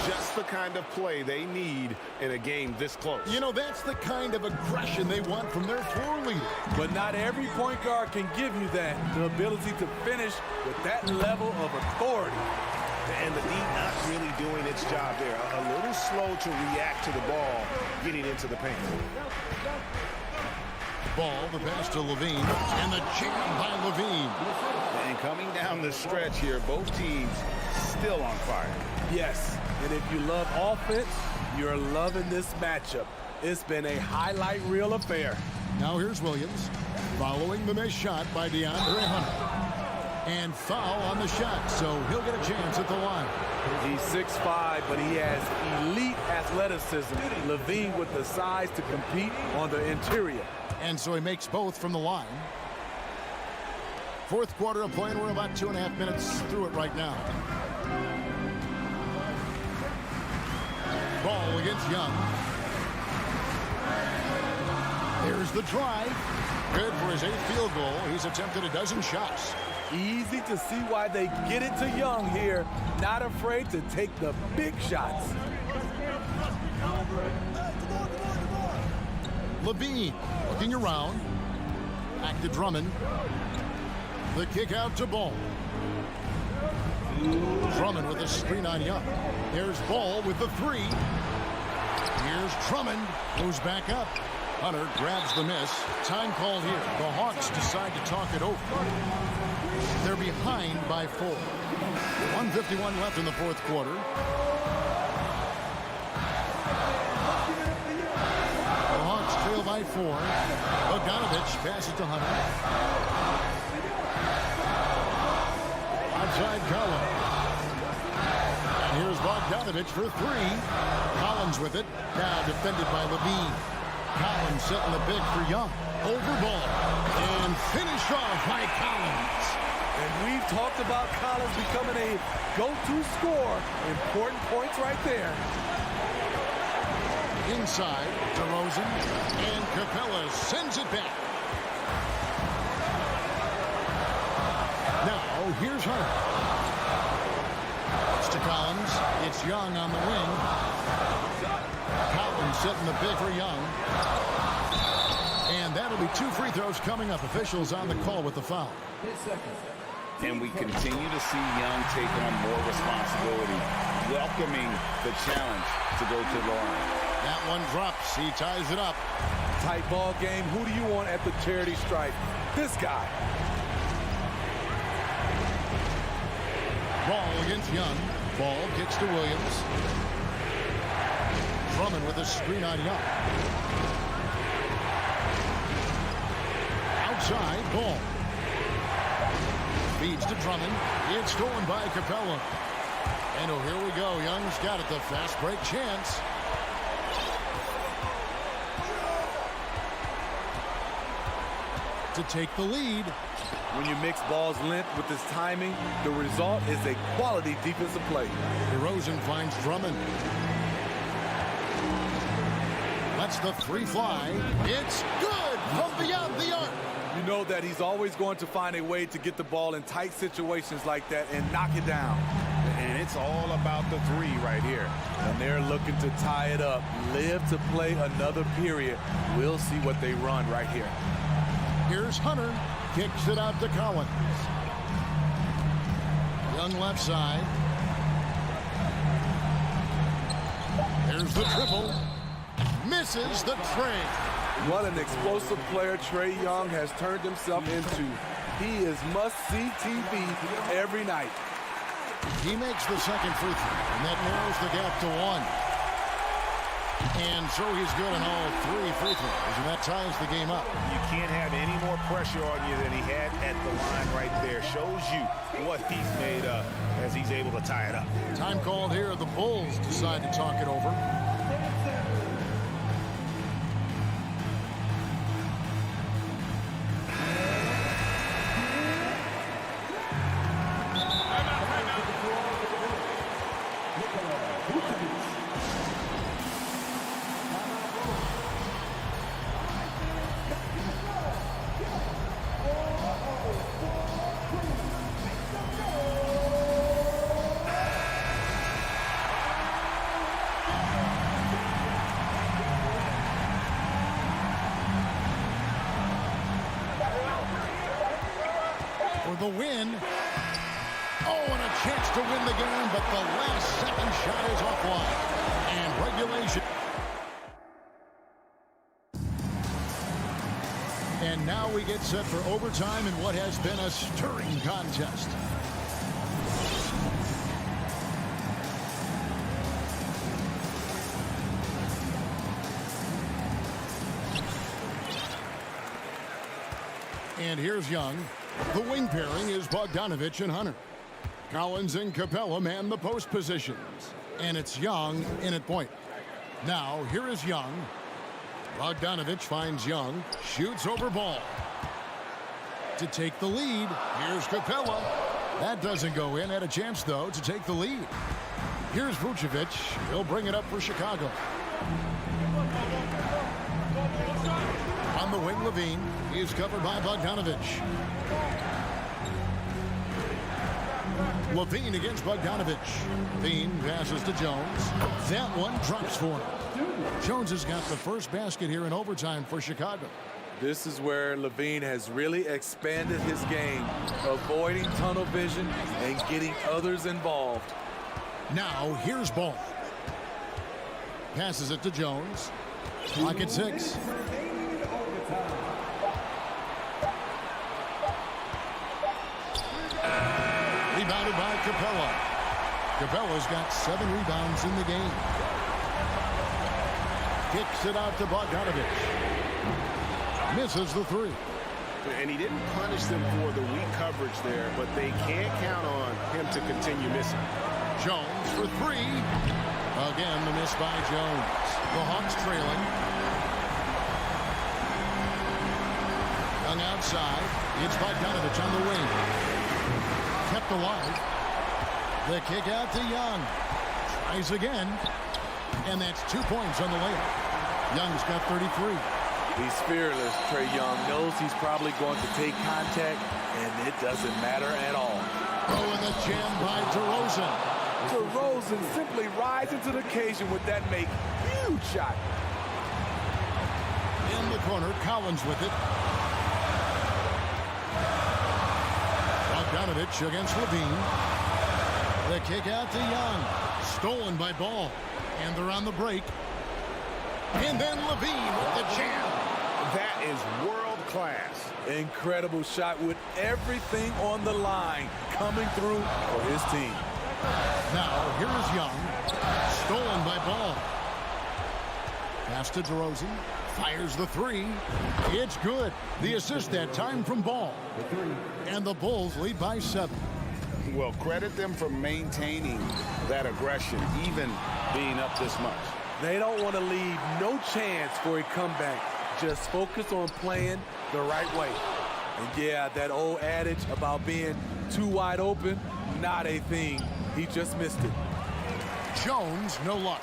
Just the kind of play they need in a game this close. You know, that's the kind of aggression they want from their floor leader. But not every point guard can give you that, the ability to finish with that level of authority. And the D not really doing its job there. A little slow to react to the ball getting into the paint. Ball, the pass to LaVine, and the jam by LaVine. And coming down the stretch here, both teams still on fire. Yes, and if you love offense, you're loving this matchup. It's been a highlight reel affair. Now here's Williams, following the missed shot by DeAndre Hunter. And foul on the shot, so he'll get a chance at the line. He's 6'5", but he has elite athleticism. LaVine with the size to compete on the interior. And so he makes both from the line. Fourth quarter of play, and we're about 2.5 minutes through it right now. Ball against Young. There's the drive. Good for his 8th field goal. He's attempted a dozen shots. Easy to see why they get it to Young here. Not afraid to take the big shots. LaVine looking around. Back to Drummond. The kick out to Ball. Drummond with a screen on Young. Here's Ball with the 3. Here's Drummond. Goes back up. Hunter grabs the miss. Time called here. The Hawks decide to talk it over. They're behind by 4. 1:51 left in the fourth quarter. by 4. Bogdanovich passes to Hunter. Outside Collins. And here's Bogdanovich for 3. Collins with it. Now defended by Levine. Collins setting the big for Young. Over ball. And finished off by Collins. And we've talked about Collins becoming a go-to scorer. Important points right there. Inside, DeRozan, and Capella sends it back. Now, here's Hunter. It's to Collins. It's Young on the wing. Collins setting the big for Young. And that'll be 2 free throws coming up. Officials on the call with the foul. And we continue to see Young take on more responsibility, welcoming the challenge to go to the line. That one drops. He ties it up. Tight ball game. Who do you want at the charity stripe? This guy. Ball against Young. Ball kicks to Williams. Drummond with a screen on Young. Outside, Ball. Feeds to Drummond. It's stolen by Capella. And oh, here we go. Young's got it. The fast break chance. To take the lead. When you mix ball's length with his timing, the result is a quality defensive play. DeRozan finds Drummond. Lets the 3 fly. It's good from beyond the arc. You know that he's always going to find a way to get the ball in tight situations like that and knock it down. And it's all about the 3 right here. And they're looking to tie it up, live to play another period. We'll see what they run right here. Here's Hunter. Kicks it out to Collins. Young left side. There's the triple. Misses the tray. What an explosive player Trae Young has turned himself into. He is must-see TV every night. He makes the second free throw, and that narrows the gap to 1. And so he's good on all 3 free throws, and that ties the game up. You can't have any more pressure on you than he had at the line right there. Shows you what he's made of as he's able to tie it up. Time called here. The Bulls decide to talk it over. The win. Oh, and a chance to win the game, but the last second shot is offline. And regulation. And now we get set for overtime in what has been a stirring contest. And here's Young. The wing pairing is Bogdanovich and Hunter. Collins and Capella man the post positions. And it's Young in at point. Now, here is Young. Bogdanovich finds Young. Shoots over Ball. To take the lead, here's Capella. That doesn't go in. Had a chance, though, to take the lead. Here's Vucevic. He'll bring it up for Chicago. On the wing, Levine. He is covered by Bogdanovich. Levine against Bogdanovich. Levine passes to Jones. That one drops for him. Jones has got the first basket here in overtime for Chicago. This is where Levine has really expanded his game, avoiding tunnel vision and getting others involved. Now, here's Ball. Passes it to Jones. Clock at 6. Rebounded by Capella. Capella's got 7 rebounds in the game. Kicks it out to Bogdanovich. Misses the three. And he didn't punish them for the weak coverage there, but they can't count on him to continue missing. Jones for three. Again, the miss by Jones. The Hawks trailing. Young outside. It's by Donovich on the wing. Kept alive. The kick out to Young. Tries again. And that's 2 points on the layup. Young's got 33. He's fearless. Trae Young knows he's probably going to take contact, and it doesn't matter at all. Oh, and the jam by DeRozan. DeRozan simply rising to the occasion with that make. Huge shot. In the corner, Collins with it. Bogdanovich against Levine. The kick out to Young. Stolen by Ball. And they're on the break. And then Levine with the jam. That is world class. Incredible shot with everything on the line coming through for his team. Now, here's Young. Stolen by Ball. Pass to DeRozan. Fires the three. It's good. The assist that time from Ball. And the Bulls lead by 7. Well, credit them for maintaining that aggression, even being up this much. They don't want to leave no chance for a comeback. Just focus on playing the right way. And yeah, that old adage about being too wide open, not a thing. He just missed it. Jones, no luck.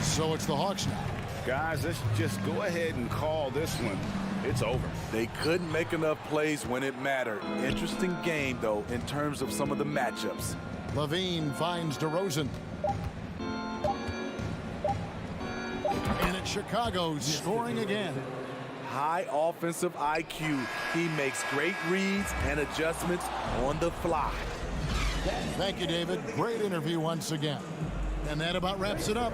So it's the Hawks now. Guys, let's just go ahead and call this one. It's over. They couldn't make enough plays when it mattered. Interesting game, though, in terms of some of the matchups. Levine finds DeRozan. And it's Chicago scoring again. High offensive IQ. He makes great reads and adjustments on the fly. Thank you, David. Great interview once again. And that about wraps it up.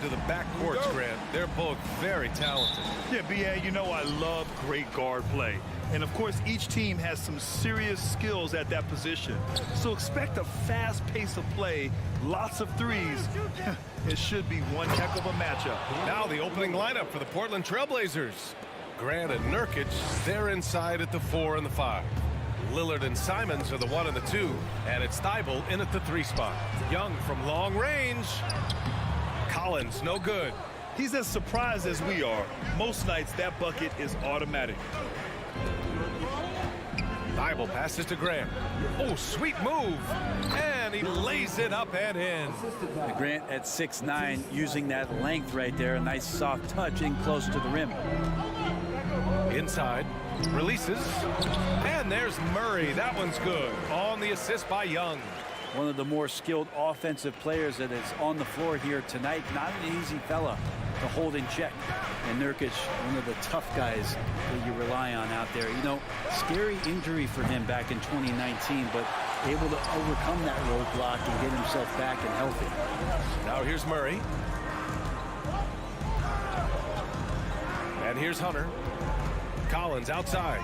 into the backcourts, Grant. They're both very talented. Yeah, B.A., you know I love great guard play. And, of course, each team has some serious skills at that position. So expect a fast pace of play, lots of threes. It should be one heck of a matchup. Now the opening lineup for the Portland Trailblazers. Grant and Nurkic, they're inside at the 4 and the 5. Lillard and Simons are the 1 and the 2, and it's Thybulle in at the 3 spot. Young from long range. Collins, no good. He's as surprised as we are. Most nights, that bucket is automatic. Thybulle passes to Grant. Oh, sweet move. And he lays it up and in. Grant at 6'9", using that length right there. A nice soft touch in close to the rim. Inside, releases, and there's Murray. That one's good. On the assist by Young. One of the more skilled offensive players that is on the floor here tonight. Not an easy fella to hold in check. And Nurkic, one of the tough guys that you rely on out there. You know, scary injury for him back in 2019, but able to overcome that roadblock and get himself back and healthy. Now here's Murray. And here's Hunter. Collins outside.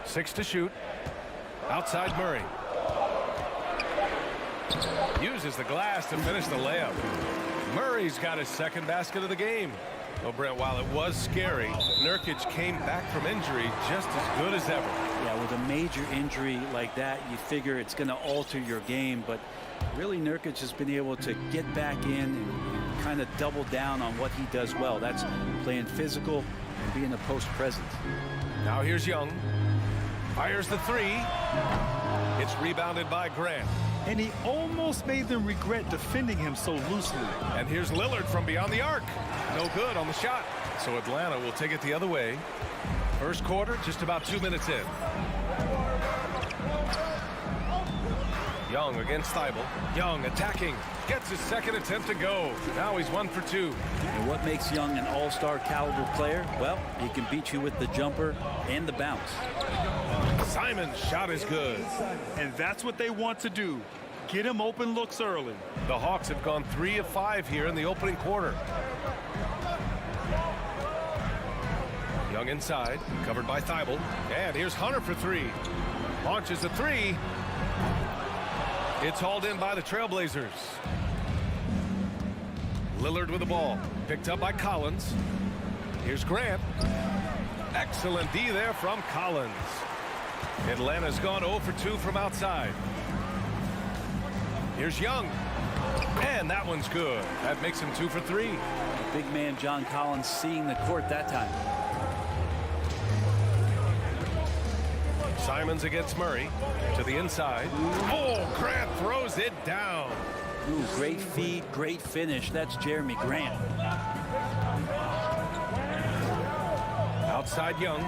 6 to shoot. Outside Murray. Uses the glass to finish the layup. Murray's got his second basket of the game. Well, Brent, while it was scary, Nurkic came back from injury just as good as ever. Yeah, with a major injury like that, you figure it's going to alter your game, but really Nurkic has been able to get back in and kind of double down on what he does well. That's playing physical and being a post presence. Now here's Young. Fires the 3. It's rebounded by Grant. And he almost made them regret defending him so loosely. And here's Lillard from beyond the arc. No good on the shot. So Atlanta will take it the other way. First quarter, just about 2 minutes in. Young against Thybulle. Young attacking. Gets his second attempt to go. Now he's 1 for 2. And what makes Young an all-star caliber player? Well, he can beat you with the jumper and the bounce. Simon's shot is good. And that's what they want to do. Get him open looks early. The Hawks have gone 3 of 5 here in the opening quarter. Young inside, covered by Thybulle. And here's Hunter for 3. Launches a 3. It's hauled in by the Trailblazers. Lillard with the ball. Picked up by Collins. Here's Grant. Excellent D there from Collins. Atlanta's gone 0 for 2 from outside. Here's Young. And that one's good. That makes him 2 for 3. Big man John Collins seeing the court that time. Simons against Murray to the inside. Oh, Grant throws it down. Ooh, great feed, great finish. That's Jeremy Grant. Outside Young.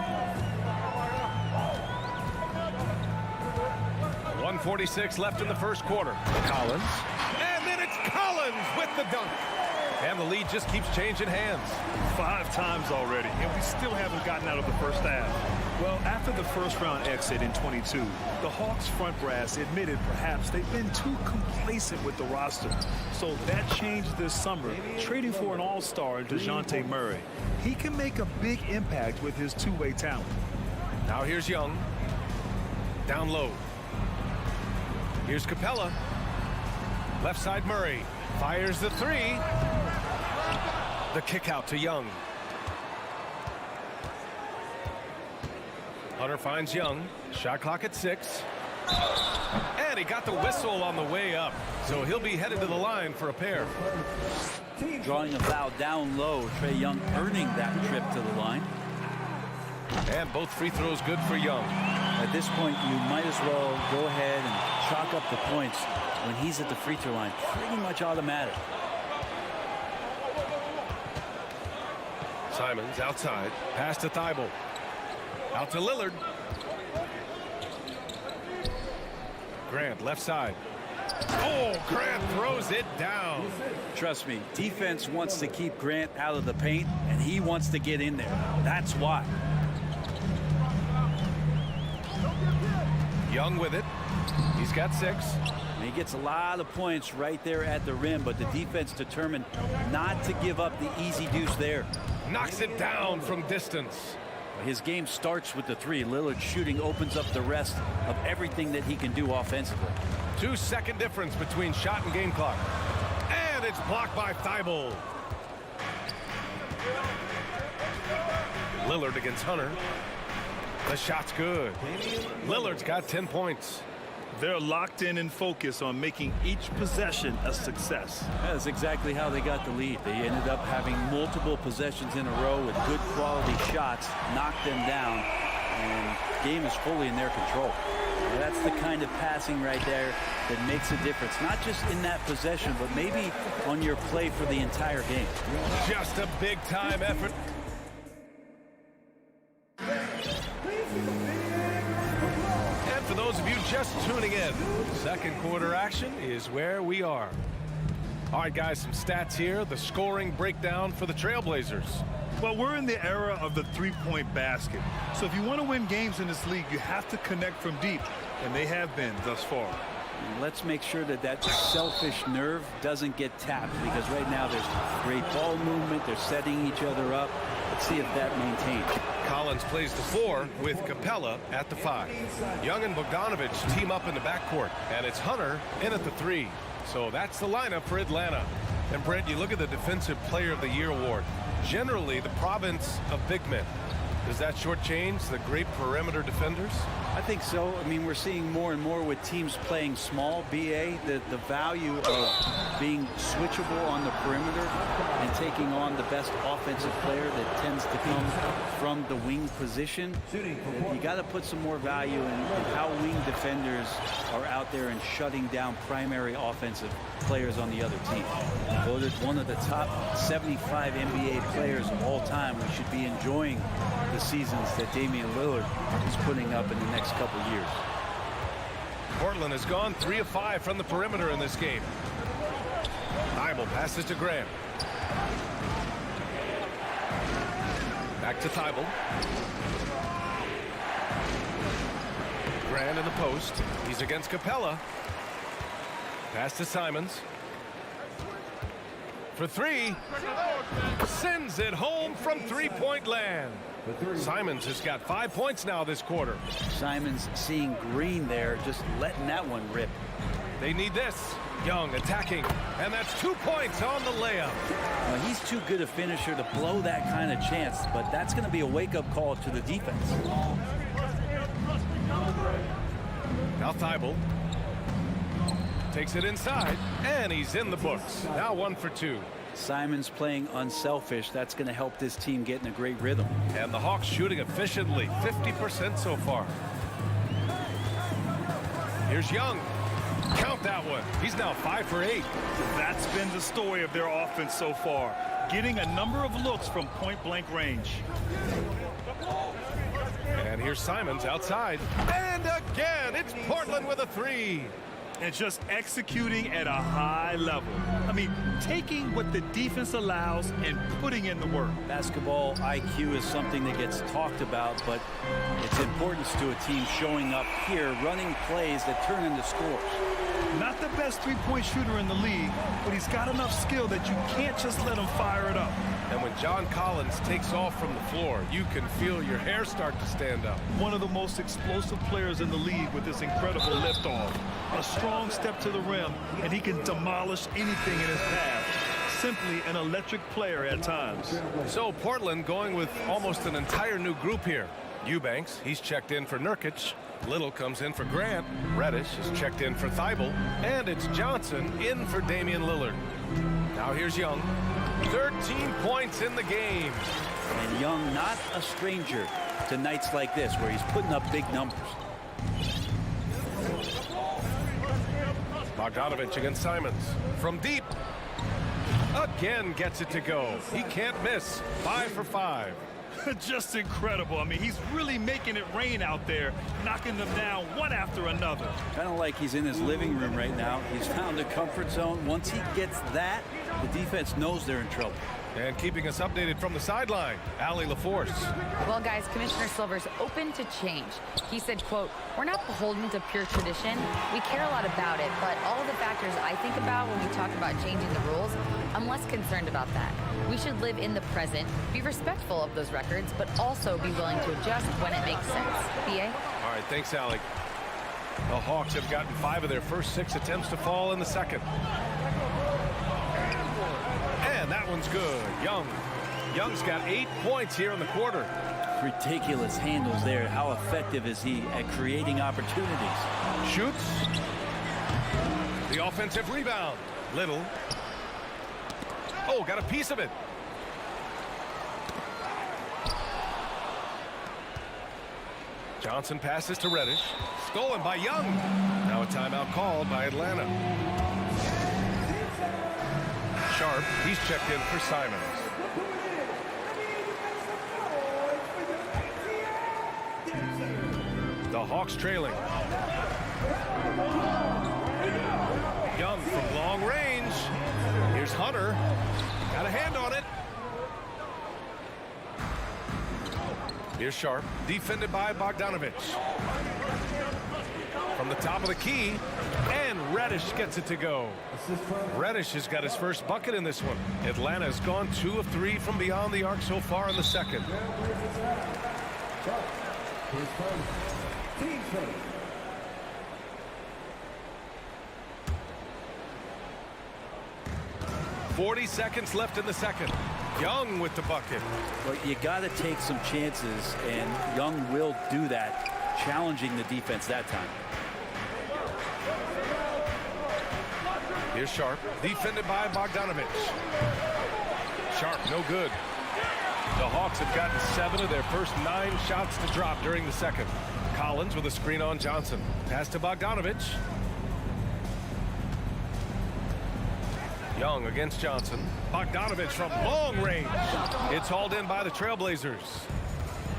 1:46 left in the first quarter. Collins. And then it's Collins with the dunk. And the lead just keeps changing hands. 5 times already, and we still haven't gotten out of the first half. Well, after the first round exit in 22, the Hawks front brass admitted perhaps they've been too complacent with the roster. So that changed this summer, trading for an all-star, DeJounte Murray. He can make a big impact with his two-way talent. Now here's Young. Down low. Here's Capella. Left side Murray. Fires the 3. The kick out to Young. Hunter finds Young. Shot clock at 6. And he got the whistle on the way up. So he'll be headed to the line for a pair. Drawing a foul down low. Trae Young earning that trip to the line. And both free throws good for Young. At this point, you might as well go ahead and chalk up the points when he's at the free throw line. Pretty much automatic. Simons outside. Pass to Thybulle. Out to Lillard. Grant left side. Oh, Grant throws it down. Trust me, defense wants to keep Grant out of the paint, and he wants to get in there. That's why. Young with it. He's got 6. He He gets a lot of points right there at the rim, but the defense determined not to give up the easy deuce there. Knocks it down from distance. His game starts with the three. Lillard's shooting opens up the rest of everything that he can do offensively. 2-second difference between shot and game clock. And it's blocked by Thibault. Lillard against Hunter. The shot's good. Lillard's got 10 points. They're locked in and focused on making each possession a success. That's exactly how they got the lead. They ended up having multiple possessions in a row with good quality shots, knocked them down, and the game is fully in their control. That's the kind of passing right there that makes a difference, not just in that possession, but maybe on your play for the entire game. Just a big-time effort. And for those of you just tuning in, second quarter action is where we are. All right, guys, some stats here. The scoring breakdown for the Trailblazers. Well, we're in the era of the three-point basket. So if you want to win games in this league, you have to connect from deep, and they have been thus far. And let's make sure that that selfish nerve doesn't get tapped, because right now there's great ball movement. They're setting each other up. Let's see if that maintains. Collins plays the 4 with Capella at the 5. Young and Bogdanovich team up in the backcourt, and it's Hunter in at the 3. So that's the lineup for Atlanta. And Brent, you look at the Defensive Player of the Year award. Generally, the province of big men. Does that shortchange the great perimeter defenders? I think so. I mean, we're seeing more and more with teams playing small, BA, the value of being switchable on the perimeter and taking on the best offensive player that tends to come from the wing position. You got to put some more value in how wing defenders are out there and shutting down primary offensive players on the other team. Voted one of the top 75 NBA players of all time. We should be enjoying the seasons that Damian Lillard is putting up in the next couple years. Portland has gone 3 of 5 from the perimeter in this game. Thibault passes to Graham. Back to Thibault. Grant in the post. He's against Capella. Pass to Simons. For 3. Sends it home from three-point land. Simons has got 5 points now this quarter. Simons seeing green there, just letting that one rip. They need this. Young attacking, and that's 2 points on the layup. He's too good a finisher to blow that kind of chance, but that's going to be a wake-up call to the defense. Now Thibault takes it inside, and he's in the books. Now 1 for 2. Simons playing unselfish. That's going to help this team get in a great rhythm. And the Hawks shooting efficiently, 50% so far. Here's Young. Count that one. He's now 5 for 8. That's been the story of their offense so far, getting a number of looks from point-blank range. And here's Simons outside. And again, it's Portland with a 3. And just executing at a high level. I mean, taking what the defense allows and putting in the work. Basketball IQ is something that gets talked about, but its importance to a team showing up here, running plays that turn into scores. Not the best three-point shooter in the league, but he's got enough skill that you can't just let him fire it up. And when John Collins takes off from the floor, you can feel your hair start to stand up. One of the most explosive players in the league with this incredible liftoff. A strong step to the rim, and he can demolish anything in his path. Simply an electric player at times. So Portland going with almost an entire new group here. Eubanks, he's checked in for Nurkic. Little comes in for Grant. Reddish is checked in for Thibault. And it's Johnson in for Damian Lillard. Now here's Young. 13 points in the game. And Young not a stranger to nights like this where he's putting up big numbers. Bogdanovich against Simons. From deep. Again gets it to go. He can't miss. 5 for 5. Just incredible. I mean, he's really making it rain out there, knocking them down one after another. Kind of like he's in his living room right now. He's found a comfort zone. Once he gets that, the defense knows they're in trouble. And keeping us updated from the sideline, Allie LaForce. Well, guys, Commissioner Silver's open to change. He said, quote, "We're not beholden to pure tradition. We care a lot about it, but all of the factors I think about when we talk about changing the rules, I'm less concerned about that. We should live in the present, be respectful of those records, but also be willing to adjust when it makes sense." BA? All right, thanks, Allie. The Hawks have gotten 5 of their first 6 attempts to fall in the second. And that one's good. Young's got 8 points here in the quarter. Ridiculous handles there. How effective is he at creating opportunities? Shoots. The offensive rebound. Little. Oh, got a piece of it. Johnson passes to Reddish. Stolen by Young. Now a timeout called by Atlanta. Sharp, he's checked in for Simons. The Hawks trailing. Young from long range. Here's Hunter. Got a hand on it. Here's Sharp, defended by Bogdanovich. From the top of the key, and Reddish gets it to go. Reddish has got his first bucket in this one. Atlanta's gone 2 of 3 from beyond the arc so far in the second. His first team first. 40 seconds left in the second. Young with the bucket. But you got to take some chances, and Young will do that, challenging the defense that time. Here's Sharp, defended by Bogdanovich. Sharp, no good. The Hawks have gotten 7 of their first 9 shots to drop during the second. Collins with a screen on Johnson. Pass to Bogdanovich. Young against Johnson. Bogdanovich from long range. It's hauled in by the Trailblazers.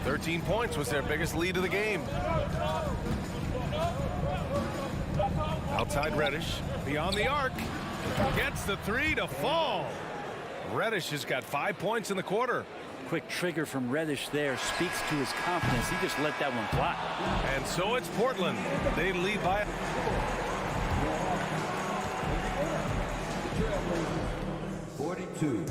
13 points was their biggest lead of the game. Outside Reddish. Beyond the arc. Gets the 3 to fall. Reddish has got 5 points in the quarter. Quick trigger from Reddish there speaks to his confidence. He just let that one fly. And so it's Portland. They lead by 42.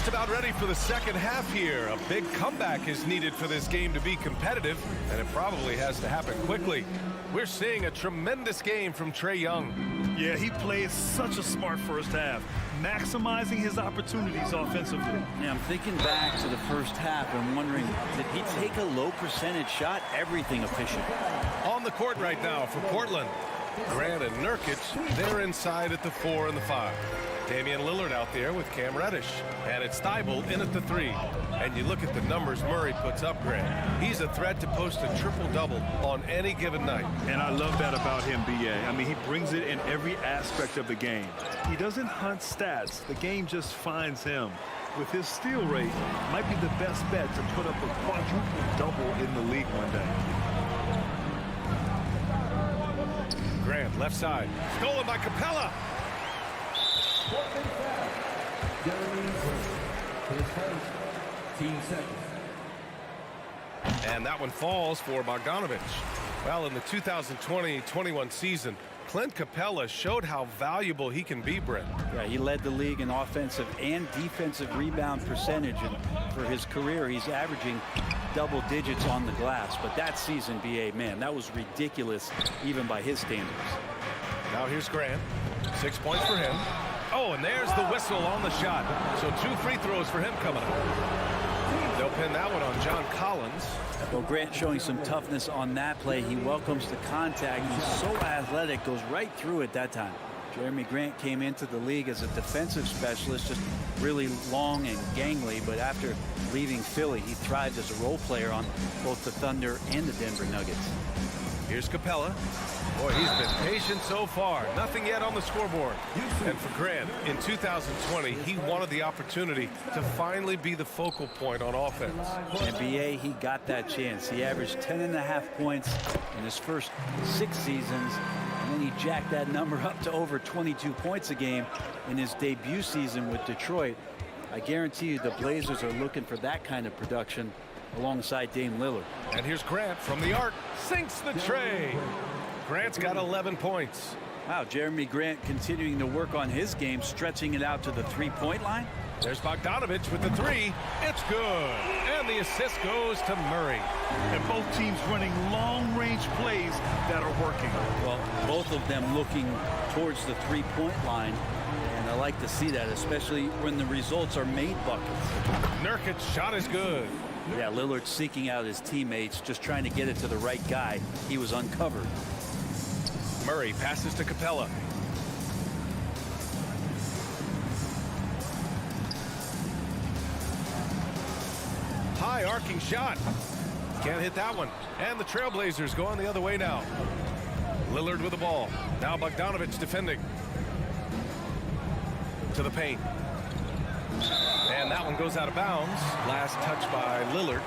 just about ready for the second half here. A big comeback is needed for this game to be competitive, and it probably has to happen quickly. We're seeing a tremendous game from Trae Young. Yeah, he played such a smart first half, maximizing his opportunities offensively. Yeah, I'm thinking back to the first half and wondering, did he take a low percentage shot? Everything efficient. On the court right now for Portland, Grant and Nurkic, they're inside at the 4 and the 5. Damian Lillard out there with Cam Reddish. And it's Thibault in at the 3. And you look at the numbers Murray puts up, Grant. He's a threat to post a triple-double on any given night. And I love that about him, B.A. I mean, he brings it in every aspect of the game. He doesn't hunt stats. The game just finds him. With his steal rate, might be the best bet to put up a quadruple-double in the league one day. Grant, left side. Stolen by Capella. And that one falls for Bogdanovich. Well, in the 2020-21 season, Clint Capella showed how valuable he can be, Brent. Yeah, he led the league in offensive and defensive rebound percentage. And for his career, he's averaging double digits on the glass. But that season, B.A., man, that was ridiculous, even by his standards. Now here's Grant. 6 points for him. Oh, and there's the whistle on the shot. So 2 free throws for him coming up. They'll pin that one on John Collins. Well, Grant showing some toughness on that play. He welcomes the contact. He's so athletic, goes right through it that time. Jeremy Grant came into the league as a defensive specialist, just really long and gangly, but after leaving Philly, he thrived as a role player on both the Thunder and the Denver Nuggets. Here's Capella. Boy, he's been patient so far. Nothing yet on the scoreboard. And for Grant, in 2020, he wanted the opportunity to finally be the focal point on offense. NBA, he got that chance. He averaged 10.5 points in his first 6 seasons, and then he jacked that number up to over 22 points a game in his debut season with Detroit. I guarantee you the Blazers are looking for that kind of production alongside Dame Lillard. And here's Grant from the arc. Sinks the tray. Grant's got 11 points. Wow, Jeremy Grant continuing to work on his game, stretching it out to the three-point line. There's Bogdanovich with the 3. It's good. And the assist goes to Murray. And both teams running long-range plays that are working. Well, both of them looking towards the three-point line. And I like to see that, especially when the results are made buckets. Nurkic's shot is good. Yeah, Lillard seeking out his teammates, just trying to get it to the right guy. He was uncovered. Murray passes to Capella. High arcing shot. Can't hit that one. And the Trailblazers go on the other way now. Lillard with the ball. Now Bogdanovich defending. To the paint. And that one goes out of bounds. Last touch by Lillard.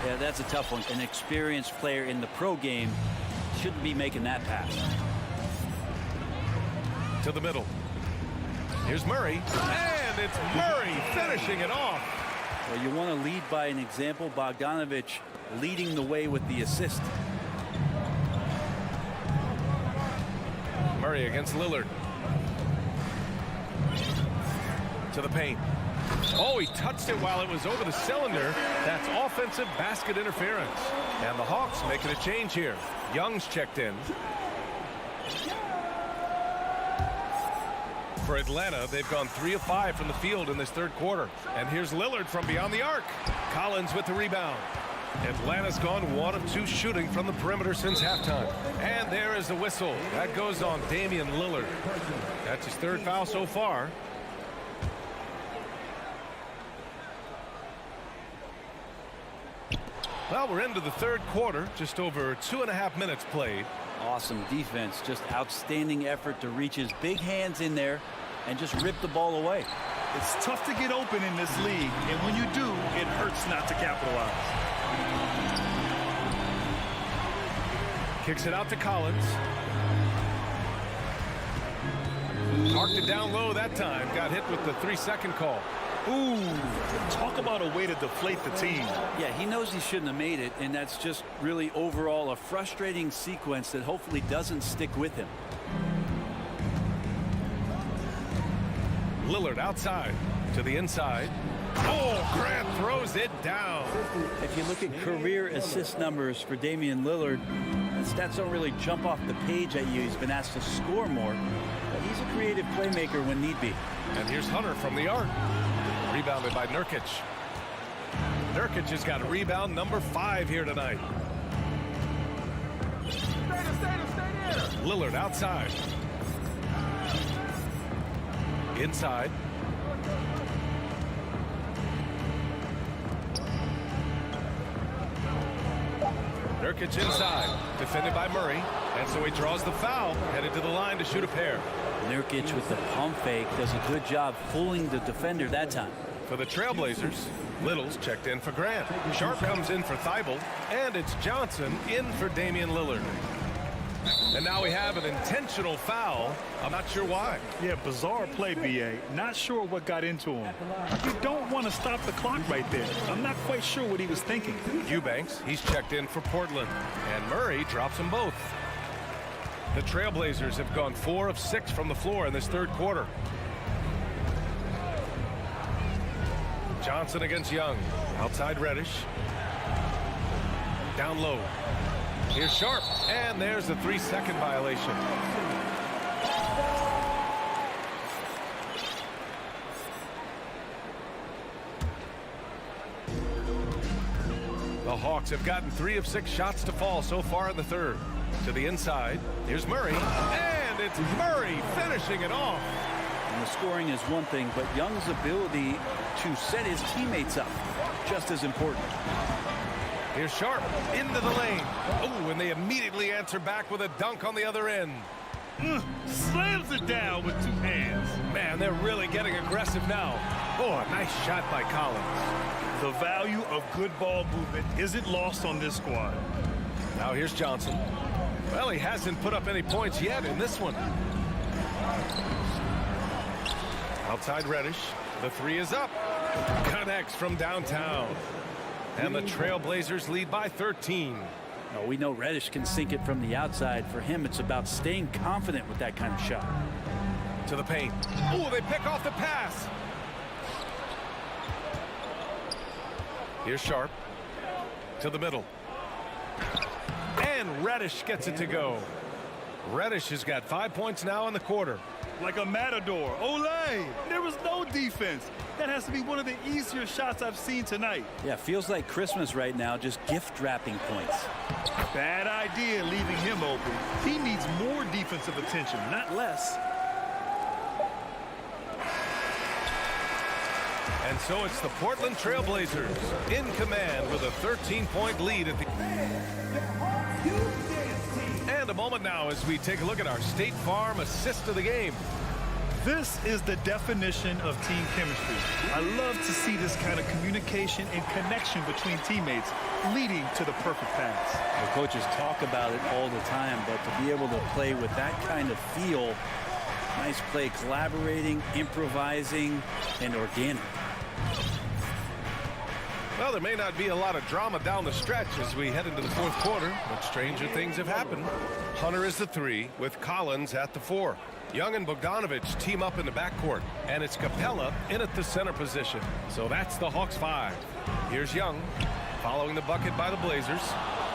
Yeah, that's a tough one. An experienced player in the pro game shouldn't be making that pass. To the middle. Here's Murray. And it's Murray finishing it off. Well, you want to lead by an example. Bogdanovich leading the way with the assist. Murray against Lillard. To the paint. Oh, he touched it while it was over the cylinder. That's offensive basket interference. And the Hawks making a change here. Young's checked in. For Atlanta, they've gone 3 of 5 from the field in this third quarter. And here's Lillard from beyond the arc. Collins with the rebound. Atlanta's gone 1 of 2 shooting from the perimeter since halftime. And there is the whistle. That goes on Damian Lillard. That's his 3rd foul so far. Well, we're into the third quarter, just over 2.5 minutes played. Awesome defense, just outstanding effort to reach his big hands in there and just rip the ball away. It's tough to get open in this league, and when you do, it hurts not to capitalize. Kicks it out to Collins. Parked it down low that time. Got hit with the 3-second call. Ooh, talk about a way to deflate the team. Yeah, he knows he shouldn't have made it, and that's just really overall a frustrating sequence that hopefully doesn't stick with him. Lillard outside to the inside. Oh, Grant throws it down. If you look at career assist numbers for Damian Lillard, the stats don't really jump off the page at you. He's been asked to score more, but he's a creative playmaker when need be. And here's Hunter from the arc. Rebounded by Nurkic. Nurkic has got rebound number 5 here tonight. Lillard outside. Inside. Nurkic inside. Defended by Murray. And so he draws the foul. Headed to the line to shoot a pair. Nurkic with the pump fake does a good job fooling the defender that time. For the Trailblazers, Little's checked in for Grant. Sharp comes in for Thibault. And it's Johnson in for Damian Lillard. And now we have an intentional foul. I'm not sure why. Yeah, bizarre play, B.A. Not sure what got into him. You don't want to stop the clock right there. I'm not quite sure what he was thinking. Eubanks, he's checked in for Portland. And Murray drops them both. The Trailblazers have gone 4 of 6 from the floor in this third quarter. Johnson against Young. Outside Reddish. Down low. Here's Sharp. And there's the 3-second violation. The Hawks have gotten 3 of 6 shots to fall so far in the third. To the inside. Here's Murray. And it's Murray finishing it off. And the scoring is one thing, but Young's ability to set his teammates up just as important. Here's Sharp into the lane. Oh, and they immediately answer back with a dunk on the other end. Slams it down with two hands. Man, they're really getting aggressive now. Oh, a nice shot by Collins. The value of good ball movement isn't lost on this squad. Now here's Johnson. Well, he hasn't put up any points yet in this one. Outside Reddish. The three is up. Connects from downtown. And the Trailblazers lead by 13. No, we know Reddish can sink it from the outside. For him, it's about staying confident with that kind of shot. To the paint. Oh, they pick off the pass. Here's Sharp. To the middle. And Reddish gets it to go. Reddish has got 5 points now in the quarter. Like a matador. Olay! There was no defense. That has to be one of the easier shots I've seen tonight. Yeah, feels like Christmas right now, just gift wrapping points. Bad idea leaving him open. He needs more defensive attention, not less. And so it's the Portland Trailblazers in command with a 13-point lead at the... And a moment now as we take a look at our State Farm assist of the game. This is the definition of team chemistry. I love to see this kind of communication and connection between teammates leading to the perfect pass. The coaches talk about it all the time, but to be able to play with that kind of feel, nice play, collaborating, improvising, and organic. Well, there may not be a lot of drama down the stretch as we head into the fourth quarter, but stranger things have happened. Hunter is the three with Collins at the four. Young and Bogdanovich team up in the backcourt, and it's Capella in at the center position. So that's the Hawks 5. Here's Young following the bucket by the Blazers.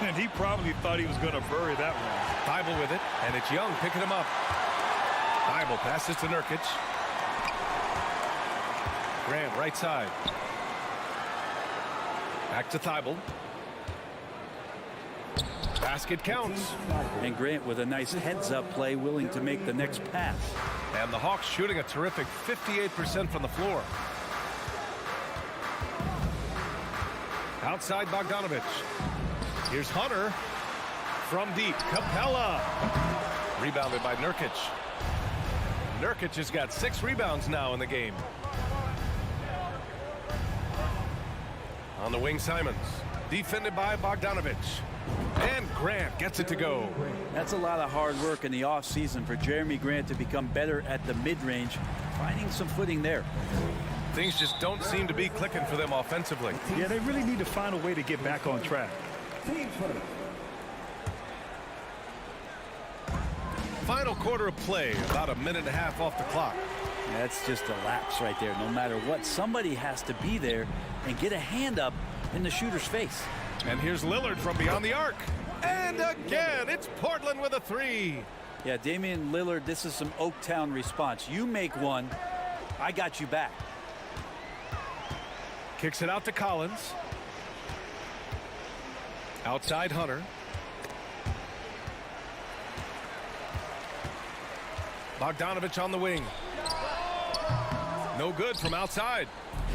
And he probably thought he was going to bury that one. Thibault with it, and it's Young picking him up. Thibault passes to Nurkic. Grant right side. Back to Thibault. Basket counts. And Grant with a nice heads-up play, willing to make the next pass. And the Hawks shooting a terrific 58% from the floor. Outside Bogdanovich. Here's Hunter from deep. Capella. Rebounded by Nurkic. Nurkic has got 6 rebounds now in the game. On the wing, Simons. Defended by Bogdanovich. And Grant gets it to go. That's a lot of hard work in the offseason for Jeremy Grant to become better at the mid-range, finding some footing there. Things just don't seem to be clicking for them offensively. Yeah, they really need to find a way to get back on track. Final quarter of play, about a minute and a half off the clock. That's just a lapse right there. No matter what, somebody has to be there and get a hand up in the shooter's face. And here's Lillard from beyond the arc. And again, it's Portland with a 3. Yeah, Damian Lillard, this is some Oaktown response. You make one, I got you back. Kicks it out to Collins. Outside Hunter. Bogdanovich on the wing. No good from outside.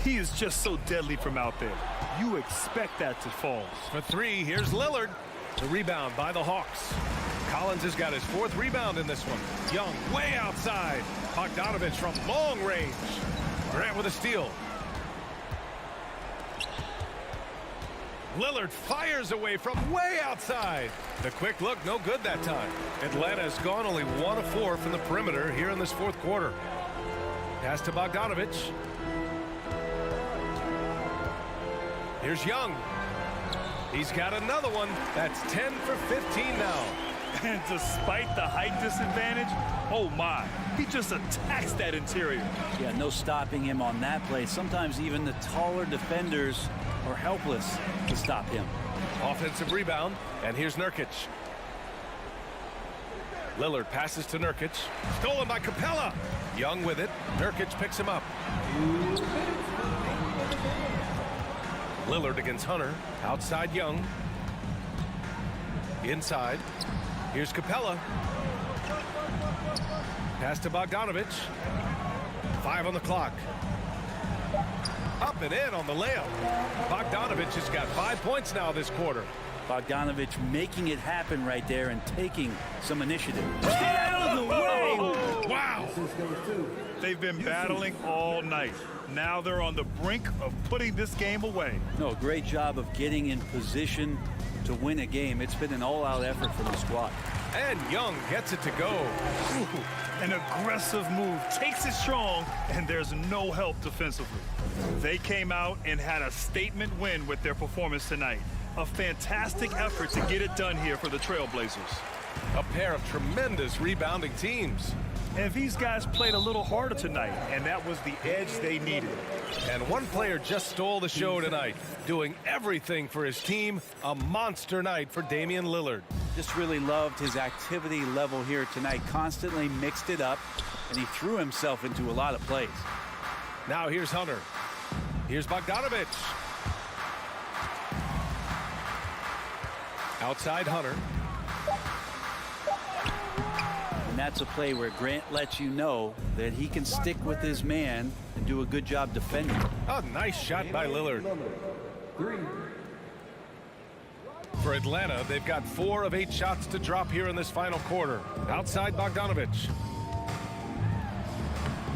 He is just so deadly from out there. You expect that to fall. For 3, here's Lillard. The rebound by the Hawks. Collins has got his 4th rebound in this one. Young way outside. Bogdanovich from long range. Grant with a steal. Lillard fires away from way outside. The quick look, no good that time. Atlanta has gone only 1 of 4 from the perimeter here in this fourth quarter. Pass to Bogdanovich. Here's Young. He's got another one. That's 10 for 15 now. And despite the height disadvantage, oh my, he just attacks that interior. Yeah, no stopping him on that play. Sometimes even the taller defenders are helpless to stop him. Offensive rebound, and here's Nurkic. Lillard passes to Nurkic. Stolen by Capella. Young with it. Nurkic picks him up. Lillard against Hunter. Outside Young. Inside. Here's Capella. Pass to Bogdanovich. 5 on the clock. Up and in on the layup. Bogdanovich has got 5 points now this quarter. Bogdanovich making it happen right there and taking some initiative. Get out of the way! Wow! They've been battling all night. Now they're on the brink of putting this game away. No, great job of getting in position to win a game. It's been an all-out effort for the squad. And Young gets it to go. Ooh, an aggressive move, takes it strong, and there's no help defensively. They came out and had a statement win with their performance tonight. A fantastic effort to get it done here for the Trailblazers. A pair of tremendous rebounding teams. And these guys played a little harder tonight, and that was the edge they needed. And one player just stole the show tonight, doing everything for his team. A monster night for Damian Lillard. Just really loved his activity level here tonight. Constantly mixed it up, and he threw himself into a lot of plays. Now here's Hunter. Here's Bogdanovich. Outside Hunter. And that's a play where Grant lets you know that he can stick with his man and do a good job defending. A nice shot by Lillard. For Atlanta, they've got 4 of 8 shots to drop here in this final quarter. Outside Bogdanovich.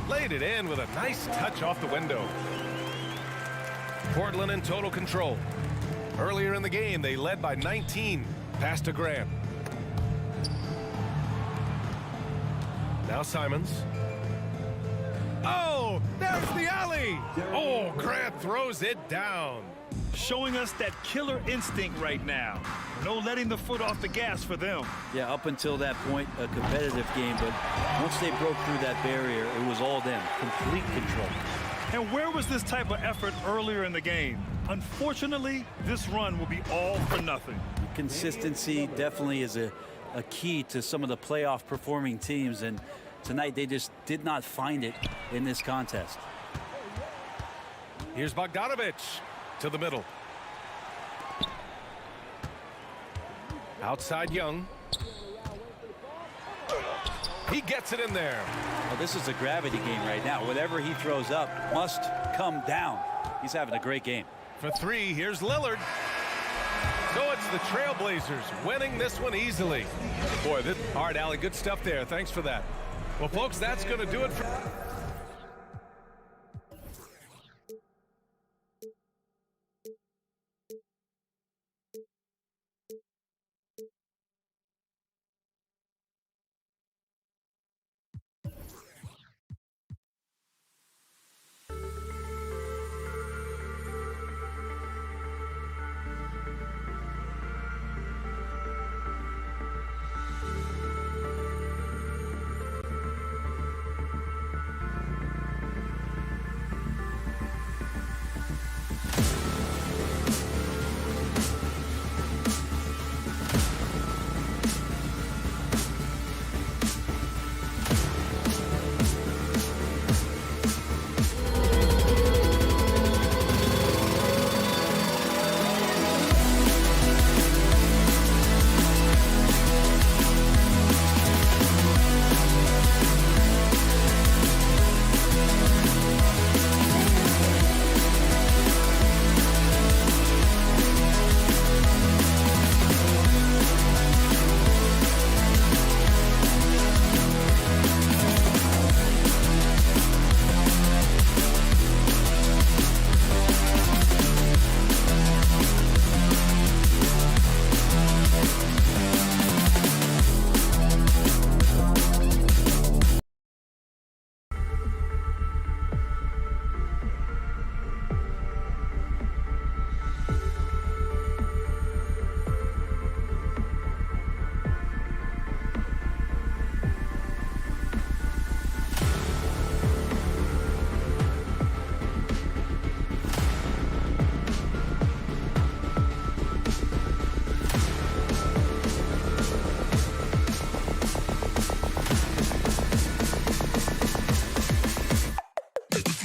Laid it in with a nice touch off the window. Portland in total control. Earlier in the game, they led by 19. Pass to Grant. Now Simons. Oh, there's the alley. Oh, Grant throws it down. Showing us that killer instinct right now. No letting the foot off the gas for them. Yeah, up until that point, a competitive game, but once they broke through that barrier, it was all them. Complete control. And where was this type of effort earlier in the game? Unfortunately, this run will be all for nothing. Consistency definitely is a key to some of the playoff performing teams, and tonight they just did not find it in this contest. Here's Bogdanovich to the middle. Outside Young. He gets it in there. Well, this is a gravity game right now. Whatever he throws up must come down. He's having a great game. For 3, here's Lillard. So it's the Trailblazers winning this one easily. Boy, all right, Allie, good stuff there. Thanks for that. Well, folks, that's going to do it for...